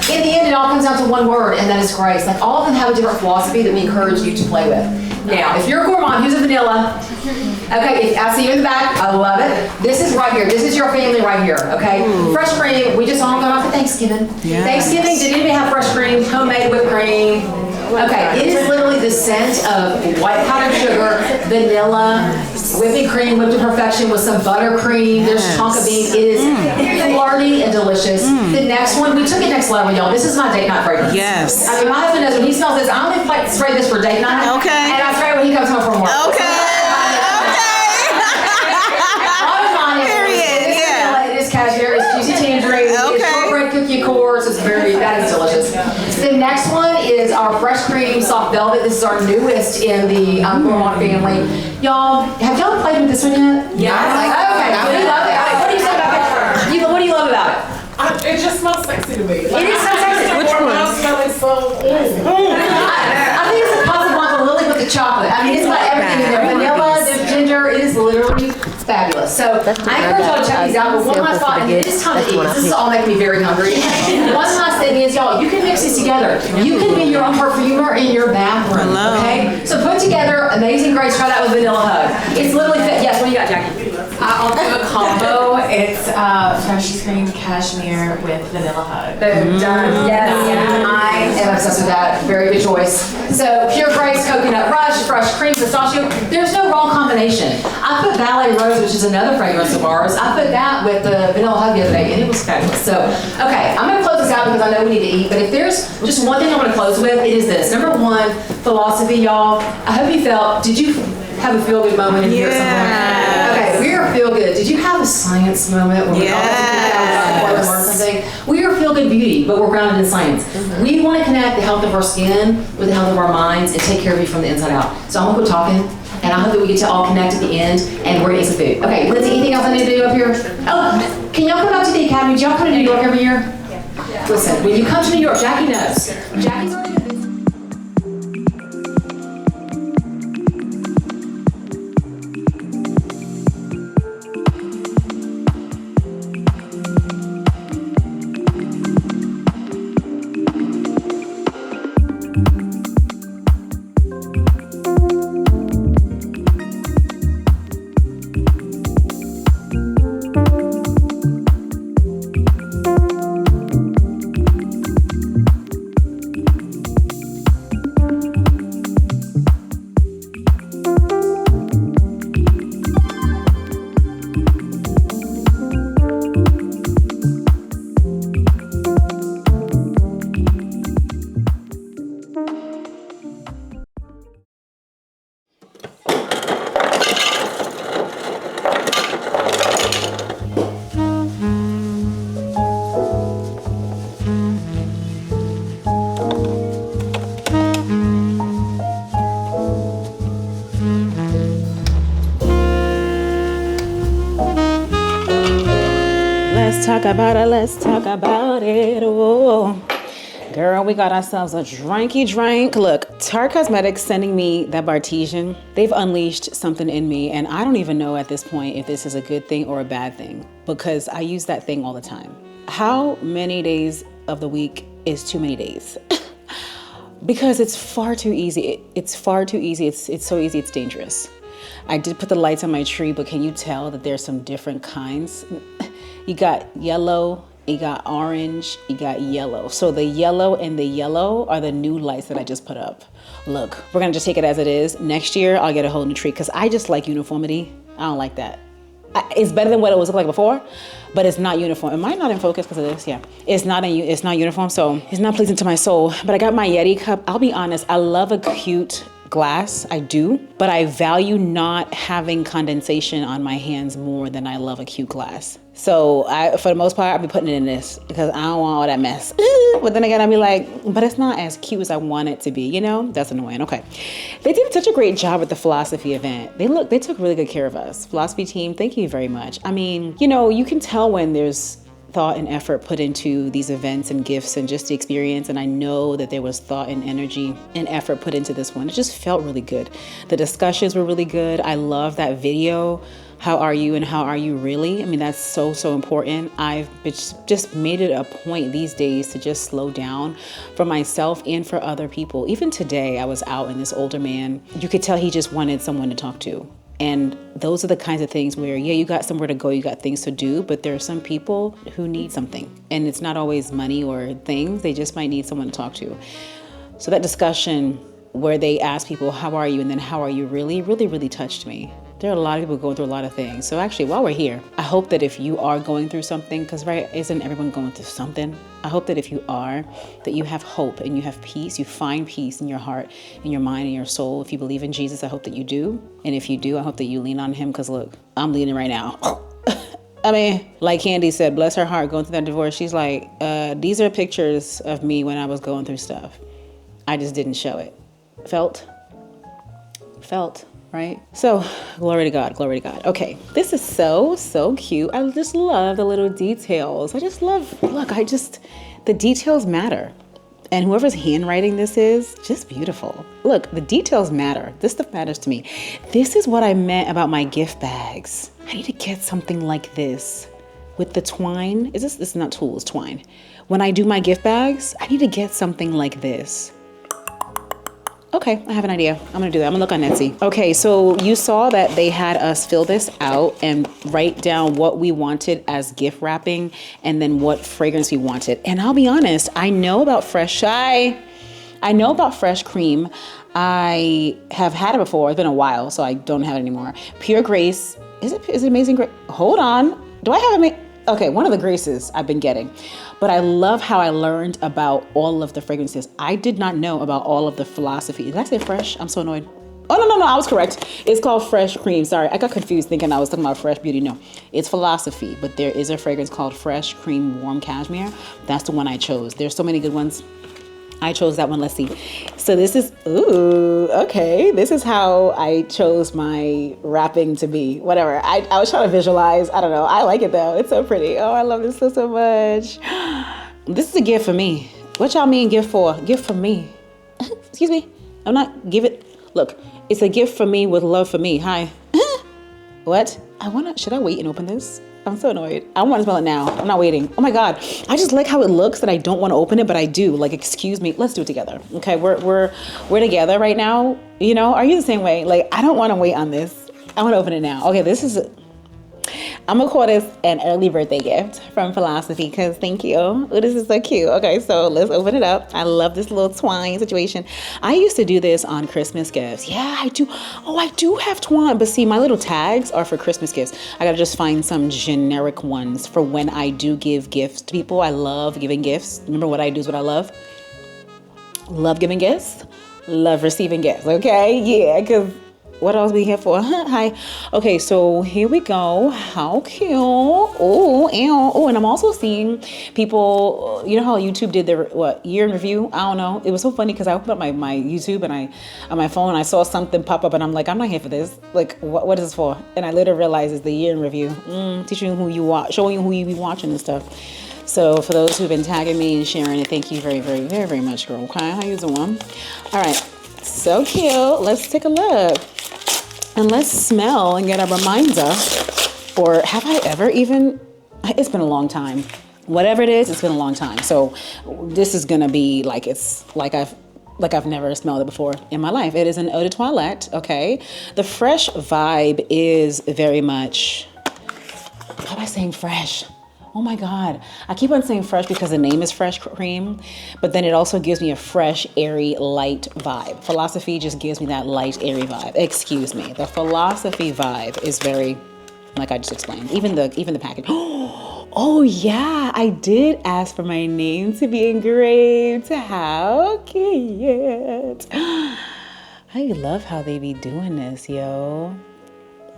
in the end, it all comes down to one word, and that is grace. Like all of them have a different philosophy that we encourage you to play with. Now, if you're a gourmand, here's a vanilla. Okay, I see you in the back. I love it. This is right here. This is your family right here. Okay, fresh cream. We just all got off for Thanksgiving. Yes. Thanksgiving. Did anybody have fresh cream? Homemade whipped cream. Okay, it is literally the scent of white powdered sugar, vanilla, whipping cream whipped to perfection with some buttercream. There's tonka bean. It is flirty and delicious. The next one, we took it next level, y'all. This is my date night fragrance. Yes. I mean, my husband knows when he smells this, I'm gonna spray this for date night. Okay. And I spray it when he comes home from work. Okay. It is cashmere, it's juicy tangerine, it's shortbread cookie cores, that is delicious. The next one is our fresh cream soft velvet. This is our newest in the gourmand family. Y'all, have y'all played with this one yet? Yeah. Okay, what do you love about it? What do you say about it? What do you love about it? It just smells sexy to me. It is so sexy. Which one? Smelling so. I think it's a Casablanca lily with the chocolate. I mean, it's got everything in there. Vanilla, there's ginger. It is literally Fabulous. So I encourage y'all to check these out. But one last thought, and it is time to eat. This is all making me very hungry. One last thing is, y'all, you can mix these together. You can be your own perfumer in your bathroom. Okay? So put together Amazing Grace. Try that with Vanilla Hug. It's literally fit. Yes, what do you got, Jackie? I'll do a combo. It's fresh cream cashmere with Vanilla Hug. Boom, done. Yes, I am obsessed with that. Very good choice. So Pure Grace, Coconut Rush, Fresh Cream, Pistachio. There's no wrong combination. I put Ballet Rose, which is another fragrance of ours. I put that with the Vanilla Hug the other day, and it was fabulous. So, okay, I'm going to close this out because I know we need to eat. But if there's just one thing I want to close with, it is this. Number one, philosophy, y'all. I hope you felt. Did you have a feel-good moment in here at some point? Okay, we are feel-good. Did you have a science moment where we all learn something? We are feel-good beauty, but we're grounded in science. We want to connect the health of our skin with the health of our minds and take care of you from the inside out. So I'm going to quit talking, and I hope that we get to all connect at the end, and we're going to eat some food. Okay, Lindsay, anything else I need to do up here? Oh, can y'all come out to the Academy? Do y'all come to New York every year? Yeah. Listen, when you come to New York, Jackie knows. Jackie's already Let's talk about it. Oh, girl, we got ourselves a drink. Look, Tarte Cosmetics sending me that Bartesian. They've unleashed something in me, and I don't even know at this point if this is a good thing or a bad thing, because I use that thing all the time. How many days of the week is too many days? Because it's far too easy. It's far too easy. It's so easy, it's dangerous. I did put the lights on my tree, but can you tell that there's some different kinds? You got yellow, you got orange, you got yellow. So the yellow and the yellow are the new lights that I just put up. Look, we're gonna just take it as it is. Next year, I'll get a whole new tree because I just like uniformity. I don't like that. It's better than what it was like before, but it's not uniform. Am I not in focus because of this? Yeah, it's not uniform, so it's not pleasing to my soul. But I got my Yeti cup. I'll be honest, I love a cute glass, I do, but I value not having condensation on my hands more than I love a cute glass. So for the most part, I'll be putting it in this because I don't want all that mess. But then again, I'll be like, but it's not as cute as I want it to be, you know? That's annoying. Okay. They did such a great job at the philosophy event. They took really good care of us. Philosophy team, thank you very much. I mean, you know, you can tell when there's thought and effort put into these events and gifts and just the experience. And I know that there was thought and energy and effort put into this one. It just felt really good. The discussions were really good. I love that video. How are you and how are you really? I mean, that's so important. I've just made it a point these days to just slow down for myself and for other people. Even today, I was out and this older man, you could tell he just wanted someone to talk to. And those are the kinds of things where, yeah, you got somewhere to go, you got things to do, but there are some people who need something. And it's not always money or things, they just might need someone to talk to. So that discussion where they ask people, how are you? And then how are you really touched me. There are a lot of people going through a lot of things. So actually, while we're here, I hope that if you are going through something, because right, isn't everyone going through something? I hope that if you are, that you have hope and you have peace, you find peace in your heart, in your mind, in your soul. If you believe in Jesus, I hope that you do. And if you do, I hope that you lean on him, because look, I'm leaning right now. I mean, like Candy said, bless her heart, going through that divorce. She's like, these are pictures of me when I was going through stuff. I just didn't show it. Felt, right? So, glory to God. Okay, this is so cute. I just love the little details. I just love, the details matter. And whoever's handwriting this is, just beautiful. Look, the details matter. This stuff matters to me. This is what I meant about my gift bags. I need to get something like this with the twine. This is not tulle, it's twine. When I do my gift bags, I need to get something like this. Okay, I have an idea. I'm gonna do that. I'm gonna look on Etsy. Okay, so you saw that they had us fill this out and write down what we wanted as gift wrapping and then what fragrance we wanted. And I'll be honest, I know about fresh cream. I have had it before. It's been a while, so I don't have it anymore. Pure Grace. Is it Amazing Grace? Hold on. Do I have it? Okay, one of the Graces I've been getting. But I love how I learned about all of the fragrances. I did not know about all of the philosophy. Did I say fresh? I'm so annoyed. Oh, no, I was correct. It's called Fresh Cream. Sorry, I got confused thinking I was talking about Fresh Beauty. No, it's philosophy, but there is a fragrance called Fresh Cream Warm Cashmere. That's the one I chose. There's so many good ones. I chose that one. Let's see. So this is, ooh, okay. This is how I chose my wrapping to be. Whatever. I was trying to visualize. I don't know. I like it though. It's so pretty. Oh, I love this so much. This is a gift for me. What y'all mean gift for? Gift for me. Excuse me. I'm not give it. Look, it's a gift for me with love for me. Hi. What? Should I wait and open this? I'm so annoyed. I want to smell it now. I'm not waiting. Oh my God. I just like how it looks that I don't want to open it, but I do. Like, excuse me. Let's do it together. Okay. We're together right now. You know, are you the same way? Like, I don't want to wait on this. I want to open it now. Okay. I'm gonna call this an early birthday gift from Philosophy because thank you. Oh, this is so cute. Okay, so let's open it up. I love this little twine situation. I used to do this on Christmas gifts. Yeah, I do. Oh, I do have twine, but see, my little tags are for Christmas gifts. I gotta just find some generic ones for when I do give gifts to people. I love giving gifts. Remember, what I do is what I love. Love giving gifts. Love receiving gifts. Okay, yeah, because what else we here for? Hi. Okay, so here we go. How cute. Oh, and I'm also seeing people, you know how YouTube did their year in review? I don't know. It was so funny because I opened up my YouTube and on my phone, I saw something pop up and I'm like, I'm not here for this. Like, what is this for? And I later realized it's the year in review. Teaching you who you watch, showing you who you be watching and stuff. So for those who've been tagging me and sharing it, thank you very, very, very, very much, girl. Okay, how you doing? All right, so cute. Let's take a look. And let's smell and get a reminder. Or have I ever even, it's been a long time. Whatever it is, it's been a long time. So this is gonna be like I've never smelled it before in my life. It is an eau de toilette, okay? The fresh vibe is very much, how am I saying fresh? Oh my God. I keep on saying fresh because the name is Fresh Cream, but then it also gives me a fresh, airy, light vibe. Philosophy just gives me that light, airy vibe. Excuse me. The Philosophy vibe is very, like I just explained, even the package. Oh yeah, I did ask for my name to be engraved. How cute. I love how they be doing this, yo.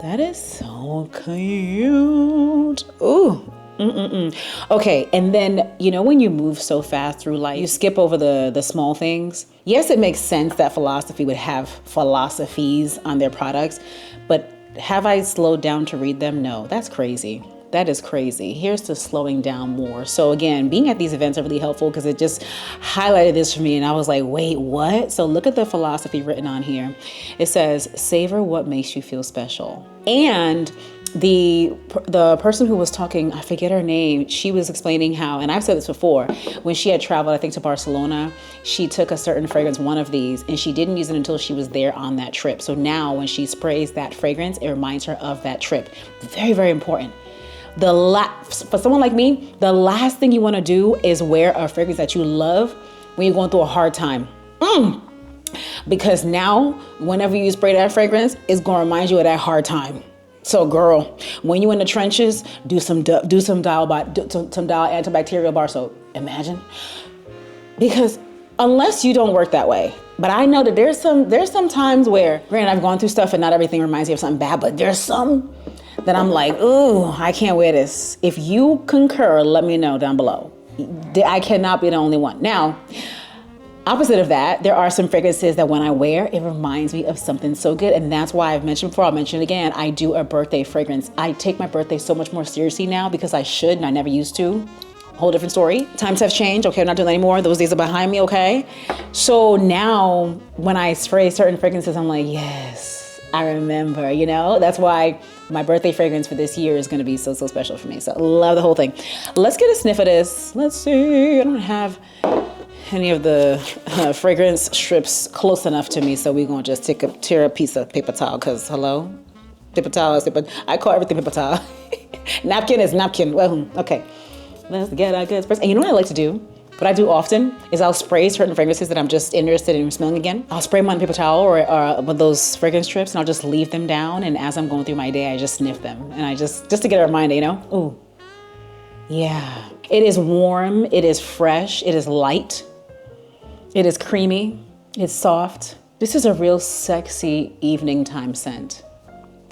That is so cute. Ooh. Okay, and then, you know, when you move so fast through life, you skip over the small things. Yes, it makes sense that Philosophy would have philosophies on their products, but have I slowed down to read them? No, that's crazy. That is crazy. Here's to slowing down more. So again, being at these events are really helpful because it just highlighted this for me and I was like, wait, what? So look at the Philosophy written on here. It says, savor what makes you feel special. And the person who was talking, I forget her name, she was explaining how, and I've said this before, when she had traveled, I think to Barcelona, she took a certain fragrance, one of these, and she didn't use it until she was there on that trip. So now when she sprays that fragrance, it reminds her of that trip. Very, very important. For someone like me, the last thing you want to do is wear a fragrance that you love when you're going through a hard time. Because now, whenever you spray that fragrance, it's going to remind you of that hard time. So girl, when you in the trenches, do some dial antibacterial bar soap. Imagine. Because unless you don't work that way, but I know that there's some times where, granted, I've gone through stuff and not everything reminds me of something bad, but there's some that I'm like, ooh, I can't wear this. If you concur, let me know down below. I cannot be the only one. Now, opposite of that, there are some fragrances that when I wear, it reminds me of something so good. And that's why I've mentioned before, I'll mention it again, I do a birthday fragrance. I take my birthday so much more seriously now because I should and I never used to. whole different story. Times have changed. Okay, I'm not doing that anymore. Those days are behind me, okay? So now when I spray certain fragrances, I'm like, yes, I remember, you know? That's why my birthday fragrance for this year is gonna be so special for me. So I love the whole thing. Let's get a sniff of this. Let's see, I don't have any of the fragrance strips close enough to me, so we're gonna just tear a piece of paper towel, cause hello? Paper towel is paper, I call everything paper towel. Napkin is napkin, well, okay. Let's get our good first. And you know what I like to do? What I do often is I'll spray certain fragrances that I'm just interested in smelling again. I'll spray them on paper towel or with those fragrance strips, and I'll just leave them down. And as I'm going through my day, I just sniff them. And I just to get a reminder, you know? Ooh, yeah. It is warm, it is fresh, it is light, it is creamy, it's soft. This is a real sexy evening time scent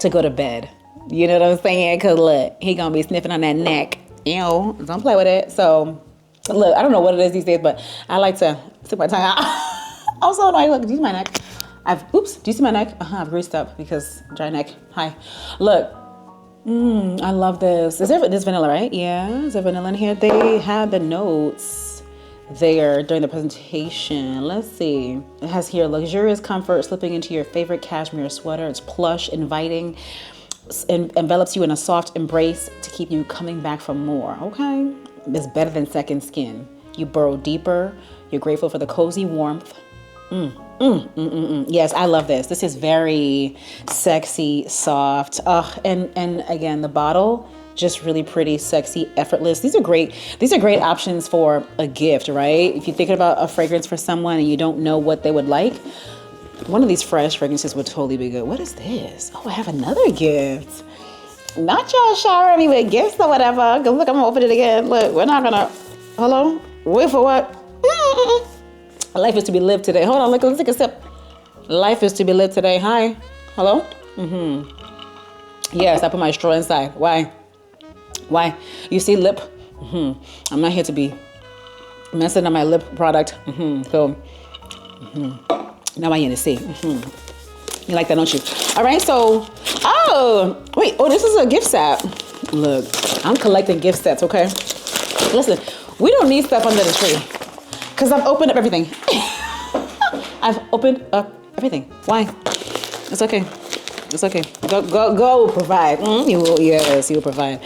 to go to bed. You know what I'm saying? Cause look, he gonna be sniffing on that neck. Ew, don't play with it. So, look, I don't know what it is these days, but I like to stick my tongue out. I'm so annoyed. Look, do you see my neck? Oops, do you see my neck? I've greased up because dry neck. Hi. Look, I love this. This vanilla, right? Yeah, is there vanilla in here? They had the notes there during the presentation. Let's see. It has here luxurious comfort slipping into your favorite cashmere sweater. It's plush, inviting, envelops you in a soft embrace to keep you coming back for more. Okay, it's better than second skin. You burrow deeper. You're grateful for the cozy warmth. Yes, I love this. This is very sexy, soft. And again, the bottle just really pretty, sexy, effortless. These are great options for a gift, right? If you're thinking about a fragrance for someone and you don't know what they would like, one of these fresh fragrances would totally be good. What is this? Oh, I have another gift. Not y'all showering me with gifts or whatever. Cause look, I'm gonna open it again. Look, we're not gonna, hello? Wait for what? Life is to be lived today. Hold on, let's take a sip. Life is to be lived today. Hi, hello? Yes, I put my straw inside. Why? You see lip? I'm not here to be messing up my lip product. Now I need to see. You like that, don't you? All right, so, this is a gift set. Look, I'm collecting gift sets, okay? Listen, we don't need stuff under the tree because I've opened up everything. I've opened up everything. Why? It's okay. It's okay. Go provide. You will provide.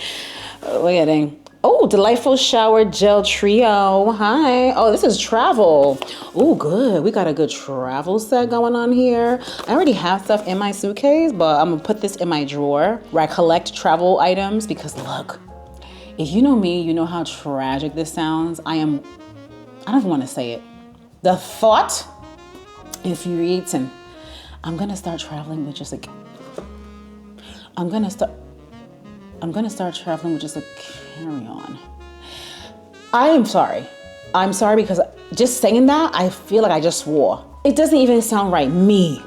Look at that. Oh, delightful shower gel trio. Hi. Oh, this is travel. Oh, good. We got a good travel set going on here. I already have stuff in my suitcase, but I'm gonna put this in my drawer where I collect travel items because look, if you know me, you know how tragic this sounds. I don't even want to say it. The thought infuriating. I'm gonna start traveling with just I'm gonna start traveling with just a carry-on. I'm sorry because just saying that, I feel like I just swore. It doesn't even sound right. Me.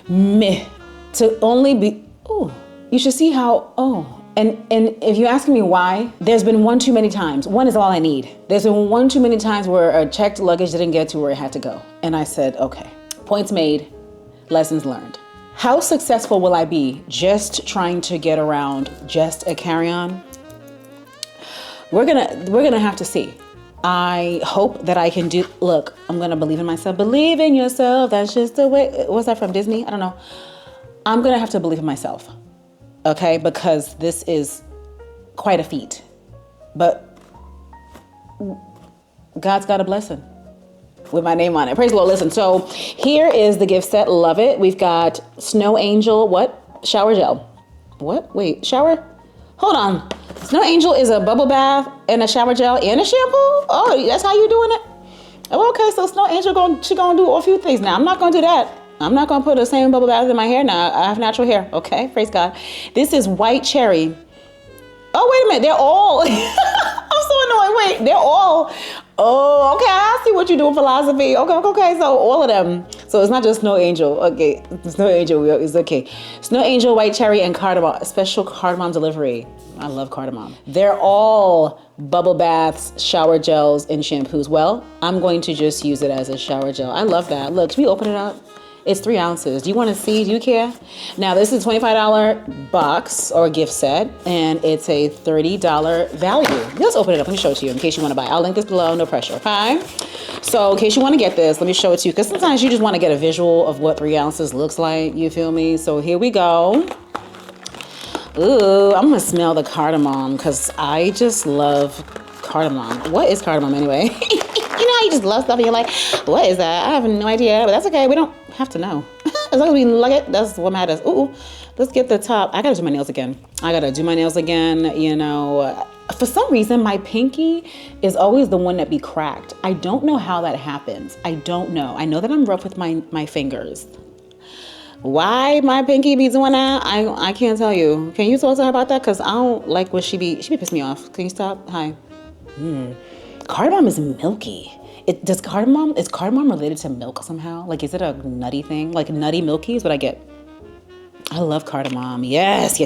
To only be, you should see how, and if you're asking me why, there's been one too many times. One is all I need. There's been one too many times where a checked luggage didn't get to where it had to go. And I said, okay, points made, lessons learned. How successful will I be just trying to get around just a carry-on? We're gonna have to see. I hope that I can do, look, I'm gonna believe in myself. Believe in yourself, that's just the way, was that from Disney? I don't know. I'm gonna have to believe in myself, okay? Because this is quite a feat. But God's got a blessing with my name on it. Praise the Lord. Listen, so here is the gift set. Love it. We've got Snow Angel, shower gel. Wait, shower? Hold on. Snow Angel is a bubble bath and a shower gel and a shampoo? Oh, that's how you doing it? Oh, okay, so Snow Angel, she gonna do a feew things now. I'm not gonna do that. I'm not gonna put the same bubble bath in my hair now. I have natural hair, okay? Praise God. This is white cherry. Oh, wait a minute, they're all, I'm so annoyed. Wait, they're all, oh, okay, I see what you're doing, philosophy. Okay, so all of them. So it's not just Snow Angel. Okay, Snow Angel is okay. Snow Angel, white cherry, and cardamom, special cardamom delivery. I love cardamom. They're all bubble baths, shower gels, and shampoos. Well, I'm going to just use it as a shower gel. I love that. Look, can we open it up? It's 3 ounces. Do you want to see? Do you care? Now, this is a $25 box or gift set, and it's a $30 value. Let's open it up. Let me show it to you in case you want to buy. I'll link this below. No pressure, okay? So, in case you want to get this, let me show it to you, because sometimes you just want to get a visual of what 3 ounces looks like. You feel me? So, here we go. Ooh, I'm going to smell the cardamom, because I just love cardamom. What is cardamom anyway? You know how you just love stuff and you're like, what is that? I have no idea, but that's okay. We don't have to know. As long as we like it, that's what matters. Ooh, let's get the top. I gotta do my nails again. You know, for some reason, my pinky is always the one that be cracked. I don't know how that happens. I don't know. I know that I'm rough with my fingers. Why my pinky be doing that? I can't tell you. Can you talk to her about that? Because I don't like what she be pissing me off. Can you stop? Hi. Cardamom is milky. Is cardamom related to milk somehow? Like, is it a nutty thing? Like, nutty milky is what I get. I love cardamom. Yes.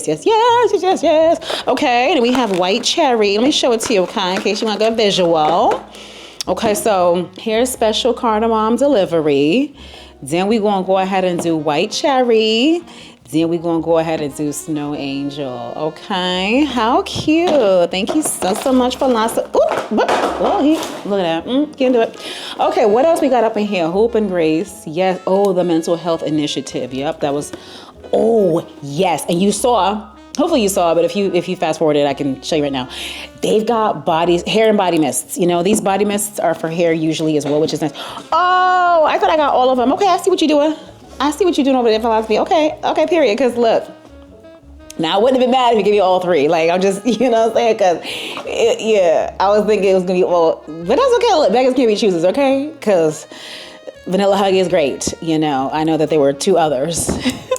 Okay, and we have white cherry. Let me show it to you, okay, in case you want a good visual. Okay, so here's special cardamom delivery. Then we're going to go ahead and do white cherry. Then we're going to go ahead and do Snow Angel. Okay, how cute. Thank you so much for lots of, look at that. Can't do it. Okay, what else we got up in here? Hope and Grace. Yes. Oh, the mental health initiative. Yep, that was, oh, yes. And you saw, hopefully you saw, but if you fast forwarded, I can show you right now. They've got hair and body mists. You know, these body mists are for hair usually as well, which is nice. Oh, I thought I got all of them. Okay, I see what you're doing. I see what you're doing over there, philosophy. Okay, period. Because look, now I wouldn't have been mad if you give me all 3. Like, I'm just, you know what I'm saying? Because, yeah, I was thinking it was going to be all, but that's okay. Look, beggars can't be choosers, okay? Because Vanilla Hug is great. You know, I know that there were 2 others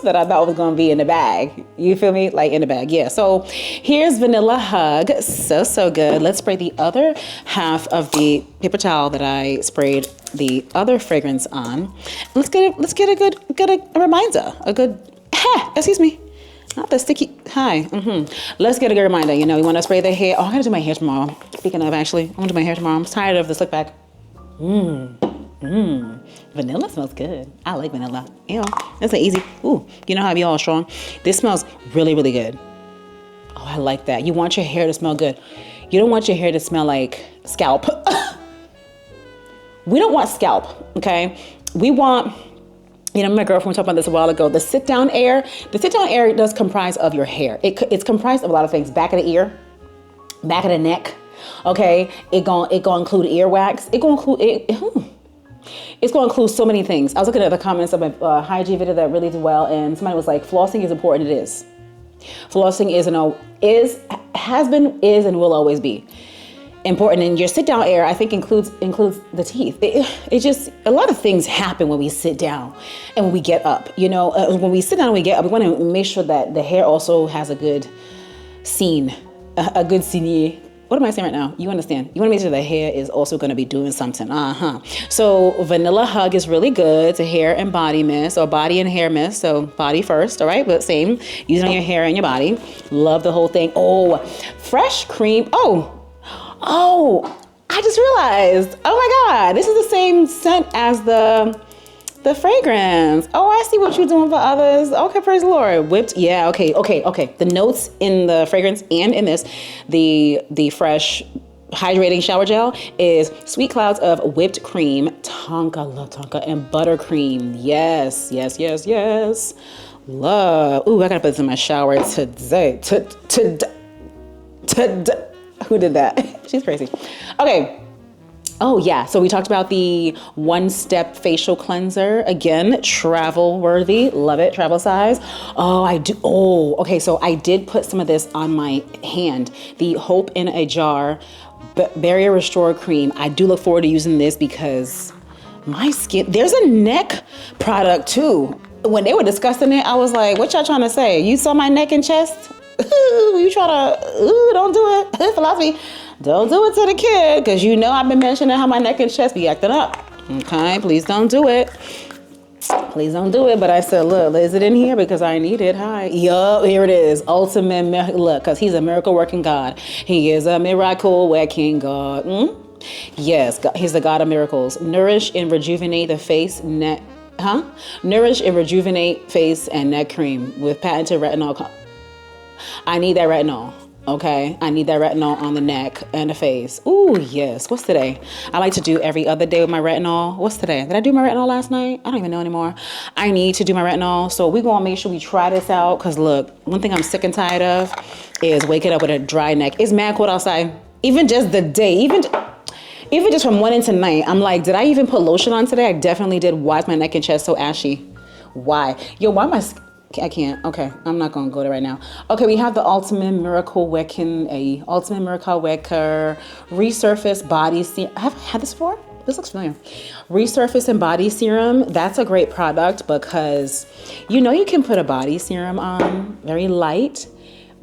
that I thought was going to be in the bag. You feel me? Like, in the bag, yeah. So here's Vanilla Hug. So good. Let's spray the other half of the paper towel that I sprayed the other fragrance on. Let's get a good reminder. A good, excuse me. Not the sticky, Let's get a good reminder. You know, we want to spray the hair. Oh, I gotta do my hair tomorrow. Speaking of, actually, I want to do my hair tomorrow. I'm tired of the slick back. Vanilla smells good. I like vanilla. Ew, that's an easy. Ooh, you know how I be all strong? This smells really, really good. Oh, I like that. You want your hair to smell good. You don't want your hair to smell like scalp. We don't want scalp, okay? We want, you know, my girlfriend talked about this a while ago, the sit down air. The sit down air does comprise of your hair. It's comprised of a lot of things. Back of the ear, back of the neck, okay? It gonna include earwax. It's going to include so many things. I was looking at the comments of a hygiene video that really did well, and somebody was like, flossing is important. It is. Flossing has been, and will always be important. And your sit down air, I think, includes the teeth. It just, a lot of things happen when we sit down and when we get up. You know, when we sit down and we get up, we want to make sure that the hair also has a good scene, a good scene. What am I saying right now? You understand. You want to make sure the hair is also going to be doing something. So Vanilla Hug is really good to hair and body mist, or body and hair mist. So body first, all right? But same, use it on your hair and your body. Love the whole thing. Oh, fresh cream. Oh, I just realized. Oh my God, this is the same scent as the fragrance. Oh, I see what you're doing for others. Okay, praise the Lord. Whipped, yeah, okay. The notes in the fragrance and in this, the fresh hydrating shower gel is sweet clouds of whipped cream, tonka, love tonka, and buttercream. Yes. Love. Ooh, I gotta put this in my shower today. Who did that? She's crazy. Okay. Oh yeah, so we talked about the one-step facial cleanser. Again, travel worthy, love it, travel size. Oh, I do, okay, so I did put some of this on my hand. The Hope in a Jar Barrier Restore Cream. I do look forward to using this because my skin, there's a neck product too. When they were discussing it, I was like, what y'all trying to say? You saw my neck and chest? You try to, don't do it, philosophy. Don't do it to the kid, because you know I've been mentioning how my neck and chest be acting up. Okay, please don't do it. Please don't do it. But I said, look, is it in here? Because I need it. Hi. Yup, here it is. Ultimate, look, because he's a miracle working God. He is a miracle working God. Yes, God, he's the God of miracles. Nourish and rejuvenate the face, neck, Nourish and Rejuvenate Face and Neck Cream with patented retinol. I need that retinol. Okay, I need that retinol on the neck and the face. Ooh, yes. What's today? I like to do every other day with my retinol. What's today? Did I do my retinol last night? I don't even know anymore. I need to do my retinol. So we're going to make sure we try this out. Because look, one thing I'm sick and tired of is waking up with a dry neck. It's mad cold outside. Even just the day, even just from morning to night, I'm like, did I even put lotion on today? I definitely did. Why is my neck and chest so ashy? Why? Yo, why am I can't. Okay, I'm not gonna go there right now. Okay, we have the Ultimate Miracle Wecker Resurface Body Serum. Have I had this before? This looks familiar. Resurface and Body Serum. That's a great product because you know you can put a body serum on very light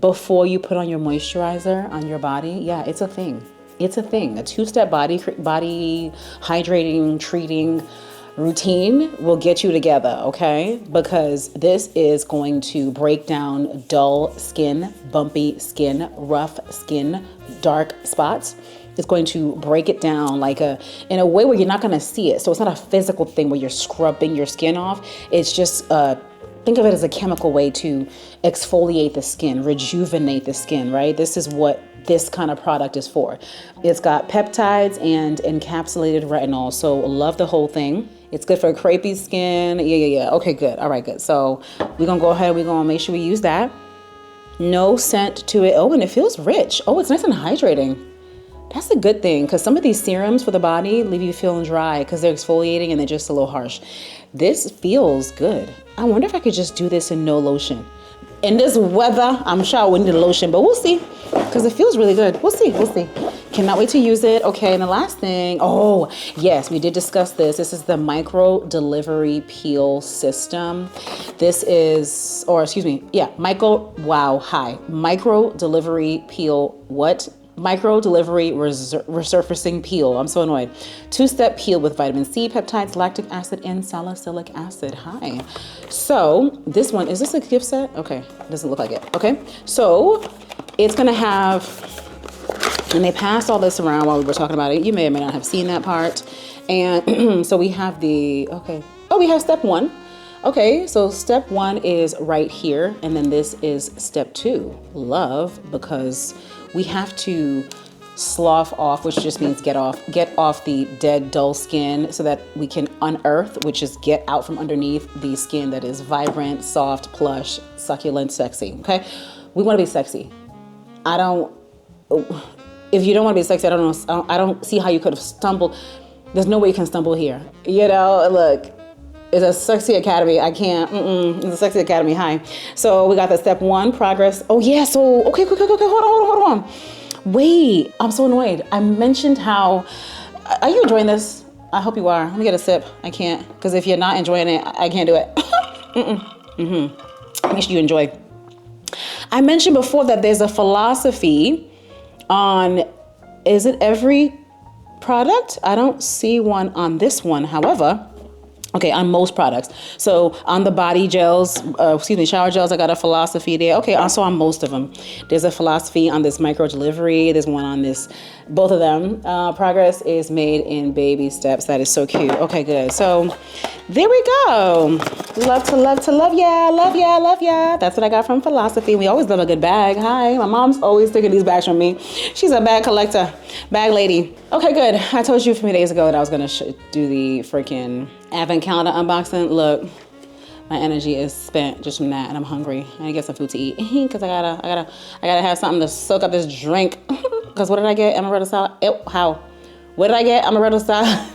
before you put on your moisturizer on your body. Yeah, it's a thing. It's a thing. A two-step body hydrating, treating routine will get you together, okay? Because this is going to break down dull skin, bumpy skin, rough skin, dark spots. It's going to break it down in a way where you're not gonna see it. So it's not a physical thing where you're scrubbing your skin off. It's just think of it as a chemical way to exfoliate the skin, rejuvenate the skin, right? This is what this kind of product is for. It's got peptides and encapsulated retinol. So love the whole thing. It's good for crepey skin. Yeah. Okay, good. All right, good. So we're gonna go ahead, we're gonna make sure we use that. No scent to it. Oh, and it feels rich. Oh, it's nice and hydrating. That's a good thing because some of these serums for the body leave you feeling dry because they're exfoliating and they're just a little harsh. This feels good. I wonder if I could just do this in no lotion. In this weather, I'm sure I wouldn't need lotion, but we'll see because it feels really good. We'll see. Cannot wait to use it. Okay, and the last thing, oh, yes, we did discuss this. This is the micro delivery peel system. This is, micro delivery peel, what? Micro delivery resurfacing peel. I'm so annoyed. 2-step peel with vitamin C, peptides, lactic acid, and salicylic acid. Hi. So this one, is this a gift set? Okay, doesn't look like it. Okay, so it's gonna have, and they passed all this around while we were talking about it. You may or may not have seen that part. And so we have we have step 1. Okay, so step 1 is right here, and then this is step 2. Love, because we have to slough off, which just means get off the dead, dull skin so that we can unearth, which is get out from underneath the skin that is vibrant, soft, plush, succulent, sexy. Okay, we want to be sexy. If you don't want to be sexy, I don't see how you could have stumbled. There's no way you can stumble here. You know, look. It's a sexy academy. I can't. It's a sexy academy. Hi. So we got the step 1 progress. Oh yeah. So okay. Hold on. Wait. I'm so annoyed. I mentioned how. Are you enjoying this? I hope you are. Let me get a sip. I can't because if you're not enjoying it, I can't do it. Make sure you enjoy. I mentioned before that there's a philosophy on. Is it every product? I don't see one on this one. However. Okay, on most products. So on the body gels, shower gels, I got a philosophy there. Okay, also on most of them. There's a philosophy on this micro delivery. There's one on this, both of them. Progress is made in baby steps. That is so cute. Okay, good. So there we go. Love to love ya. That's what I got from philosophy. We always love a good bag. Hi, my mom's always taking these bags from me. She's a bag collector, bag lady. Okay, good. I told you a few days ago that I was gonna do the freaking advent calendar unboxing. Look, my energy is spent just from that, and I'm hungry. I need to get some food to eat because I gotta have something to soak up this drink. Because what did I get? Amaretto salad. How? What did I get? Amaretto salad.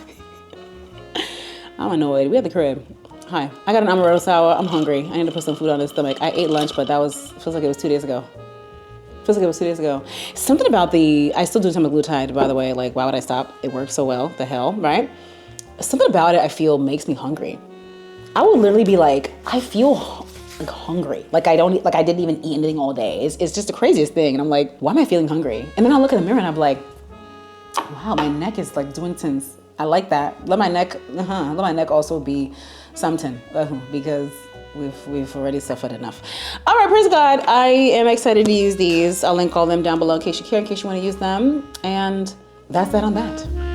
I'm annoyed. We at the crib. Hi. I got an amaretto sour. I'm hungry. I need to put some food on this stomach. I ate lunch, but feels like it was 2 days ago. Something about I still do semaglutide, by the way. Like, why would I stop? It works so well. The hell, right? Something about it I feel makes me hungry. I would literally be like, I feel like hungry. Like I didn't even eat anything all day. It's just the craziest thing. And I'm like, why am I feeling hungry? And then I look in the mirror and I'm like, wow, my neck is like doing things. I like that. Let my neck also be something because we've already suffered enough. All right, praise God. I am excited to use these. I'll link all them down below in case you care, in case you want to use them. And that's that on that.